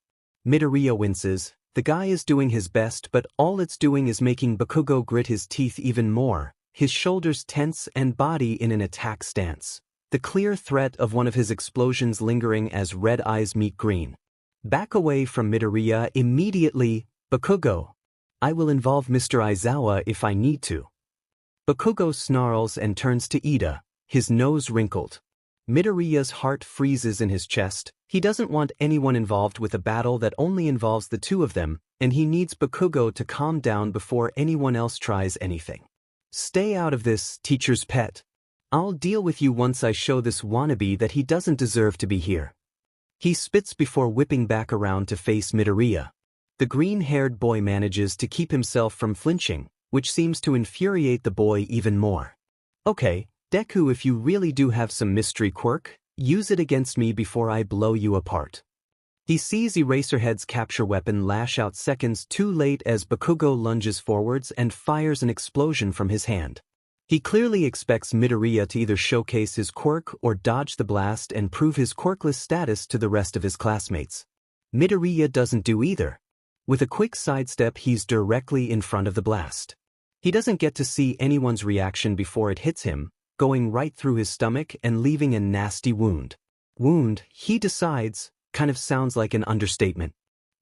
Midoriya winces. The guy is doing his best, but all it's doing is making Bakugo grit his teeth even more, his shoulders tense and body in an attack stance. The clear threat of one of his explosions lingering as red eyes meet green. Back away from Midoriya immediately, Bakugo. I will involve Mr. Aizawa if I need to. Bakugo snarls and turns to Ida, his nose wrinkled. Midoriya's heart freezes in his chest. He doesn't want anyone involved with a battle that only involves the two of them, and he needs Bakugo to calm down before anyone else tries anything. Stay out of this, teacher's pet. I'll deal with you once I show this wannabe that he doesn't deserve to be here. He spits before whipping back around to face Midoriya. The green-haired boy manages to keep himself from flinching, which seems to infuriate the boy even more. Okay, Deku, if you really do have some mystery quirk, use it against me before I blow you apart. He sees Eraserhead's capture weapon lash out seconds too late as Bakugo lunges forwards and fires an explosion from his hand. He clearly expects Midoriya to either showcase his quirk or dodge the blast and prove his quirkless status to the rest of his classmates. Midoriya doesn't do either. With a quick sidestep, he's directly in front of the blast. He doesn't get to see anyone's reaction before it hits him, going right through his stomach and leaving a nasty wound. Wound, he decides, kind of sounds like an understatement.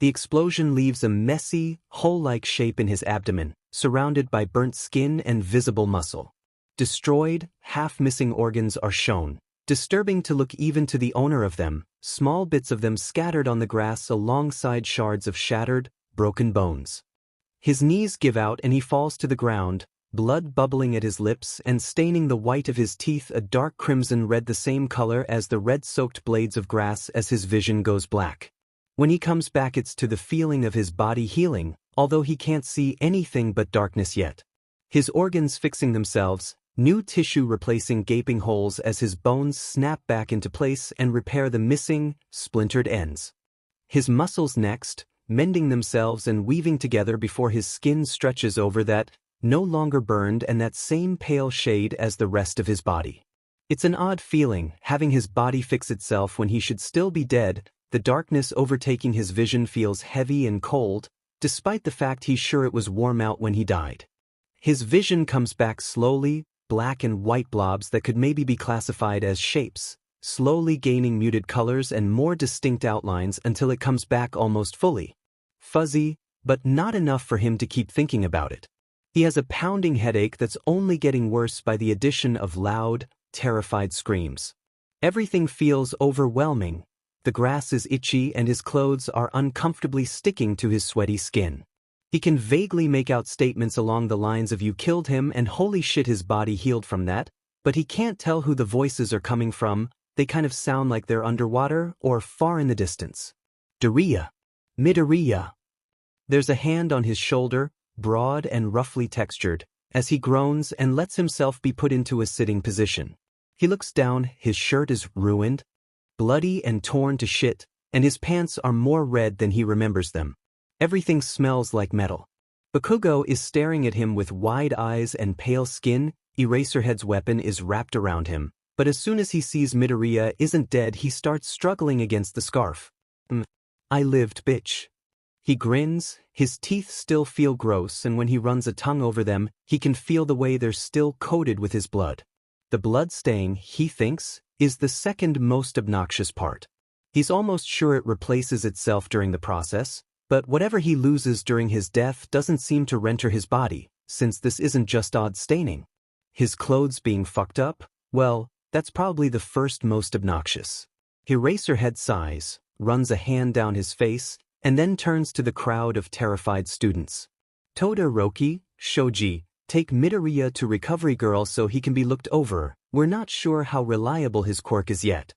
The explosion leaves a messy, hole-like shape in his abdomen, surrounded by burnt skin and visible muscle. Destroyed, half-missing organs are shown, disturbing to look even to the owner of them, small bits of them scattered on the grass alongside shards of shattered, broken bones. His knees give out and he falls to the ground, blood bubbling at his lips and staining the white of his teeth a dark crimson red, the same color as the red-soaked blades of grass as his vision goes black. When he comes back, it's to the feeling of his body healing, although he can't see anything but darkness yet. His organs fixing themselves, new tissue replacing gaping holes as his bones snap back into place and repair the missing, splintered ends. His muscles next, mending themselves and weaving together before his skin stretches over that, no longer burned and that same pale shade as the rest of his body. It's an odd feeling, having his body fix itself when he should still be dead. The darkness overtaking his vision feels heavy and cold, despite the fact he's sure it was warm out when he died. His vision comes back slowly, black and white blobs that could maybe be classified as shapes, slowly gaining muted colors and more distinct outlines until it comes back almost fully. Fuzzy, but not enough for him to keep thinking about it. He has a pounding headache that's only getting worse by the addition of loud, terrified screams. Everything feels overwhelming. The grass is itchy and his clothes are uncomfortably sticking to his sweaty skin. He can vaguely make out statements along the lines of "you killed him" and "holy shit, his body healed from that," but he can't tell who the voices are coming from. They kind of sound like they're underwater or far in the distance. Midoriya. Midoriya. There's a hand on his shoulder, broad and roughly textured, as he groans and lets himself be put into a sitting position. He looks down, his shirt is ruined, bloody and torn to shit, and his pants are more red than he remembers them. Everything smells like metal. Bakugo is staring at him with wide eyes and pale skin. Eraserhead's weapon is wrapped around him, but as soon as he sees Midoriya isn't dead, he starts struggling against the scarf. I lived, bitch. He grins, his teeth still feel gross, and when he runs a tongue over them, he can feel the way they're still coated with his blood. The blood stain, he thinks, is the second most obnoxious part. He's almost sure it replaces itself during the process, but whatever he loses during his death doesn't seem to renter his body, since this isn't just odd staining. His clothes being fucked up? Well, that's probably the first most obnoxious. Eraserhead sighs, runs a hand down his face, and then turns to the crowd of terrified students. Todoroki, Shoji, take Midoriya to Recovery Girl so he can be looked over. We're not sure how reliable his quirk is yet.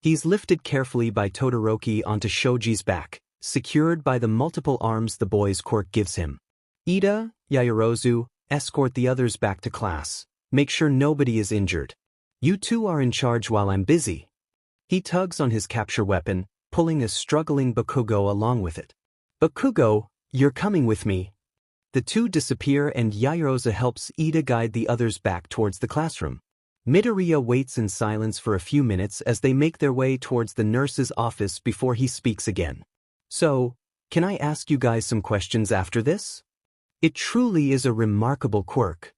He's lifted carefully by Todoroki onto Shoji's back, secured by the multiple arms the boy's quirk gives him. Ida, Yaoyorozu, escort the others back to class. Make sure nobody is injured. You two are in charge while I'm busy. He tugs on his capture weapon, pulling a struggling Bakugo along with it. Bakugo, you're coming with me. The two disappear and Yaoyorozu helps Ida guide the others back towards the classroom. Midoriya waits in silence for a few minutes as they make their way towards the nurse's office before he speaks again. So, can I ask you guys some questions after this? It truly is a remarkable quirk.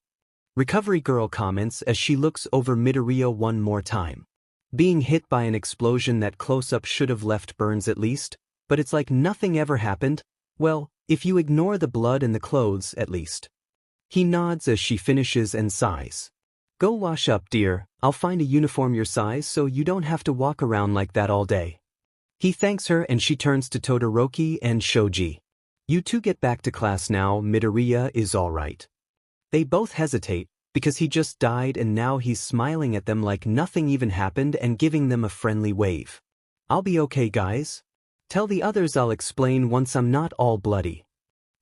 Recovery Girl comments as she looks over Midoriya one more time. Being hit by an explosion that close-up should have left burns at least, but it's like nothing ever happened. Well, if you ignore the blood and the clothes, at least. He nods as she finishes and sighs. Go wash up, dear. I'll find a uniform your size so you don't have to walk around like that all day. He thanks her and she turns to Todoroki and Shoji. You two get back to class now. Midoriya is all right. They both hesitate, because he just died and now he's smiling at them like nothing even happened and giving them a friendly wave. I'll be okay, guys. Tell the others I'll explain once I'm not all bloody.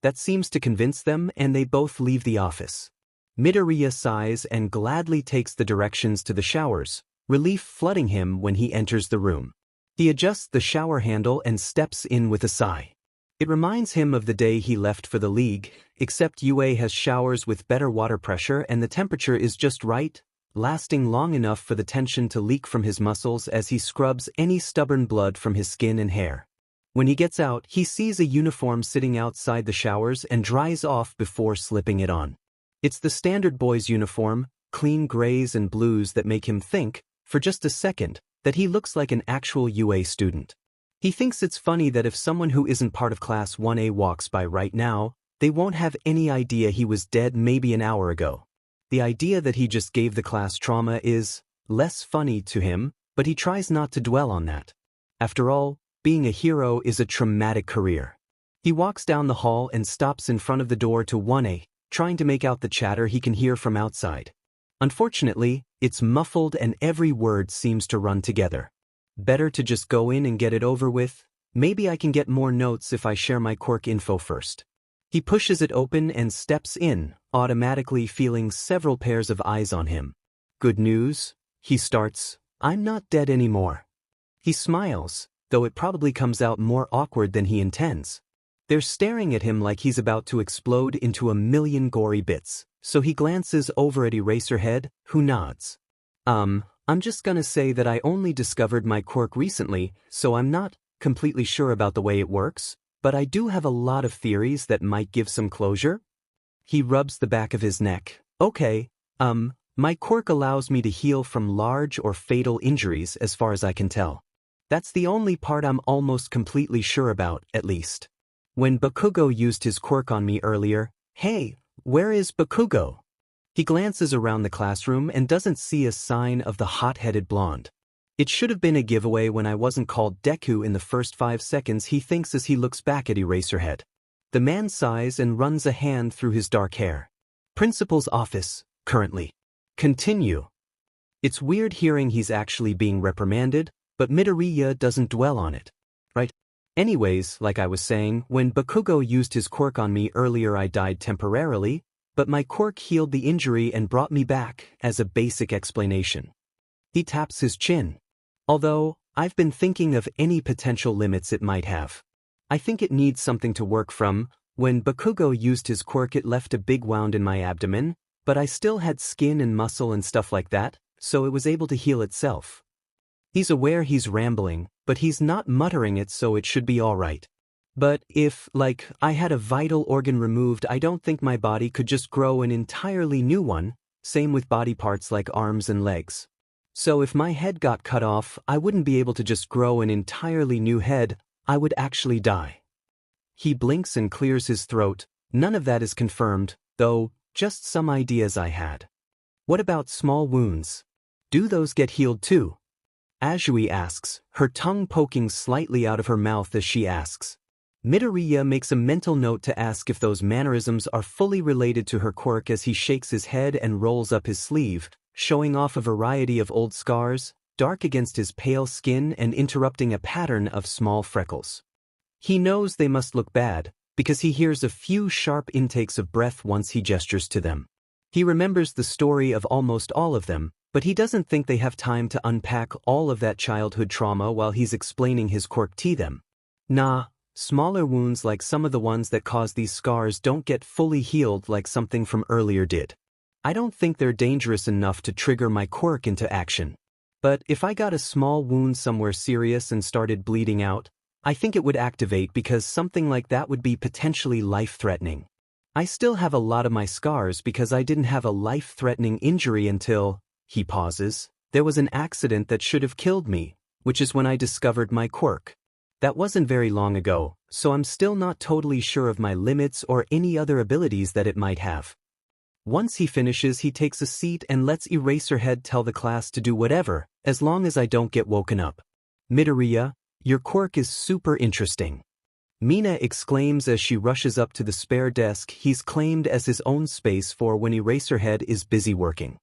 That seems to convince them and they both leave the office. Midoriya sighs and gladly takes the directions to the showers, relief flooding him when he enters the room. He adjusts the shower handle and steps in with a sigh. It reminds him of the day he left for the league, except UA has showers with better water pressure and the temperature is just right, lasting long enough for the tension to leak from his muscles as he scrubs any stubborn blood from his skin and hair. When he gets out, he sees a uniform sitting outside the showers and dries off before slipping it on. It's the standard boys' uniform, clean grays and blues that make him think, for just a second, that he looks like an actual UA student. He thinks it's funny that if someone who isn't part of Class 1A walks by right now, they won't have any idea he was dead maybe an hour ago. The idea that he just gave the class trauma is less funny to him, but he tries not to dwell on that. After all, being a hero is a traumatic career. He walks down the hall and stops in front of the door to 1A, trying to make out the chatter he can hear from outside. Unfortunately, it's muffled and every word seems to run together. Better to just go in and get it over with. Maybe I can get more notes if I share my quirk info first. He pushes it open and steps in, automatically feeling several pairs of eyes on him. Good news, he starts. I'm not dead anymore. He smiles, though it probably comes out more awkward than he intends. They're staring at him like he's about to explode into a million gory bits, so he glances over at Eraserhead, who nods. I'm just gonna say that I only discovered my quirk recently, so I'm not completely sure about the way it works, but I do have a lot of theories that might give some closure. He rubs the back of his neck. Okay, my quirk allows me to heal from large or fatal injuries as far as I can tell. That's the only part I'm almost completely sure about, at least. When Bakugo used his quirk on me earlier, hey, where is Bakugo? He glances around the classroom and doesn't see a sign of the hot-headed blonde. It should have been a giveaway when I wasn't called Deku in the first 5 seconds, he thinks as he looks back at Eraserhead. The man sighs and runs a hand through his dark hair. Principal's office, currently. Continue. It's weird hearing he's actually being reprimanded, but Midoriya doesn't dwell on it. Right? Anyways, like I was saying, when Bakugo used his quirk on me earlier I died temporarily, but my quirk healed the injury and brought me back, as a basic explanation. He taps his chin. Although, I've been thinking of any potential limits it might have. I think it needs something to work from. When Bakugo used his quirk it left a big wound in my abdomen, but I still had skin and muscle and stuff like that, so it was able to heal itself. He's aware he's rambling, but he's not muttering it, so it should be alright. But if, like, I had a vital organ removed, I don't think my body could just grow an entirely new one, same with body parts like arms and legs. So if my head got cut off, I wouldn't be able to just grow an entirely new head, I would actually die. He blinks and clears his throat. None of that is confirmed, though, just some ideas I had. What about small wounds? Do those get healed too? Azui asks, her tongue poking slightly out of her mouth as she asks. Midoriya makes a mental note to ask if those mannerisms are fully related to her quirk as he shakes his head and rolls up his sleeve, showing off a variety of old scars, dark against his pale skin and interrupting a pattern of small freckles. He knows they must look bad, because he hears a few sharp intakes of breath once he gestures to them. He remembers the story of almost all of them, but he doesn't think they have time to unpack all of that childhood trauma while he's explaining his quirk to them. Nah, smaller wounds like some of the ones that cause these scars don't get fully healed like something from earlier did. I don't think they're dangerous enough to trigger my quirk into action. But if I got a small wound somewhere serious and started bleeding out, I think it would activate because something like that would be potentially life-threatening. I still have a lot of my scars because I didn't have a life-threatening injury until, he pauses, there was an accident that should have killed me, which is when I discovered my quirk. That wasn't very long ago, so I'm still not totally sure of my limits or any other abilities that it might have. Once he finishes, he takes a seat and lets Eraserhead tell the class to do whatever, as long as I don't get woken up. Midoriya, your quirk is super interesting. Mina exclaims as she rushes up to the spare desk he's claimed as his own space for when Eraserhead is busy working.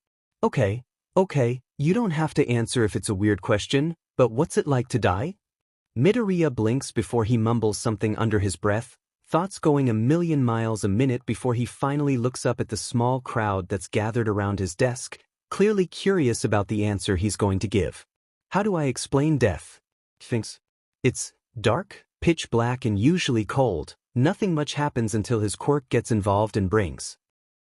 Okay, you don't have to answer if it's a weird question, but what's it like to die? Midoriya blinks before he mumbles something under his breath, thoughts going a million miles a minute before he finally looks up at the small crowd that's gathered around his desk, clearly curious about the answer he's going to give. How do I explain death? Thinks. It's dark, pitch black and usually cold. Nothing much happens until his quirk gets involved and brings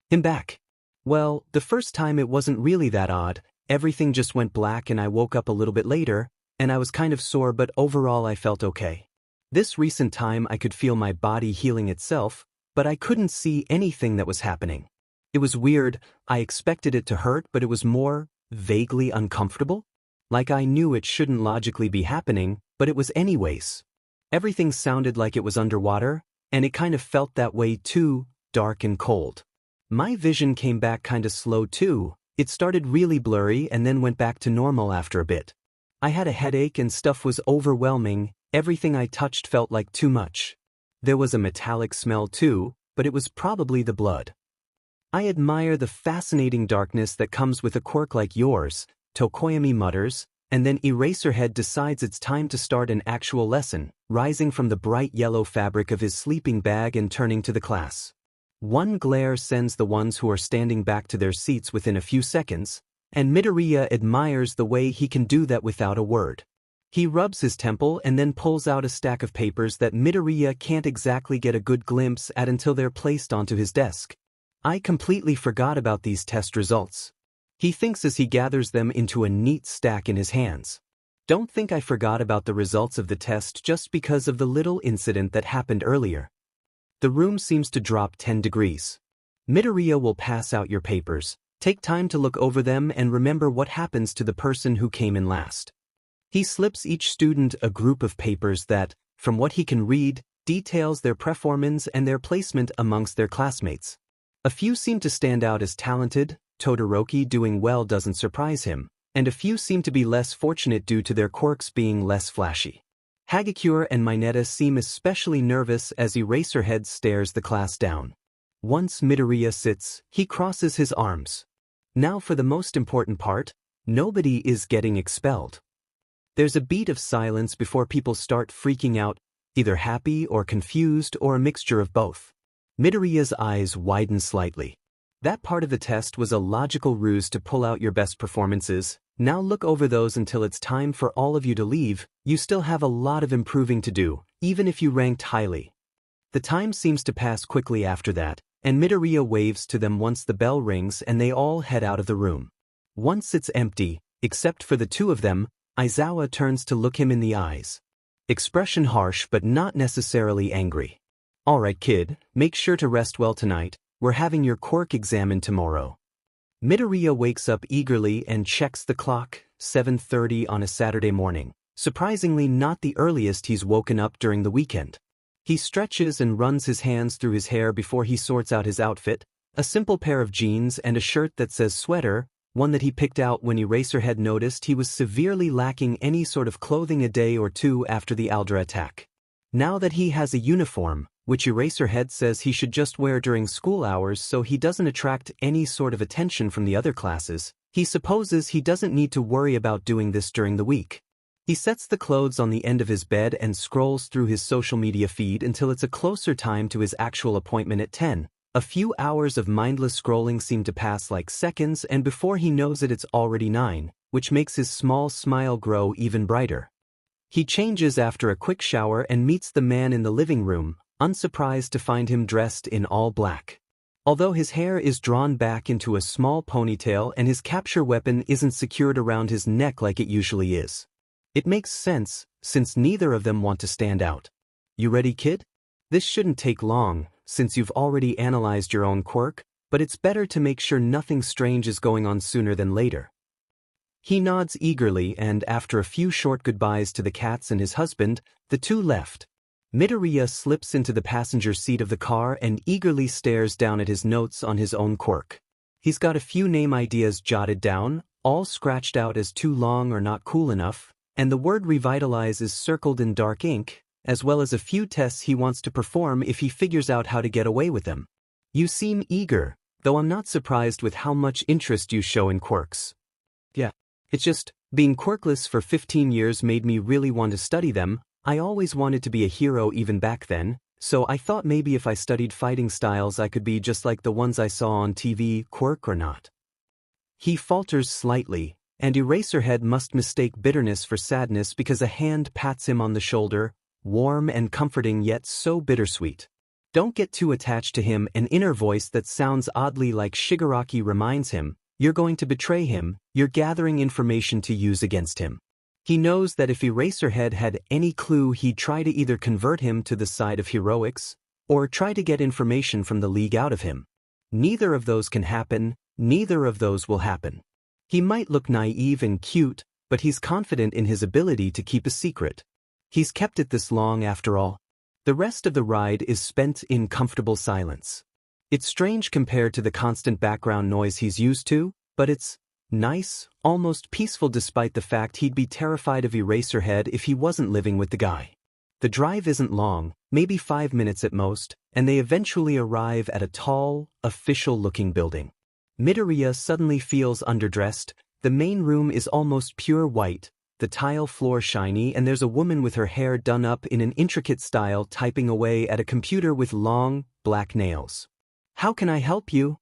him back. Well, the first time it wasn't really that odd, everything just went black and I woke up a little bit later, and I was kind of sore but overall I felt okay. This recent time I could feel my body healing itself, but I couldn't see anything that was happening. It was weird, I expected it to hurt but it was more vaguely uncomfortable. Like I knew it shouldn't logically be happening, but it was anyways. Everything sounded like it was underwater, and it kind of felt that way too, dark and cold. My vision came back kinda slow too, it started really blurry and then went back to normal after a bit. I had a headache and stuff was overwhelming, everything I touched felt like too much. There was a metallic smell too, but it was probably the blood. I admire the fascinating darkness that comes with a quirk like yours, Tokoyami mutters, and then Eraserhead decides it's time to start an actual lesson, rising from the bright yellow fabric of his sleeping bag and turning to the class. One glare sends the ones who are standing back to their seats within a few seconds, and Midoriya admires the way he can do that without a word. He rubs his temple and then pulls out a stack of papers that Midoriya can't exactly get a good glimpse at until they're placed onto his desk. I completely forgot about these test results. He thinks as he gathers them into a neat stack in his hands. Don't think I forgot about the results of the test just because of the little incident that happened earlier. The room seems to drop 10 degrees. Midoriya will pass out your papers, take time to look over them and remember what happens to the person who came in last. He slips each student a group of papers that, from what he can read, details their performance and their placement amongst their classmates. A few seem to stand out as talented, Todoroki doing well doesn't surprise him, and a few seem to be less fortunate due to their quirks being less flashy. Hagakure and Mineta seem especially nervous as Eraserhead stares the class down. Once Midoriya sits, he crosses his arms. Now for the most important part, nobody is getting expelled. There's a beat of silence before people start freaking out, either happy or confused or a mixture of both. Midoriya's eyes widen slightly. That part of the test was a logical ruse to pull out your best performances. Now look over those until it's time for all of you to leave. You still have a lot of improving to do, even if you ranked highly. The time seems to pass quickly after that, and Midoriya waves to them once the bell rings and they all head out of the room. Once it's empty, except for the two of them, Aizawa turns to look him in the eyes. Expression harsh but not necessarily angry. Alright kid, make sure to rest well tonight, we're having your quirk examined tomorrow. Midoriya wakes up eagerly and checks the clock, 7:30 on a Saturday morning. Surprisingly not the earliest he's woken up during the weekend. He stretches and runs his hands through his hair before he sorts out his outfit, a simple pair of jeans and a shirt that says sweater, one that he picked out when Eraserhead noticed he was severely lacking any sort of clothing a day or two after the Aldra attack. Now that he has a uniform, which Eraserhead says he should just wear during school hours so he doesn't attract any sort of attention from the other classes, he supposes he doesn't need to worry about doing this during the week. He sets the clothes on the end of his bed and scrolls through his social media feed until it's a closer time to his actual appointment at 10. A few hours of mindless scrolling seem to pass like seconds, and before he knows it, it's already 9, which makes his small smile grow even brighter. He changes after a quick shower and meets the man in the living room, unsurprised to find him dressed in all black. Although his hair is drawn back into a small ponytail and his capture weapon isn't secured around his neck like it usually is. It makes sense, since neither of them want to stand out. You ready, kid? This shouldn't take long, since you've already analyzed your own quirk, but it's better to make sure nothing strange is going on sooner than later. He nods eagerly, and after a few short goodbyes to the cats and his husband, the two left. Midoriya slips into the passenger seat of the car and eagerly stares down at his notes on his own quirk. He's got a few name ideas jotted down, all scratched out as too long or not cool enough, and the word revitalize is circled in dark ink, as well as a few tests he wants to perform if he figures out how to get away with them. You seem eager, though I'm not surprised with how much interest you show in quirks. Yeah, it's just, being quirkless for 15 years made me really want to study them. I always wanted to be a hero even back then, so I thought maybe if I studied fighting styles I could be just like the ones I saw on TV, quirk or not. He falters slightly, and Eraserhead must mistake bitterness for sadness because a hand pats him on the shoulder, warm and comforting yet so bittersweet. Don't get too attached to him. An inner voice that sounds oddly like Shigaraki reminds him, you're going to betray him, you're gathering information to use against him. He knows that if Eraserhead had any clue he'd try to either convert him to the side of heroics, or try to get information from the League out of him. Neither of those can happen, neither of those will happen. He might look naive and cute, but he's confident in his ability to keep a secret. He's kept it this long after all. The rest of the ride is spent in comfortable silence. It's strange compared to the constant background noise he's used to, but it's nice, almost peaceful despite the fact he'd be terrified of Eraserhead if he wasn't living with the guy. The drive isn't long, maybe 5 minutes at most, and they eventually arrive at a tall, official-looking building. Midoriya suddenly feels underdressed. The main room is almost pure white, the tile floor shiny, and there's a woman with her hair done up in an intricate style typing away at a computer with long, black nails. "How can I help you?"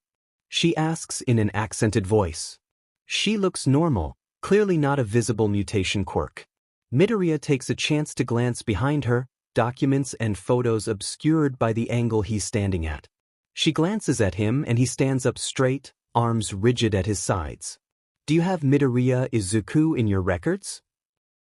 she asks in an accented voice. She looks normal, clearly not a visible mutation quirk. Midoriya takes a chance to glance behind her, documents and photos obscured by the angle he's standing at. She glances at him and he stands up straight, arms rigid at his sides. "Do you have Midoriya Izuku in your records?"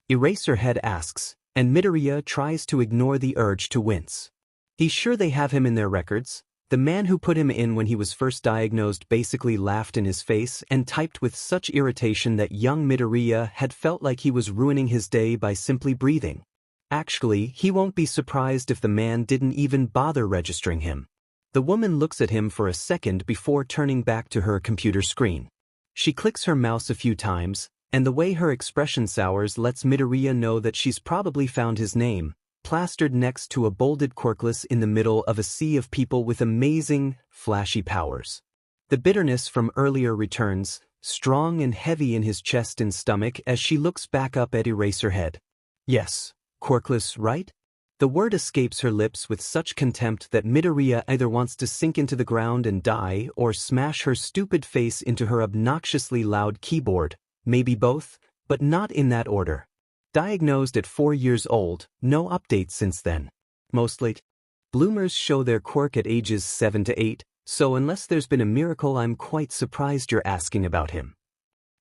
Eraserhead asks, and Midoriya tries to ignore the urge to wince. He's sure they have him in their records. The man who put him in when he was first diagnosed basically laughed in his face and typed with such irritation that young Midoriya had felt like he was ruining his day by simply breathing. Actually, he won't be surprised if the man didn't even bother registering him. The woman looks at him for a second before turning back to her computer screen. She clicks her mouse a few times, and the way her expression sours lets Midoriya know that she's probably found his name, plastered next to a bolded quirkless in the middle of a sea of people with amazing, flashy powers. The bitterness from earlier returns, strong and heavy in his chest and stomach as she looks back up at Eraserhead. "Yes, quirkless, right?" The word escapes her lips with such contempt that Midoriya either wants to sink into the ground and die or smash her stupid face into her obnoxiously loud keyboard, maybe both, but not in that order. Diagnosed at 4 years old, no updates since then. Mostly, bloomers show their quirk at ages 7 to 8, so unless there's been a miracle I'm quite surprised you're asking about him.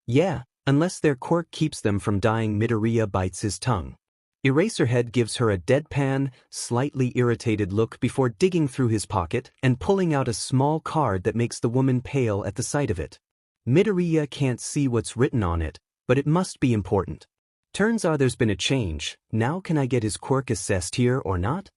Yeah, unless their quirk keeps them from dying. Midoriya bites his tongue. Eraserhead gives her a deadpan, slightly irritated look before digging through his pocket and pulling out a small card that makes the woman pale at the sight of it. Midoriya can't see what's written on it, but it must be important. Turns out there's been a change. Now can I get his quirk assessed here or not?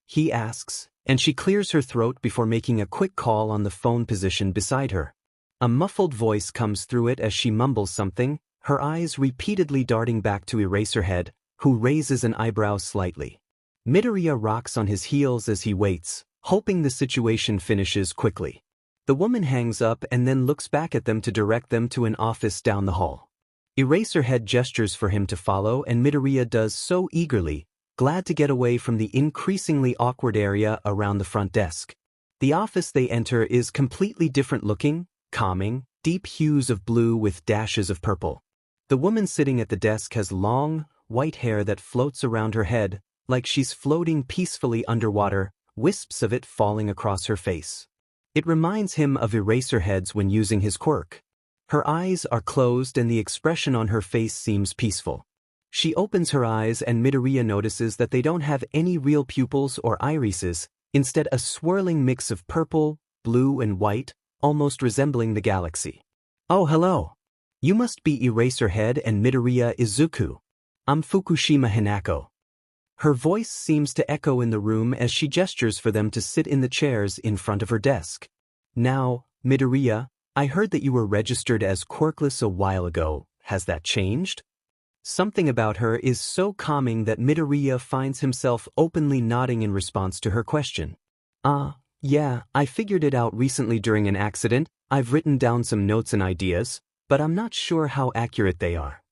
He asks, and she clears her throat before making a quick call on the phone position beside her. A muffled voice comes through it as she mumbles something, her eyes repeatedly darting back to Eraserhead, who raises an eyebrow slightly. Midoriya rocks on his heels as he waits, hoping the situation finishes quickly. The woman hangs up and then looks back at them to direct them to an office down the hall. Eraserhead gestures for him to follow and Midoriya does so eagerly, glad to get away from the increasingly awkward area around the front desk. The office they enter is completely different looking, calming, deep hues of blue with dashes of purple. The woman sitting at the desk has long, white hair that floats around her head, like she's floating peacefully underwater, wisps of it falling across her face. It reminds him of Eraserhead's when using his quirk. Her eyes are closed and the expression on her face seems peaceful. She opens her eyes and Midoriya notices that they don't have any real pupils or irises, instead a swirling mix of purple, blue and white, almost resembling the galaxy. Oh, hello. You must be Eraserhead and Midoriya Izuku. I'm Fukushima Hinako. Her voice seems to echo in the room as she gestures for them to sit in the chairs in front of her desk. Now, Midoriya, I heard that you were registered as quirkless a while ago. Has that changed? Something about her is so calming that Midoriya finds himself openly nodding in response to her question. Yeah, I figured it out recently during an accident. I've written down some notes and ideas, but I'm not sure how accurate they are.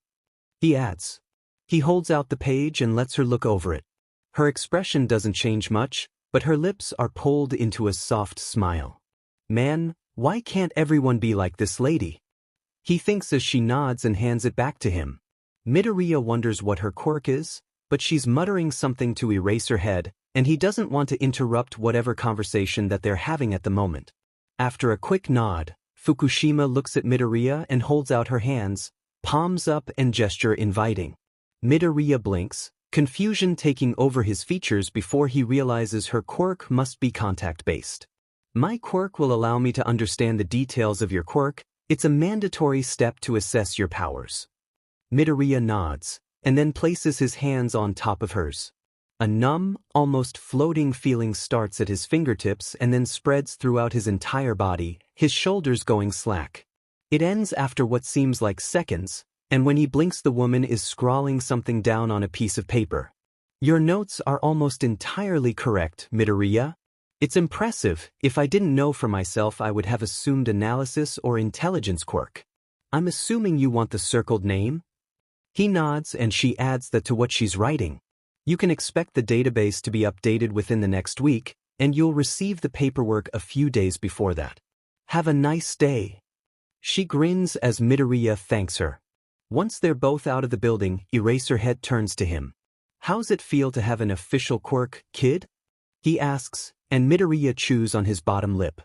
He adds. He holds out the page and lets her look over it. Her expression doesn't change much, but her lips are pulled into a soft smile. Man, why can't everyone be like this lady? He thinks as she nods and hands it back to him. Midoriya wonders what her quirk is, but she's muttering something to Eraserhead, and he doesn't want to interrupt whatever conversation that they're having at the moment. After a quick nod, Fukushima looks at Midoriya and holds out her hands, palms up and gesture inviting. Midoriya blinks, confusion taking over his features before he realizes her quirk must be contact-based. My quirk will allow me to understand the details of your quirk. It's a mandatory step to assess your powers. Midoriya nods, and then places his hands on top of hers. A numb, almost floating feeling starts at his fingertips and then spreads throughout his entire body, his shoulders going slack. It ends after what seems like seconds, and when he blinks the woman is scrawling something down on a piece of paper. Your notes are almost entirely correct, Midoriya. It's impressive. If I didn't know for myself I would have assumed analysis or intelligence quirk. I'm assuming you want the circled name? He nods and she adds that to what she's writing. You can expect the database to be updated within the next week, and you'll receive the paperwork a few days before that. Have a nice day. She grins as Midoriya thanks her. Once they're both out of the building, Eraserhead turns to him. How's it feel to have an official quirk, kid? He asks, and Midoriya chews on his bottom lip.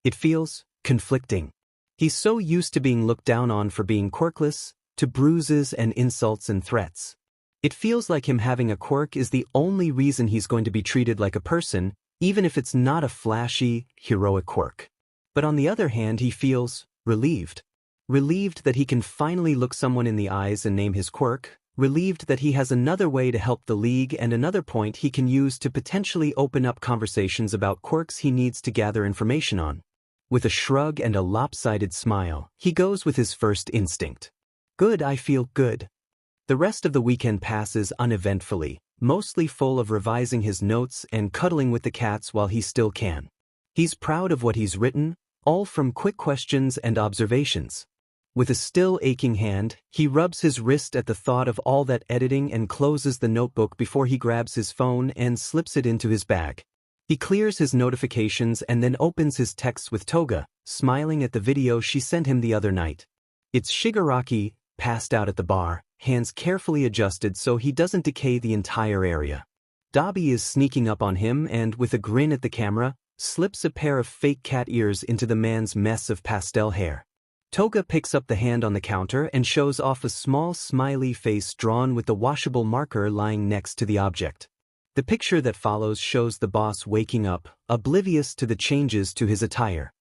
It feels conflicting. He's so used to being looked down on for being quirkless, to bruises and insults and threats. It feels like him having a quirk is the only reason he's going to be treated like a person, even if it's not a flashy, heroic quirk. But on the other hand, he feels relieved. Relieved that he can finally look someone in the eyes and name his quirk, relieved that he has another way to help the League and another point he can use to potentially open up conversations about quirks he needs to gather information on. With a shrug and a lopsided smile, he goes with his first instinct. Good, I feel good. The rest of the weekend passes uneventfully, mostly full of revising his notes and cuddling with the cats while he still can. He's proud of what he's written, all from quick questions and observations. With a still aching hand, he rubs his wrist at the thought of all that editing and closes the notebook before he grabs his phone and slips it into his bag. He clears his notifications and then opens his texts with Toga, smiling at the video she sent him the other night. It's Shigaraki, passed out at the bar, hands carefully adjusted so he doesn't decay the entire area. Dabi is sneaking up on him and, with a grin at the camera, slips a pair of fake cat ears into the man's mess of pastel hair. Toga picks up the hand on the counter and shows off a small smiley face drawn with the washable marker lying next to the object. The picture that follows shows the boss waking up, oblivious to the changes to his attire.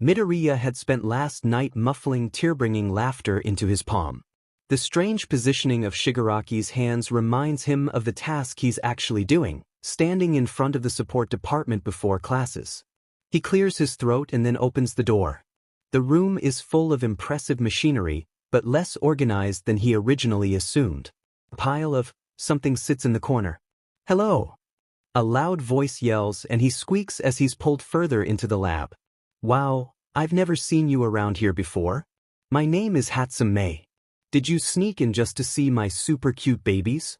Midoriya had spent last night muffling tear-bringing laughter into his palm. The strange positioning of Shigaraki's hands reminds him of the task he's actually doing, standing in front of the support department before classes. He clears his throat and then opens the door. The room is full of impressive machinery, but less organized than he originally assumed. A pile of something sits in the corner. "Hello!" A loud voice yells and he squeaks as he's pulled further into the lab. "Wow, I've never seen you around here before. My name is Hatsume. Did you sneak in just to see my super cute babies?"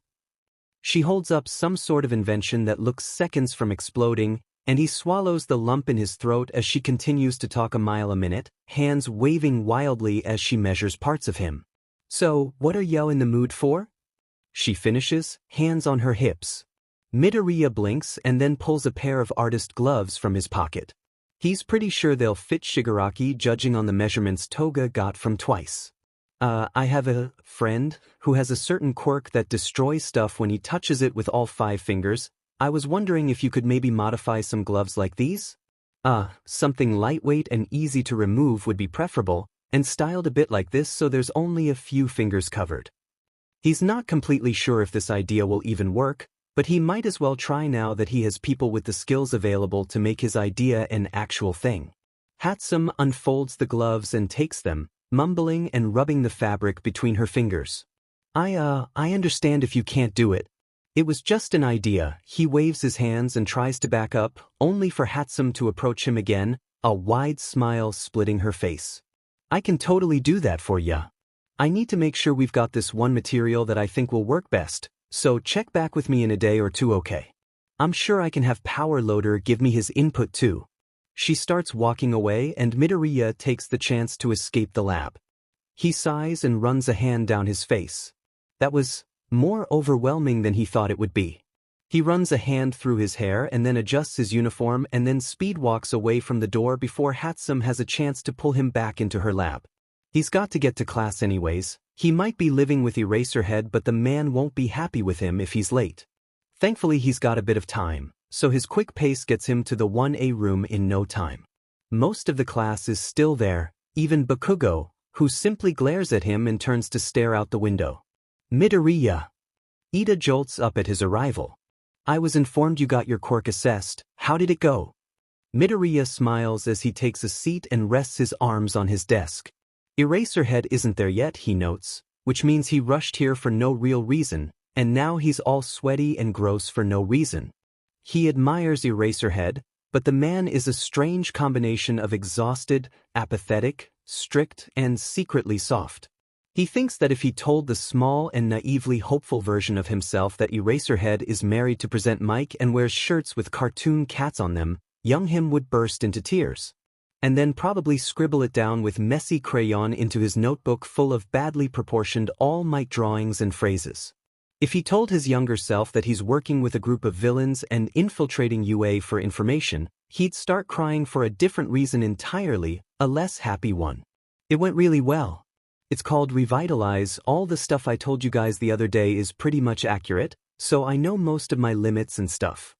She holds up some sort of invention that looks seconds from exploding, and he swallows the lump in his throat as she continues to talk a mile a minute, hands waving wildly as she measures parts of him. "So, what are you in the mood for?" She finishes, hands on her hips. Midoriya blinks and then pulls a pair of artist gloves from his pocket. He's pretty sure they'll fit Shigaraki judging on the measurements Toga got from Twice. I have a friend who has a certain quirk that destroys stuff when he touches it with all 5 fingers. I was wondering if you could maybe modify some gloves like these? Something lightweight and easy to remove would be preferable, and styled a bit like this so there's only a few fingers covered. He's not completely sure if this idea will even work, but he might as well try now that he has people with the skills available to make his idea an actual thing. Hatsume unfolds the gloves and takes them, mumbling and rubbing the fabric between her fingers. I understand if you can't do it. It was just an idea." He waves his hands and tries to back up, only for Hatsume to approach him again, a wide smile splitting her face. "I can totally do that for ya. I need to make sure we've got this one material that I think will work best, so check back with me in a day or two, okay? I'm sure I can have Power Loader give me his input too." She starts walking away and Midoriya takes the chance to escape the lab. He sighs and runs a hand down his face. That was more overwhelming than he thought it would be. He runs a hand through his hair and then adjusts his uniform and then speed walks away from the door before Hatsume has a chance to pull him back into her lab. He's got to get to class anyways. He might be living with Eraserhead, but the man won't be happy with him if he's late. Thankfully he's got a bit of time, so his quick pace gets him to the 1A room in no time. Most of the class is still there, even Bakugo, who simply glares at him and turns to stare out the window. "Midoriya." Ida jolts up at his arrival. "I was informed you got your quirk assessed. How did it go?" Midoriya smiles as he takes a seat and rests his arms on his desk. Eraserhead isn't there yet, he notes, which means he rushed here for no real reason, and now he's all sweaty and gross for no reason. He admires Eraserhead, but the man is a strange combination of exhausted, apathetic, strict, and secretly soft. He thinks that if he told the small and naively hopeful version of himself that Eraserhead is married to Present Mike and wears shirts with cartoon cats on them, young him would burst into tears. And then probably scribble it down with messy crayon into his notebook full of badly proportioned All Might drawings and phrases. If he told his younger self that he's working with a group of villains and infiltrating UA for information, he'd start crying for a different reason entirely, a less happy one. "It went really well. It's called Revitalize. All the stuff I told you guys the other day is pretty much accurate, so I know most of my limits and stuff."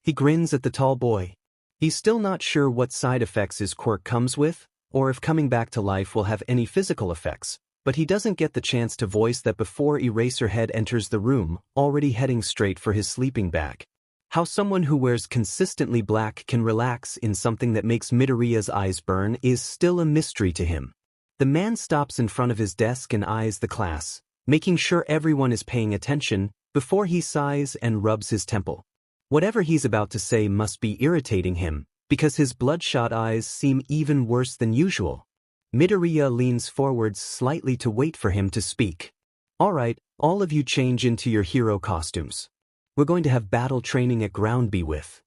He grins at the tall boy. He's still not sure what side effects his quirk comes with, or if coming back to life will have any physical effects, but he doesn't get the chance to voice that before Eraserhead enters the room, already heading straight for his sleeping bag. How someone who wears consistently black can relax in something that makes Midoriya's eyes burn is still a mystery to him. The man stops in front of his desk and eyes the class, making sure everyone is paying attention, before he sighs and rubs his temple. Whatever he's about to say must be irritating him, because his bloodshot eyes seem even worse than usual. Midoriya leans forward slightly to wait for him to speak. "All right, all of you change into your hero costumes. We're going to have battle training at Ground B with."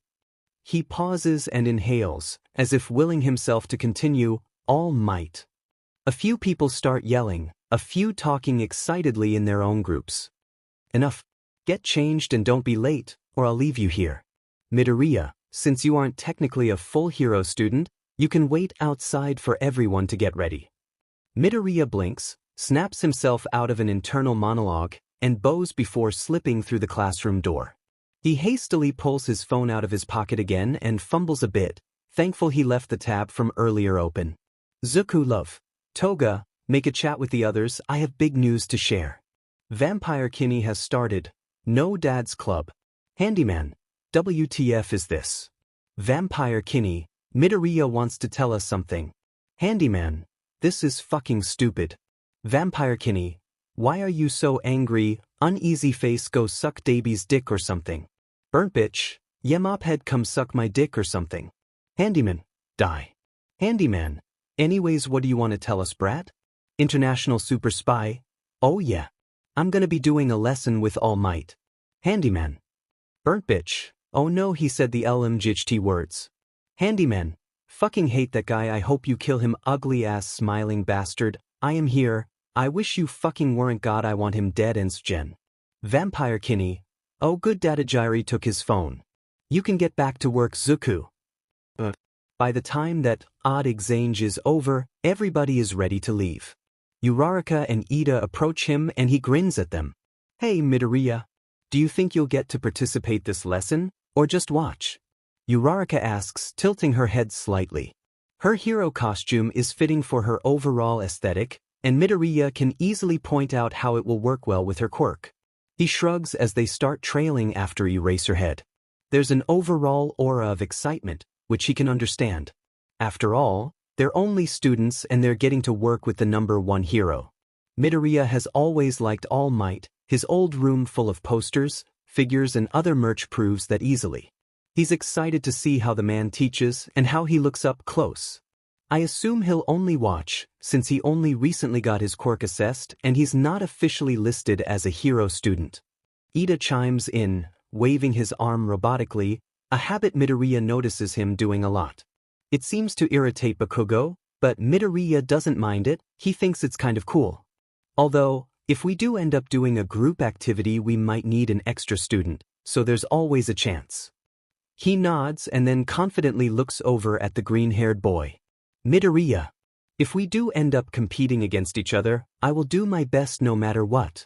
He pauses and inhales, as if willing himself to continue, "All Might." A few people start yelling, a few talking excitedly in their own groups. "Enough. Get changed and don't be late, or I'll leave you here. Midoriya, since you aren't technically a full hero student, you can wait outside for everyone to get ready." Midoriya blinks, snaps himself out of an internal monologue, and bows before slipping through the classroom door. He hastily pulls his phone out of his pocket again and fumbles a bit, thankful he left the tab from earlier open. Zuku love. Toga, make a chat with the others, I have big news to share. Vampire Kinney has started. No Dad's Club. Handyman. WTF is this? Vampire Kinney, Midoriya wants to tell us something. Handyman. This is fucking stupid. Vampire Kinney, why are you so angry? Uneasy face, go suck Davy's dick or something. Burnt bitch, yeah mophead, come suck my dick or something. Handyman, die. Handyman, anyways, what do you want to tell us, brat? International Super Spy, oh yeah. I'm gonna be doing a lesson with All Might. Handyman. Burnt bitch, oh no, he said the LMGT words. Handyman, fucking hate that guy, I hope you kill him, ugly ass smiling bastard, I am here, I wish you fucking weren't, God I want him dead ends gen. Vampire Kinney, oh good, Dadajiri took his phone. You can get back to work, Zuku. By the time that odd exchange is over, everybody is ready to leave. Uraraka and Ida approach him and he grins at them. Hey Midoriya, do you think you'll get to participate this lesson, or just watch? Uraraka asks, tilting her head slightly. Her hero costume is fitting for her overall aesthetic, and Midoriya can easily point out how it will work well with her quirk. He shrugs as they start trailing after Eraserhead. There's an overall aura of excitement, which he can understand. After all, they're only students and they're getting to work with the #1 hero. Midoriya has always liked All Might, his old room full of posters, figures and other merch proves that easily. He's excited to see how the man teaches and how he looks up close. I assume he'll only watch, since he only recently got his quirk assessed and he's not officially listed as a hero student. Ida chimes in, waving his arm robotically, a habit Midoriya notices him doing a lot. It seems to irritate Bakugo, but Midoriya doesn't mind it, he thinks it's kind of cool. Although, if we do end up doing a group activity we might need an extra student, so there's always a chance. He nods and then confidently looks over at the green-haired boy. Midoriya, if we do end up competing against each other, I will do my best no matter what.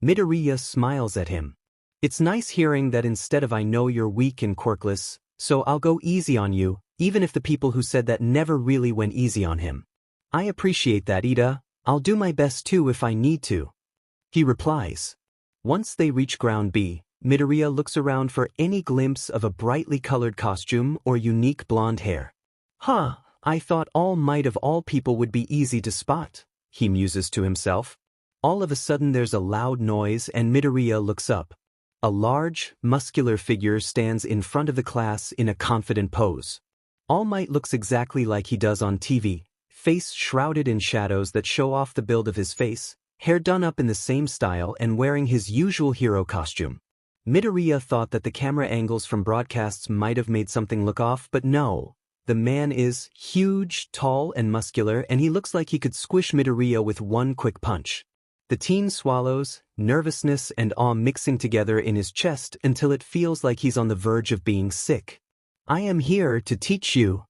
Midoriya smiles at him. It's nice hearing that instead of I know you're weak and quirkless, so I'll go easy on you, even if the people who said that never really went easy on him. I appreciate that, Ida, I'll do my best too if I need to. He replies. Once they reach Ground B, Midoriya looks around for any glimpse of a brightly colored costume or unique blonde hair. Huh, I thought All Might of all people would be easy to spot, he muses to himself. All of a sudden there's a loud noise and Midoriya looks up. A large, muscular figure stands in front of the class in a confident pose. All Might looks exactly like he does on TV, face shrouded in shadows that show off the build of his face, hair done up in the same style and wearing his usual hero costume. Midoriya thought that the camera angles from broadcasts might have made something look off, but no. The man is huge, tall and muscular and he looks like he could squish Midoriya with one quick punch. The teen swallows, nervousness and awe mixing together in his chest until it feels like he's on the verge of being sick. I am here to teach you.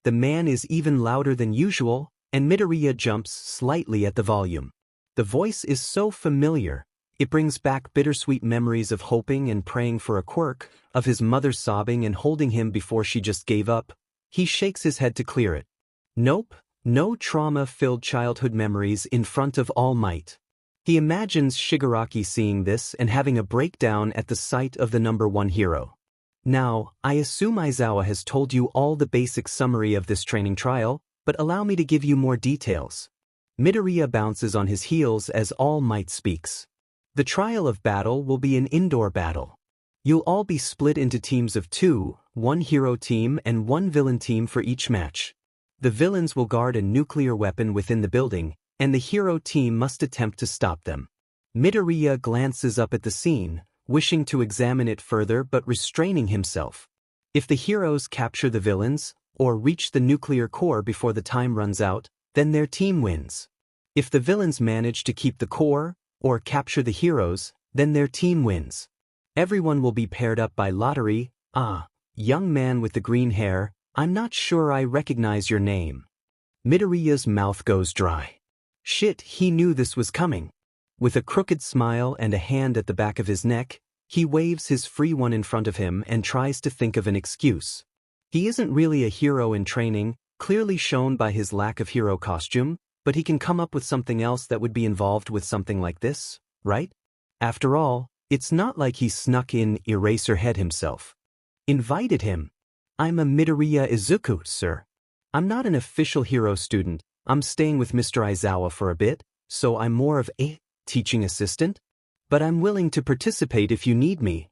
The man is even louder than usual, and Midoriya jumps slightly at the volume. The voice is so familiar, it brings back bittersweet memories of hoping and praying for a quirk, of his mother sobbing and holding him before she just gave up. He shakes his head to clear it. Nope, no trauma-filled childhood memories in front of All Might. He imagines Shigaraki seeing this and having a breakdown at the sight of the #1 hero. Now, I assume Aizawa has told you all the basic summary of this training trial, but allow me to give you more details. Midoriya bounces on his heels as All Might speaks. The trial of battle will be an indoor battle. You'll all be split into teams of 2, 1 hero team and 1 villain team for each match. The villains will guard a nuclear weapon within the building, and the hero team must attempt to stop them. Midoriya glances up at the scene, wishing to examine it further but restraining himself. If the heroes capture the villains, or reach the nuclear core before the time runs out, then their team wins. If the villains manage to keep the core, or capture the heroes, then their team wins. Everyone will be paired up by lottery. Ah, young man with the green hair, I'm not sure I recognize your name. Midoriya's mouth goes dry. Shit, he knew this was coming. With a crooked smile and a hand at the back of his neck, he waves his free one in front of him and tries to think of an excuse. He isn't really a hero in training, clearly shown by his lack of hero costume, but he can come up with something else that would be involved with something like this, right? After all, it's not like he snuck in Eraserhead himself. Invited him. I'm a Midoriya Izuku, sir. I'm not an official hero student, I'm staying with Mr. Aizawa for a bit, so I'm more of a teaching assistant? But I'm willing to participate if you need me.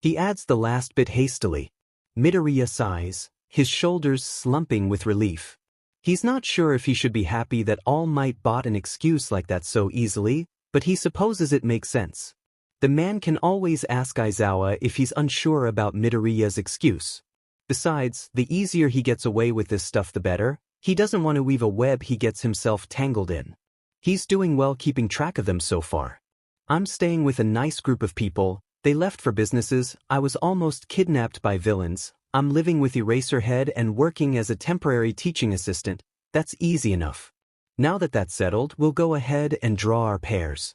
He adds the last bit hastily. Midoriya sighs, his shoulders slumping with relief. He's not sure if he should be happy that All Might bought an excuse like that so easily, but he supposes it makes sense. The man can always ask Aizawa if he's unsure about Midoriya's excuse. Besides, the easier he gets away with this stuff the better. He doesn't want to weave a web he gets himself tangled in. He's doing well keeping track of them so far. I'm staying with a nice group of people, they left for businesses, I was almost kidnapped by villains, I'm living with Eraserhead and working as a temporary teaching assistant, that's easy enough. Now that that's settled, we'll go ahead and draw our pairs.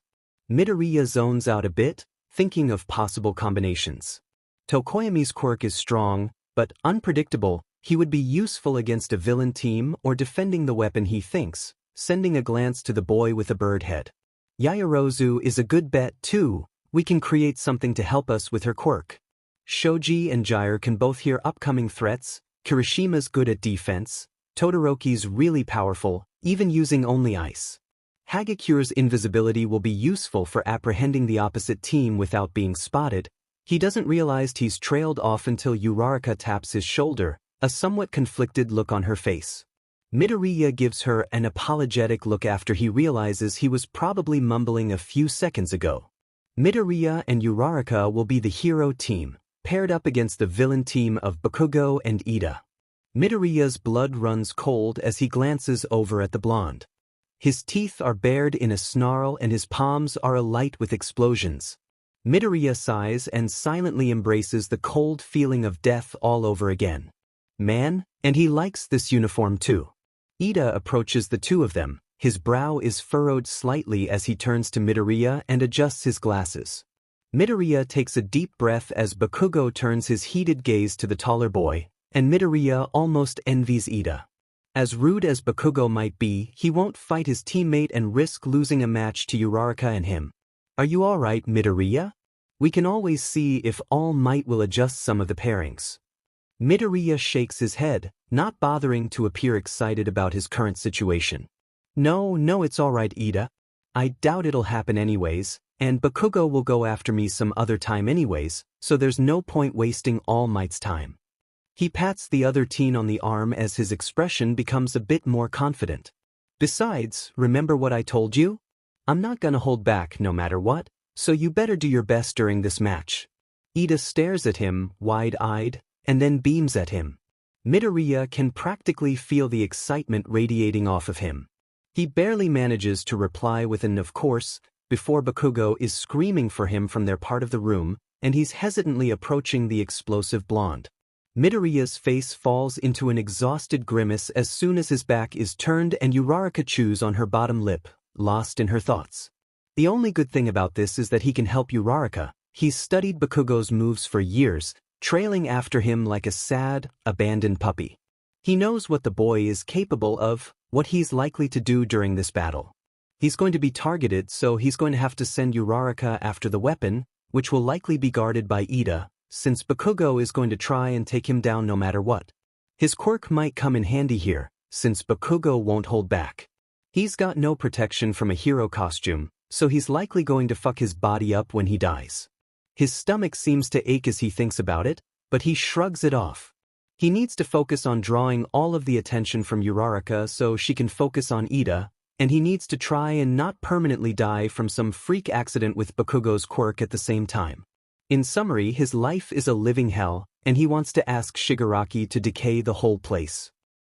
Midoriya zones out a bit, thinking of possible combinations. Tokoyami's quirk is strong, but unpredictable. He would be useful against a villain team or defending the weapon he thinks, sending a glance to the boy with a bird head. Yaoyorozu is a good bet too, we can create something to help us with her quirk. Shoji and Jair can both hear upcoming threats, Kirishima's good at defense, Todoroki's really powerful, even using only ice. Hagakure's invisibility will be useful for apprehending the opposite team without being spotted. He doesn't realize he's trailed off until Uraraka taps his shoulder, a somewhat conflicted look on her face. Midoriya gives her an apologetic look after he realizes he was probably mumbling a few seconds ago. Midoriya and Uraraka will be the hero team, paired up against the villain team of Bakugo and Ida. Midoriya's blood runs cold as he glances over at the blonde. His teeth are bared in a snarl and his palms are alight with explosions. Midoriya sighs and silently embraces the cold feeling of death all over again. Man, and he likes this uniform too. Ida approaches the two of them, his brow is furrowed slightly as he turns to Midoriya and adjusts his glasses. Midoriya takes a deep breath as Bakugo turns his heated gaze to the taller boy, and Midoriya almost envies Ida. As rude as Bakugo might be, he won't fight his teammate and risk losing a match to Uraraka and him. Are you alright, Midoriya? We can always see if All Might will adjust some of the pairings. Midoriya shakes his head, not bothering to appear excited about his current situation. No, it's alright, Ida. I doubt it'll happen anyways, and Bakugo will go after me some other time anyways, so there's no point wasting All Might's time. He pats the other teen on the arm as his expression becomes a bit more confident. Besides, remember what I told you? I'm not gonna hold back no matter what, so you better do your best during this match. Ida stares at him, wide-eyed, and then beams at him. Midoriya can practically feel the excitement radiating off of him. He barely manages to reply with an "of course," before Bakugo is screaming for him from their part of the room, and he's hesitantly approaching the explosive blonde. Midoriya's face falls into an exhausted grimace as soon as his back is turned and Uraraka chews on her bottom lip, lost in her thoughts. The only good thing about this is that he can help Uraraka. He's studied Bakugo's moves for years, trailing after him like a sad, abandoned puppy. He knows what the boy is capable of, what he's likely to do during this battle. He's going to be targeted, so he's going to have to send Uraraka after the weapon, which will likely be guarded by Ida, since Bakugo is going to try and take him down no matter what. His quirk might come in handy here, since Bakugo won't hold back. He's got no protection from a hero costume, so he's likely going to fuck his body up when he dies. His stomach seems to ache as he thinks about it, but he shrugs it off. He needs to focus on drawing all of the attention from Uraraka so she can focus on Ida, and he needs to try and not permanently die from some freak accident with Bakugo's quirk at the same time. In summary, his life is a living hell, and he wants to ask Shigaraki to decay the whole place.